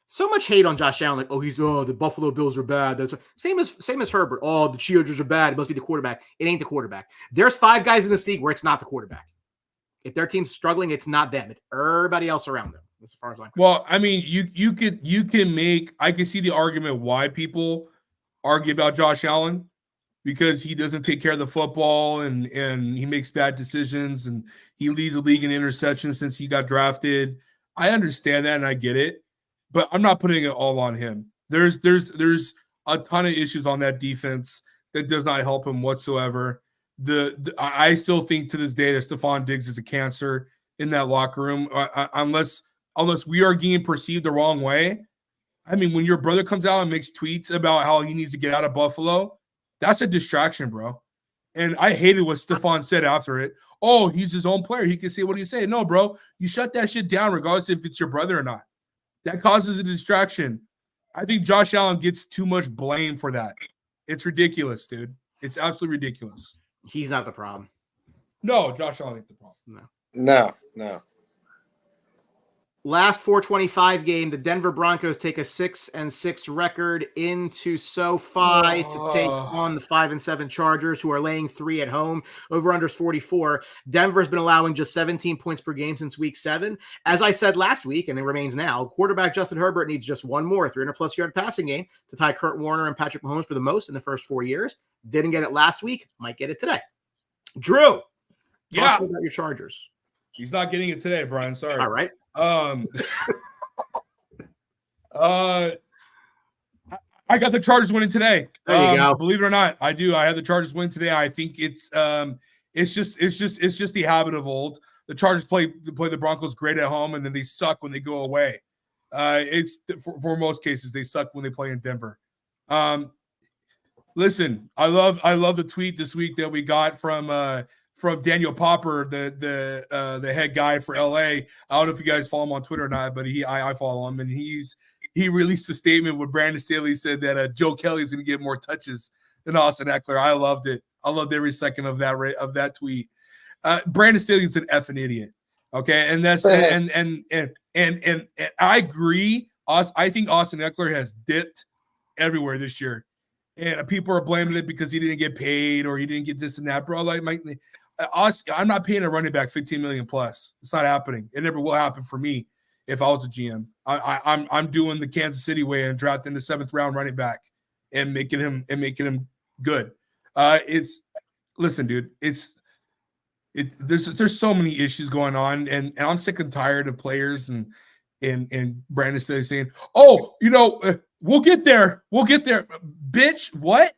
so much hate on Josh Allen, like the Buffalo Bills are bad. That's same as Herbert. Oh, the Chargers are bad. It must be the quarterback. It ain't the quarterback. There's 5 guys in this league where it's not the quarterback. If their team's struggling, it's not them. It's everybody else around them. As far as I'm concerned. Well, I mean, I can see the argument why people argue about Josh Allen because he doesn't take care of the football and he makes bad decisions and he leads the league in interceptions since he got drafted. I understand that and I get it, but I'm not putting it all on him. There's a ton of issues on that defense that does not help him whatsoever. I still think to this day that Stephon Diggs is a cancer in that locker room, unless we are getting perceived the wrong way. I mean, when your brother comes out and makes tweets about how he needs to get out of Buffalo, that's a distraction, bro. And I hated what Stephon said after it. Oh, he's his own player. He can say what he say. No, bro, you shut that shit down regardless if it's your brother or not. That causes a distraction. I think Josh Allen gets too much blame for that. It's ridiculous, dude. It's absolutely ridiculous. He's not the problem. No, Josh Allen ain't the problem. No. Last 425 game, the Denver Broncos take a 6-6 record into SoFi to take on the 5-7 Chargers, who are laying 3 at home. Over under 44. Denver's been allowing just 17 points per game since week 7. As I said last week, and it remains now, quarterback Justin Herbert needs just one more 300-plus yard passing game to tie Kurt Warner and Patrick Mahomes for the most in the first 4 years. Didn't get it last week, might get it today. Talk about your Chargers. He's not getting it today, Brian. Sorry. All right. I got the Chargers winning today. There you go. Believe it or not, I do. I have the Chargers win today. I think it's just the habit of old. The Chargers play the Broncos great at home, and then they suck when they go away. It's for most cases they suck when they play in Denver. Listen, I love the tweet this week that we got from Daniel Popper, the head guy for LA. I don't know if you guys follow him on Twitter or not, but I follow him, and he released a statement where Brandon Staley said that Joe Kelly is going to get more touches than Austin Eckler. I loved it. I loved every second of that tweet. Brandon Staley is an effing idiot. Okay, and that's and I agree. I think Austin Eckler has dipped everywhere this year, and people are blaming it because he didn't get paid or he didn't get this and that, bro. Like I'm not paying a running back $15 million plus. It's not happening. It never will happen for me if I was a GM. I'm doing the Kansas City way and drafting the 7th round running back and making him good. Listen, dude. There's so many issues going on, and I'm sick and tired of players and Brandon Staley saying, "Oh, we'll get there, bitch." What?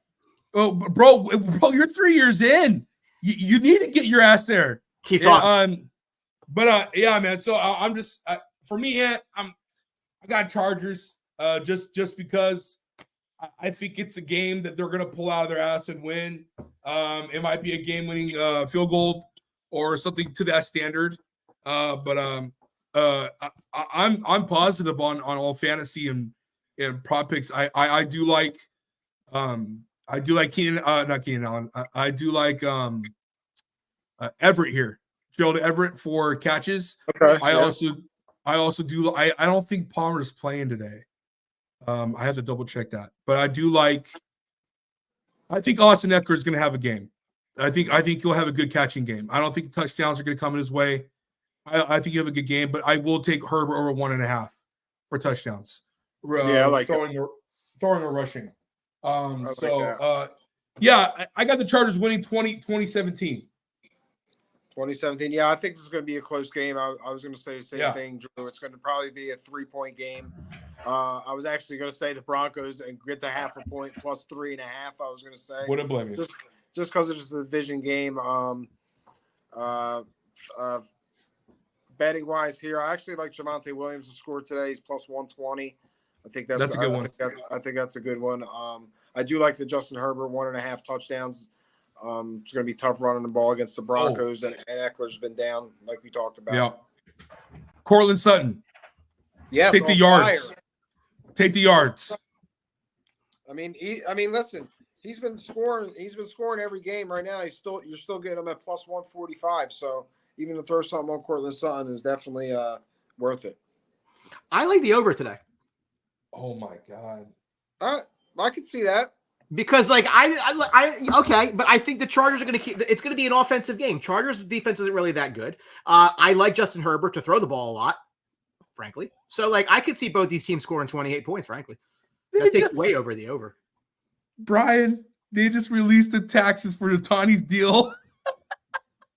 Oh, bro, you're 3 years in. You need to get your ass there. Keep talking. Yeah, man. So I'm just for me, I got Chargers just because I think it's a game that they're going to pull out of their ass and win. It might be a game-winning field goal or something to that standard. But I'm positive on all fantasy and prop picks. I do like Keenan, not Keenan Allen. I do like Everett here. Gerald Everett for catches. Okay. I also do. I don't think Palmer's playing today. I have to double check that, but I do like. I think Austin Eckler is going to have a game. I think he'll have a good catching game. I don't think touchdowns are going to come in his way. I think he'll have a good game, but I will take Herbert over 1.5 for touchdowns. I like throwing or rushing. I got the Chargers winning 2017. 2017. Yeah, I think this is going to be a close game. I was going to say the same thing, Drew. It's going to probably be a 3-point game. I was actually going to say the Broncos and get the half a point plus 3.5. I was going to say. Wouldn't blame you. Just because it's a division game. Betting wise here, I actually like Javonte Williams to score today. He's plus 120. I think that's a good one. I think that's a good one. I do like the Justin Herbert 1.5 touchdowns. It's going to be tough running the ball against the Broncos, and Eckler's been down, like we talked about. Yeah. Cortland Sutton. Yes, take the yards. Fire. Take the yards. I mean, listen. He's been scoring. He's been scoring every game right now. You're still getting him at plus 145. So even to throw something on Cortland Sutton is definitely worth it. I like the over today. Oh my God. I could see that. Because okay, but I think the Chargers are going to keep. It's going to be an offensive game. Chargers defense isn't really that good. I like Justin Herbert to throw the ball a lot, frankly. So I could see both these teams scoring 28 points. Frankly, that takes way over the over. Brian, they just released the taxes for Otani's deal.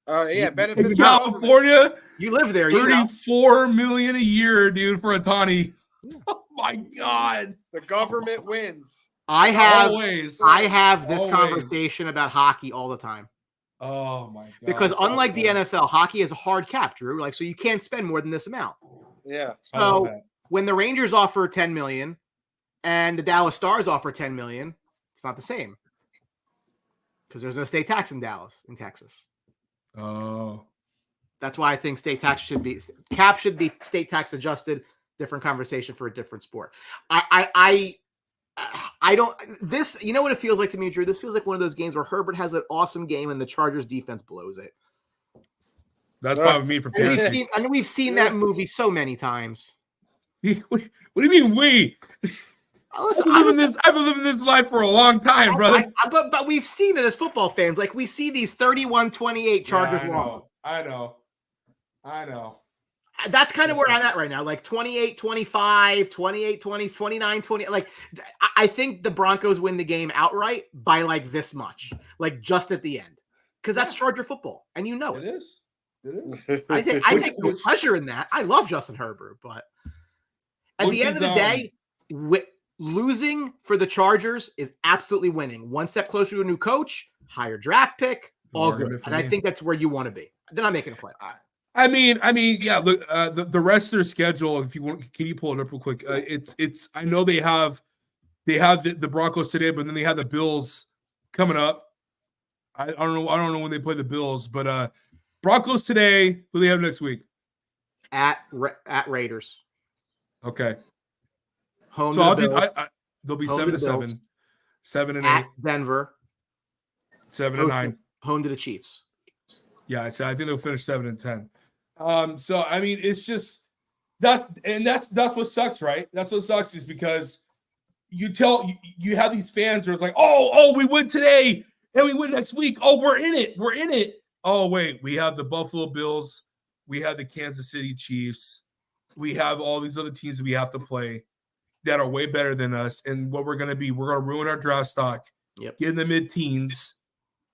Benefits in California. You live there. $34 million a year, dude, for Otani. Oh my God! The government wins. I have this conversation about hockey all the time. Oh my God! Because unlike the NFL, hockey is a hard cap, Drew. So you can't spend more than this amount. Yeah. So when the Rangers offer $10 million and the Dallas Stars offer $10 million, it's not the same because there's no state tax in Texas. Oh. That's why I think state tax should be state tax adjusted. Different conversation for a different sport. I don't. This, you know what it feels like to me, Drew? This feels like one of those games where Herbert has an awesome game and the Chargers defense blows it. That's why me for fantasy. I know we've seen that movie so many times. What do you mean we? Listen, I've been living this life for a long time, brother. But we've seen it as football fans. We see these 31-28 Chargers. I know. That's kind of where I'm at right now. 28-25, 28-20, 29-20. I think the Broncos win the game outright by this much, just at the end. Because that's Charger football. And you know it. It is. I take no pleasure in that. I love Justin Herbert, but at the end of the day, losing for the Chargers is absolutely winning. One step closer to a new coach, higher draft pick, all good. And I think that's where you want to be. They're not making a play. I mean, yeah. Look, the rest of their schedule. If you want, can you pull it up real quick? It's. I know they have the Broncos today, but then they have the Bills coming up. I don't know when they play the Bills, but Broncos today. Who do they have next week? At Raiders. Okay. Home. So they'll be 7-7, 7-8. At Denver. 7-9. Home to the Chiefs. Yeah, so I think they'll finish 7-10. So I mean, it's just that's what sucks, right? That's what sucks is because you have these fans who are like, oh, we win today and we win next week. Oh, we're in it. Oh, wait, we have the Buffalo Bills, we have the Kansas City Chiefs, we have all these other teams that we have to play that are way better than us. And what we're gonna ruin our draft stock, get in the mid-teens.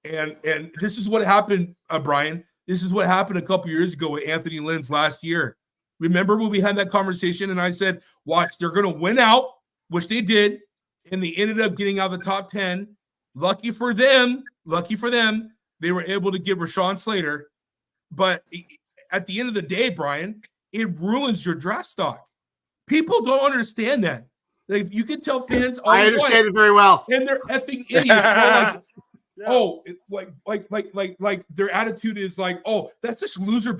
And this is what happened, Brian. This is what happened a couple years ago with Anthony Lynn's last year. Remember when we had that conversation and I said, watch, they're going to win out, which they did, and they ended up getting out of the top 10. Lucky for them, they were able to get Rashawn Slater. But at the end of the day, Brian, it ruins your draft stock. People don't understand that. Like, you can tell fans all I understand it very well. and they're effing idiots. They're like, Yes. oh, like their attitude is like, oh, that's just loser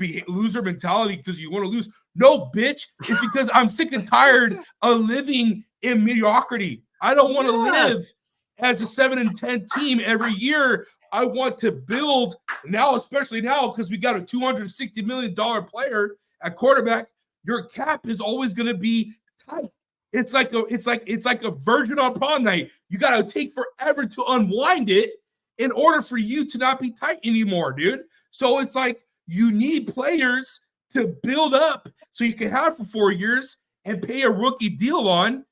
mentality because you want to lose. No, bitch, it's because I'm sick and tired of living in mediocrity. I don't want to live as a 7-10 team every year. I want to build now, especially now because we got a $260 million player at quarterback. Your cap is always going to be tight. It's like a virgin on prom night. You got to take forever to unwind it in order for you to not be tight anymore, dude. So it's like you need players to build up so you can have for 4 years and pay a rookie deal on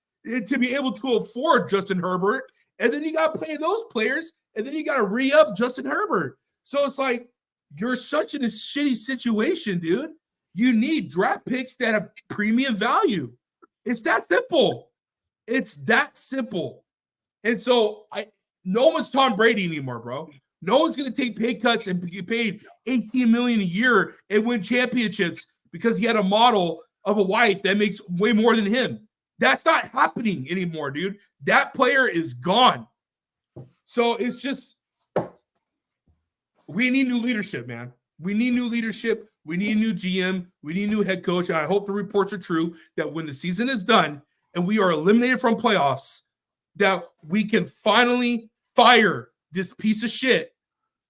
to be able to afford Justin Herbert. And then you got to pay those players, and then you got to re-up Justin Herbert. So it's like you're such in a shitty situation, dude. You need draft picks that have premium value. It's that simple. It's that simple. And so no one's Tom Brady anymore, bro. No one's going to take pay cuts and get paid $18 million a year and win championships because he had a model of a wife that makes way more than him. That's not happening anymore, dude. That player is gone. So it's just, we need new leadership, man. We need new leadership. We need a new GM. We need a new head coach. And I hope the reports are true that when the season is done and we are eliminated from playoffs, that we can finally fire this piece of shit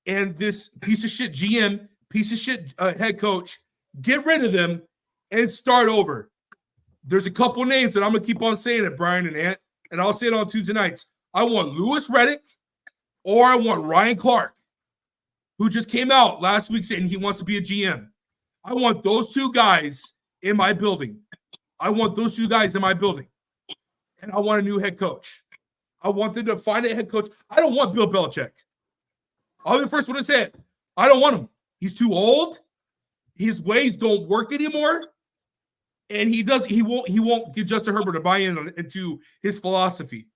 and this piece of shit GM, piece of shit head coach, get rid of them and start over. There's a couple names that I'm going to keep on saying it, Brian and Ant, and I'll say it on Tuesday nights. I want Louis Riddick or I want Ryan Clark, who just came out last week saying he wants to be a GM. I want those two guys in my building. I want those two guys in my building. And I want a new head coach. I want them to find a head coach. I don't want Bill Belichick. I'll be the first one to say it. I don't want him. He's too old. His ways don't work anymore. And he won't get Justin Herbert to buy into his philosophy.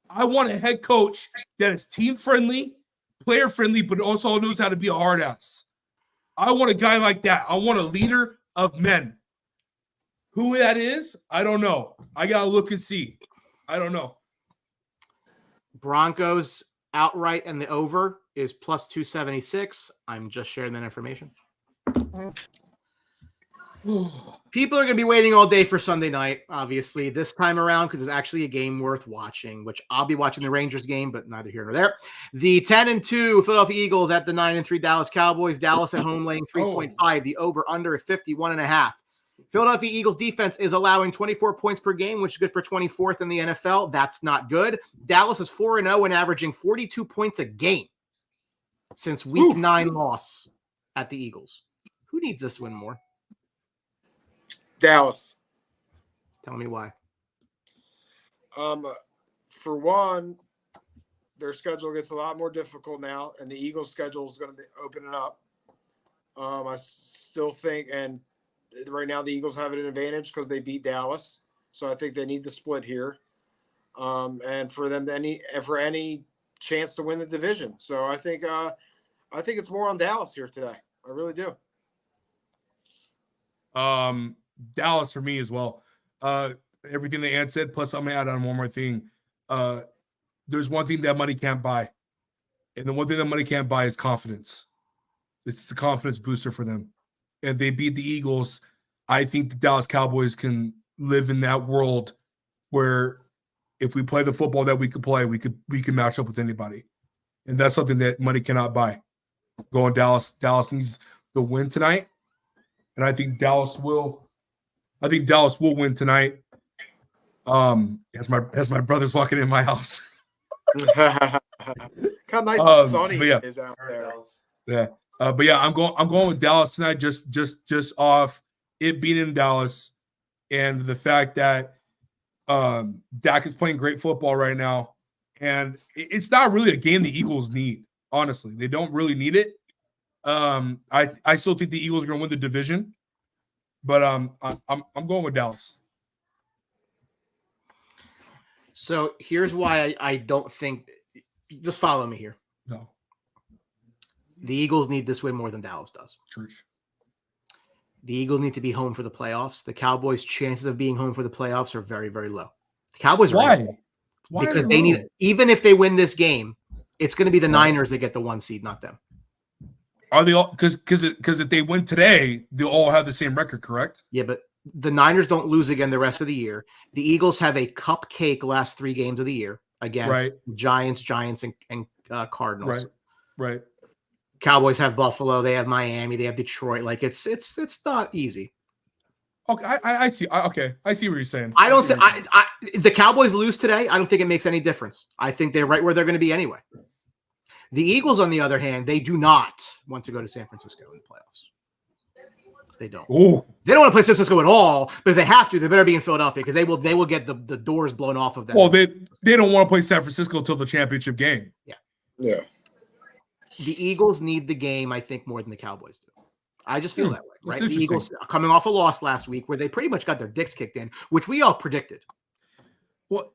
I want a head coach that is team friendly, player friendly, but also knows how to be a hard ass. I want a guy like that. I want a leader of men. Who that is, I don't know. I got to look and see. I don't know. Broncos outright and the over is plus 276. I'm just sharing that information. People are going to be waiting all day for Sunday night, obviously, this time around, because there's actually a game worth watching, which I'll be watching the Rangers game, but neither here nor there. The 10-2 Philadelphia Eagles at the 9-3 Dallas Cowboys. Dallas at home laying 3.5. The over-under at 51.5. Philadelphia Eagles defense is allowing 24 points per game, which is good for 24th in the NFL. That's not good. Dallas is 4-0 and averaging 42 points a game since week 9 loss at the Eagles. Who needs this win more? Dallas. Tell me why. For one, their schedule gets a lot more difficult now, and the Eagles' schedule is going to be opening up. I still think, and right now the Eagles have an advantage because they beat Dallas, so I think they need the split here, and for them for any chance to win the division. So I think it's more on Dallas here today. I really do. Dallas for me as well. Everything that Ant said, plus I'm gonna add on one more thing. There's one thing that money can't buy, and the one thing that money can't buy is confidence. It's a confidence booster for them. And they beat the Eagles. I think the Dallas Cowboys can live in that world where if we play the football that we could play, we can match up with anybody. And that's something that money cannot buy. Going Dallas. Dallas needs the win tonight. And I think Dallas will win tonight. As my brother's walking in my house. How nice and sunny it is out there. Yeah. But yeah, I'm going with Dallas tonight, just off it being in Dallas and the fact that Dak is playing great football right now. And it's not really a game the Eagles need, honestly. They don't really need it. I still think the Eagles are going to win the division, but I'm going with Dallas. So here's why I don't think. Just follow me here. No. The Eagles need this win more than Dallas does. Church. The Eagles need to be home for the playoffs. The Cowboys' chances of being home for the playoffs are very, very low. The Cowboys are Why? in Why because are they low? need, even if they win this game, it's going to be the Niners that get the 1 seed, not them. Are they all because if they win today, they'll all have the same record, correct? Yeah, but the Niners don't lose again the rest of the year. The Eagles have a cupcake last 3 games of the year against Giants, and Cardinals. Right. Cowboys have Buffalo. They have Miami. They have Detroit. Like it's not easy. Okay, I see. I see what you're saying. I don't think the Cowboys lose today. I don't think it makes any difference. I think they're right where they're going to be anyway. The Eagles, on the other hand, they do not want to go to San Francisco in the playoffs. They don't. Ooh. They don't want to play San Francisco at all. But if they have to, they better be in Philadelphia because they will get the doors blown off of them. Well, they don't want to play San Francisco until the championship game. Yeah. The Eagles need the game, I think, more than the Cowboys do. I just feel that way, right? That's The Eagles coming off a loss last week where they pretty much got their dicks kicked in, which we all predicted. Well,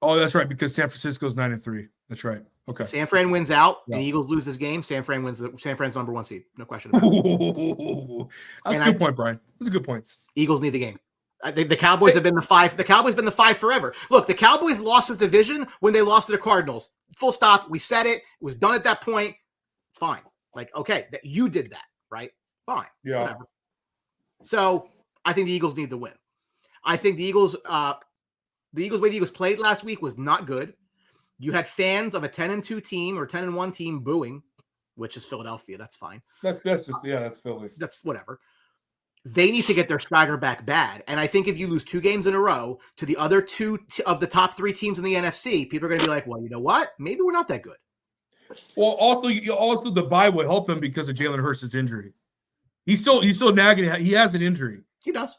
oh, that's right, because San Francisco's 9-3. That's right. Okay. San Fran wins out. Yeah. The Eagles lose this game. San Fran's number 1 seed. No question about it. That's a good point, Brian. Those are good points. Eagles need the game. The Cowboys have been the 5. The Cowboys have been the 5 forever. Look, the Cowboys lost this division when they lost to the Cardinals. Full stop. We said it. It was done at that point. It's fine. Like, okay, you did that, right? Fine. Yeah. Whatever. So I think the Eagles need the win. I think the Eagles, way the Eagles played last week was not good. You had fans of a 10-2 team or 10-1 team booing, which is Philadelphia. That's fine. That's Philly. That's whatever. They need to get their swagger back bad. And I think if you lose 2 games in a row to the other 2 of the top 3 teams in the NFC, people are going to be like, well, you know what? Maybe we're not that good. Well, also the bye would help them because of Jalen Hurts' injury. He's still nagging. He has an injury. He does.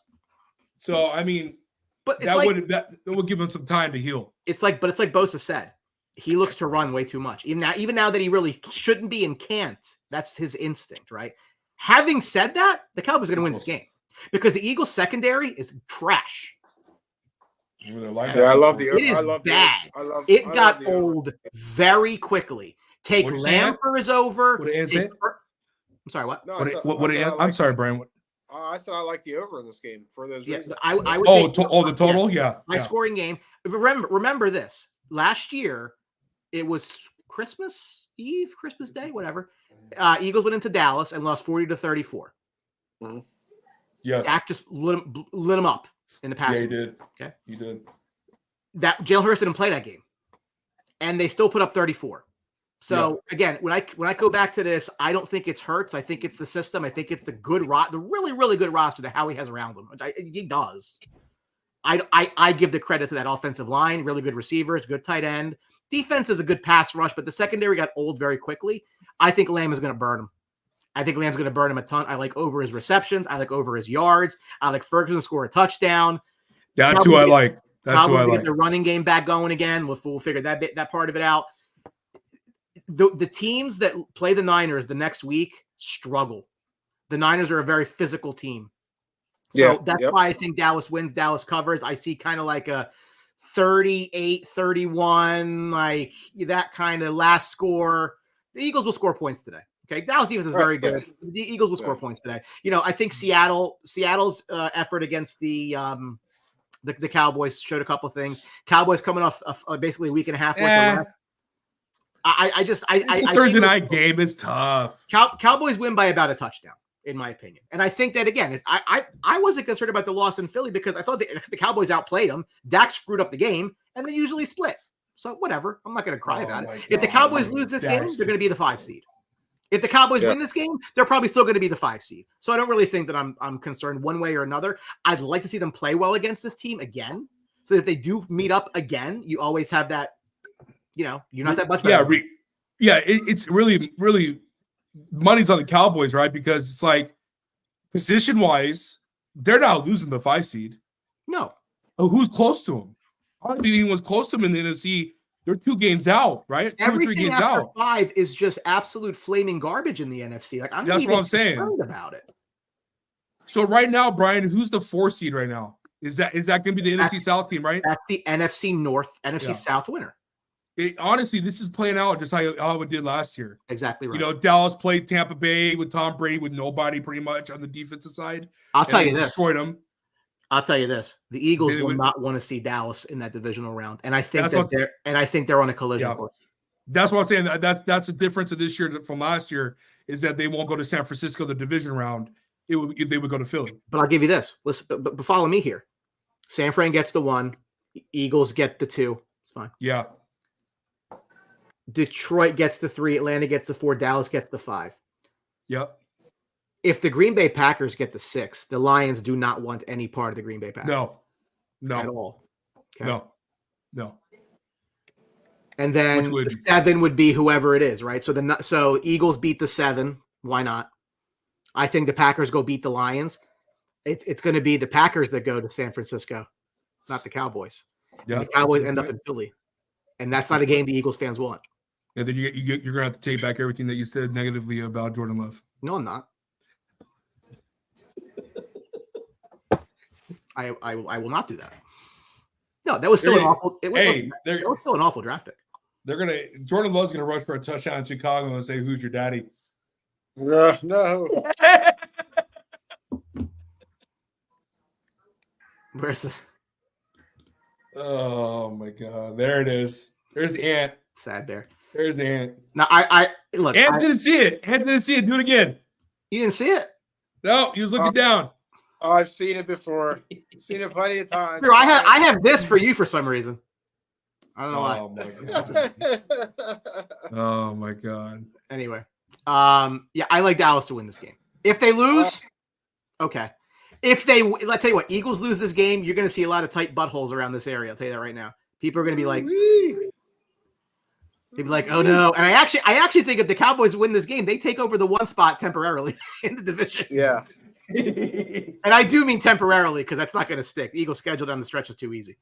So I mean, but it's that would give him some time to heal. But it's like Bosa said. He looks to run way too much. Even now that he really shouldn't be and can't. That's his instinct, right? Having said that, the Cowboys are going to win this game because the Eagles secondary is trash. Yeah, I love the. It is bad. It got old very quickly. Take Lamper is over. I'm sorry, what? No, I'm sorry, Brian. I said I like the over in this game for those reasons. I would the total? Yeah. High scoring game. Remember this. Last year, it was Christmas Eve, Christmas Day, whatever. Eagles went into Dallas and lost 40-34. Mm-hmm. Yes. Dak just lit him up in the past. Yeah, he did. Okay. He did. That Jalen Hurts didn't play that game. And they still put up 34. So again, when I go back to this, I don't think it's Hurts. I think it's the system. I think it's the really, really good roster that Howie has around him. He does. I give the credit to that offensive line, really good receivers, good tight end. Defense is a good pass rush, but the secondary got old very quickly. I think Lamb is going to burn him. I think Lamb's going to burn him a ton. I like over his receptions. I like over his yards. I like Ferguson to score a touchdown. That's who I like. That's who I like. Get the running game back going again. We'll figure that part of it out. The teams that play the Niners the next week struggle. The Niners are a very physical team. So that's why I think Dallas wins. Dallas covers. I see kind of like a 38-31, like that kind of last score. The Eagles will score points today. Okay. Dallas defense is very good. The Eagles will score points today. I think Seattle's effort against the Cowboys showed a couple of things. Cowboys coming off basically a week and a half worth of rest. The Thursday night game is tough. Cowboys win by about a touchdown, in my opinion. And I think that, again, I wasn't concerned about the loss in Philly because I thought the Cowboys outplayed them. Dak screwed up the game, and they usually split. So whatever. I'm not going to cry about it. If the Cowboys lose this game, they're going to be the 5 seed. If the Cowboys win this game, they're probably still going to be the 5 seed. So I don't really think that I'm concerned one way or another. I'd like to see them play well against this team again. So if they do meet up again, you always have that, you're not that much better. It's really, really money's on the Cowboys, right? Because it's like position-wise, they're not losing the 5 seed. No. Oh, who's close to them? I don't think anyone's close to them in the NFC. They're 2 games out, right? 2 or 3 games after out. 5 is just absolute flaming garbage in the NFC. Like That's what I'm saying about it. So right now, Brian, who's the 4 seed right now? Is that going to be the NFC South team, right? That's the NFC North, NFC South winner. Honestly, this is playing out just how it did last year. Exactly right. You know, Dallas played Tampa Bay with Tom Brady with nobody pretty much on the defensive side. I'll tell you this. Destroyed them. I'll tell you this: the Eagles will not want to see Dallas in that divisional round, and I think they're on a collision course. That's what I'm saying. That's the difference of this year from last year is that they won't go to San Francisco the division round. They would go to Philly. But I'll give you this. Listen, but follow me here. San Fran gets the 1. Eagles get the 2. It's fine. Yeah. Detroit gets the 3. Atlanta gets the 4. Dallas gets the 5. Yep. If the Green Bay Packers get the 6, the Lions do not want any part of the Green Bay Packers. No. At all. Okay? No. And then the 7 would be whoever it is, right? So Eagles beat the 7. Why not? I think the Packers go beat the Lions. It's going to be the Packers that go to San Francisco, not the Cowboys. Yeah, and the Cowboys end up in Philly, and that's not a game the Eagles fans want. And then you're going to have to take back everything that you said negatively about Jordan Love. No, I'm not. I will not do that. No, that was still an awful. That was still an awful draft pick. Jordan Love's gonna rush for a touchdown in Chicago and say, "Who's your daddy?" No. Where's the? Oh my God! There it is. There's Ant. Sad bear. There's Ant. Now I look. Ant didn't see it. Ant didn't see it. Do it again. You didn't see it? No, he was looking down. Oh, I've seen it before. Seen it plenty of times. Bro, I have this for you for some reason. I don't know why. Oh my God. Oh my God. Anyway, yeah, I like Dallas to win this game. If they lose, okay. If they, let's tell you what, Eagles lose this game, you're going to see a lot of tight buttholes around this area. I'll tell you that right now. People are going to be like, they'd be like, oh no. And I actually think if the Cowboys win this game, they take over the 1 spot temporarily in the division. Yeah. And I do mean temporarily because that's not going to stick. The Eagles' schedule down the stretch is too easy.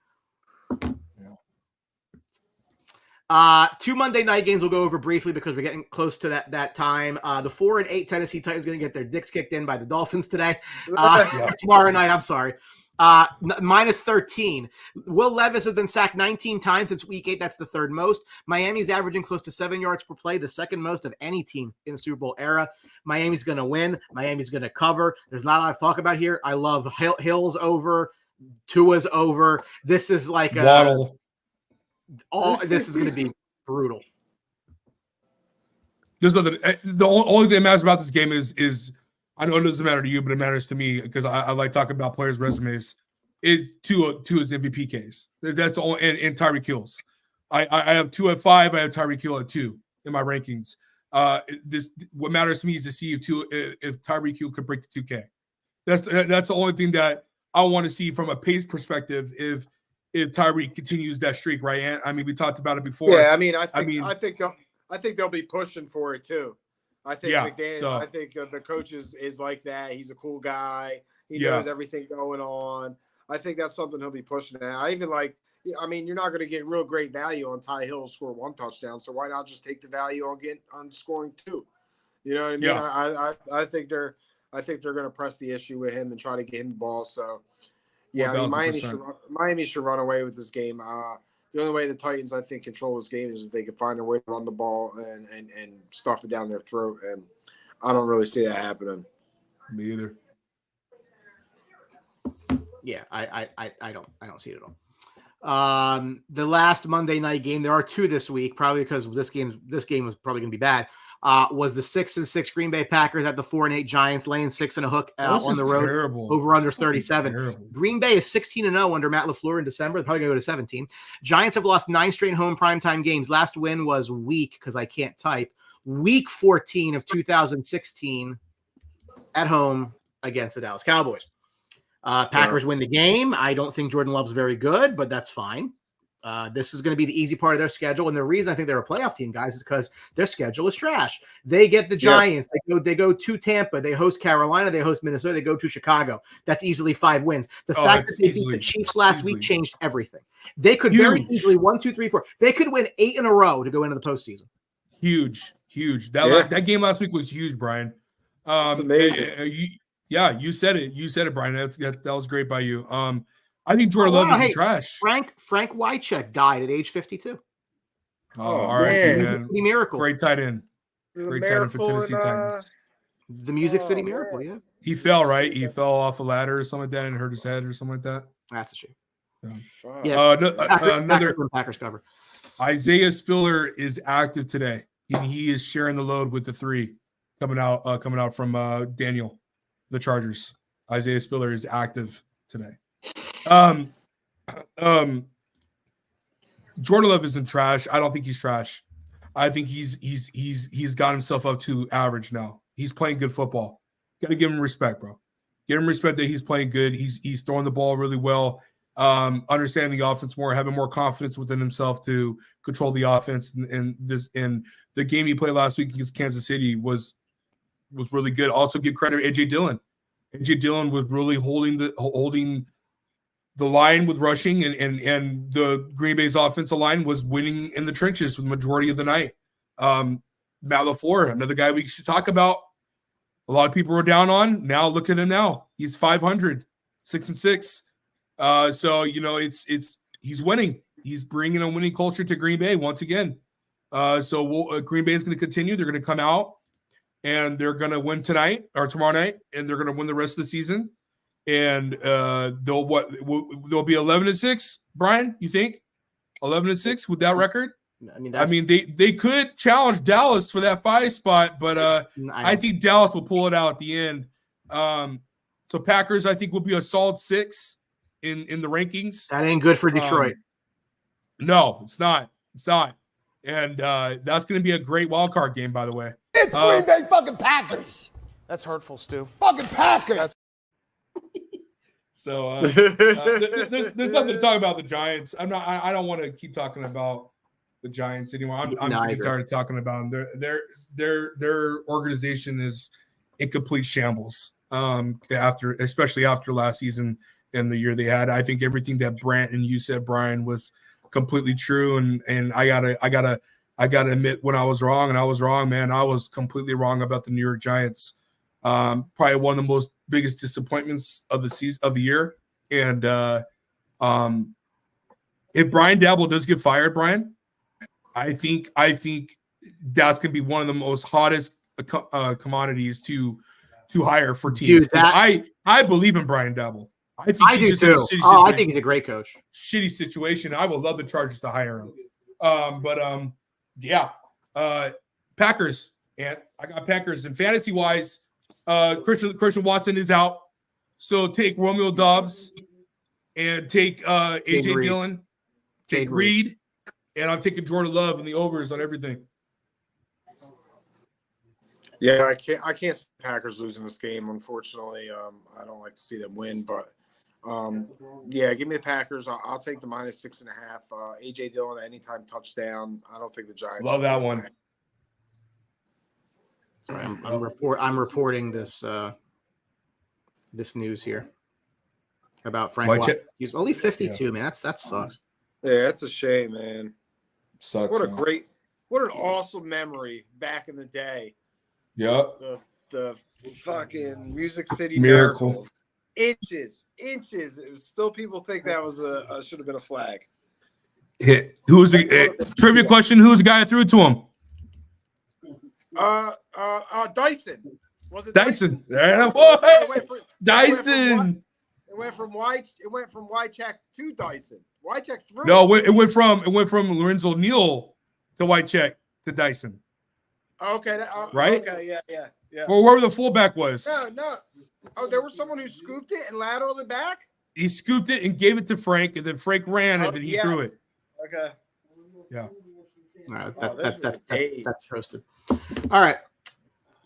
2 Monday night games we'll go over briefly because we're getting close to that time. The 4-8 Tennessee Titans going to get their dicks kicked in by the Dolphins today. Tomorrow night, I'm sorry. Minus 13. Will Levis has been sacked 19 times since week 8. That's the 3rd most. Miami's averaging close to 7 yards per play, the 2nd most of any team in the Super Bowl era. Miami's going to win. Miami's going to cover. There's not a lot to talk about here. I love Hill's over. Tua's over. This is like Waddle. This is going to be brutal. There's nothing. The only thing that matters about this game is I know it doesn't matter to you, but it matters to me because I like talking about players' resumes. Tua's MVP case. That's the only and Tyreek Hill's. I have 2 at 5. I have Tyreek Hill at 2 in my rankings. What matters to me is to see if Tyreek Hill could break the 2K. That's the only thing that I want to see from a pace perspective. If Tyreek continues that streak, right? I mean, we talked about it before. Yeah, I think they'll be pushing for it too. I think McDaniel, I think the coach is like that. He's a cool guy. He knows everything going on. I think that's something he'll be pushing at. I mean, you're not going to get real great value on Ty Hill score 1 touchdown, so why not just take the value on scoring 2? You know what I mean? Yeah. I think they're going to press the issue with him and try to get him the ball. So. Yeah, I mean, Miami should run away with this game. The only way the Titans, I think, control this game is if they can find a way to run the ball and stuff it down their throat. And I don't really see that happening. Me either. Yeah, I don't see it at all. The last Monday night game, there are 2 this week, probably because this game was probably going to be bad. Was the 6-6 Green Bay Packers at the 4-8 Giants, laying 6 and a hook on the road. Terrible. Over under 37. Green Bay is 16-0 under Matt LaFleur in December. They're probably going to go to 17. Giants have lost 9 straight home primetime games. Last win was week 14 of 2016 at home against the Dallas Cowboys. Packers win the game. I don't think Jordan Love's very good, but that's fine. This is going to be the easy part of their schedule. And the reason I think they're a playoff team, guys, is because their schedule is trash. They get the Giants. They go to Tampa. They host Carolina. They host Minnesota. They go to Chicago. That's easily 5 wins. The fact that they beat the Chiefs last week changed everything. They could very easily 1, 2, 3, 4. They could win 8 in a row to go into the postseason. Huge. That game last week was huge, Brian. That's amazing. You said it. You said it, Brian. That was great by you. I think Jordan Love is trash. Frank Wycheck died at age 52. All right, man. man. City Miracle. Great tight end. The Great tight end for Miracle Tennessee and, Titans. The Music City Oh, Miracle, man. yeah. He fell, right? He fell off a ladder or something like that and hurt his head or something like that. That's a shame. fuck. Yeah. Another Packers cover. Isaiah Spiller is active today. He is sharing the load with the 3 coming out from Daniel, the Chargers. Isaiah Spiller is active today. Jordan Love isn't trash. I don't think he's trash. I think he's got himself up to average now. He's playing good football. Got to give him respect, bro. Give him respect that he's playing good. He's throwing the ball really well. Understanding the offense more, having more confidence within himself to control the offense. And the game he played last week against Kansas City was really good. Also, give credit to AJ Dillon. AJ Dillon was really holding the line with rushing, and the Green Bay's offensive line was winning in the trenches for the majority of the night. Matt LaFleur, another guy we should talk about. A lot of people were down on. Now look at him now. He's 500, 6-6. So he's winning. He's bringing a winning culture to Green Bay once again. Green Bay is going to continue. They're going to come out and they're going to win tonight or tomorrow night, and they're going to win the rest of the season. And they'll be 11-6. Brian, you think 11-6 with that record? I mean, they could challenge Dallas for that 5 spot, but I think Dallas will pull it out at the end. So Packers, I think, will be a solid 6 in the rankings. That ain't good for Detroit. No, it's not. It's not. And that's going to be a great wild card game, by the way. It's Green Bay fucking Packers. That's hurtful, Stu. Fucking Packers. So there's nothing to talk about the Giants. I don't want to keep talking about the Giants anymore. I'm sick and tired of talking about them. Their organization is in complete shambles. Especially after last season and the year they had. I think everything that Brant and you said, Brian, was completely true. And I gotta admit when I was wrong, and I was wrong, man. I was completely wrong about the New York Giants. Probably one of the most biggest disappointments of the season of the year. And if Brian Daboll does get fired, Brian, I think that's gonna be one of the most hottest commodities to hire for teams. Dude, I believe in Brian Daboll. I do too. I think he's a great coach. Shitty situation. I would love the Chargers to hire him. Packers. And I got Packers. And fantasy wise, Christian Watson is out. So take Romeo Doubs and take AJ Dillon, take Reed, and I'm taking Jordan Love and the overs on everything. Yeah, I can't see the Packers losing this game, unfortunately. I don't like to see them win, but give me the Packers. I'll take the -6.5. AJ Dillon anytime touchdown. I don't think the Giants love that one. Sorry, I'm reporting this this news here about Frank White. He's only 52, man. That sucks. Yeah, that's a shame, man. Sucks. What an awesome memory back in the day. Yep. The fucking Music City Miracle. Inches. It was still people think that was should have been a flag. Who's the trivia question? Who's the guy that threw it to him? Dyson. Was it Dyson? Dyson. It went from Wycheck to Dyson. Wycheck threw. No, it went from Lorenzo Neal to Wycheck to Dyson. Okay. Right? Okay. Yeah. Or wherever the fullback was. No. Oh, there was someone who scooped it and lateraled it back? He scooped it and gave it to Frank, and then Frank ran, and then he threw it. Okay. Yeah. All right, that's roasted. All right.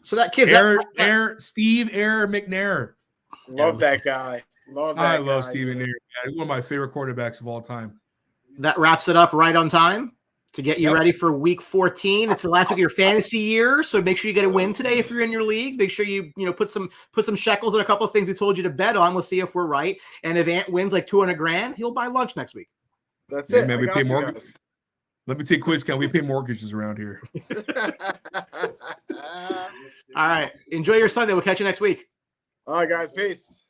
So that kid, Steve McNair. Love that guy. I love Steve McNair. One of my favorite quarterbacks of all time. That wraps it up right on time to get you ready for week 14. It's the last week of your fantasy year, so make sure you get a win today if you're in your league. Make sure you put some shekels on a couple of things we told you to bet on. We'll see if we're right. And if Ant wins like $200,000, he'll buy lunch next week. That's it. Man, we pay mortgages. Let me take quiz count. We pay mortgages around here. All right. Enjoy your Sunday. We'll catch you next week. All right, guys. Peace.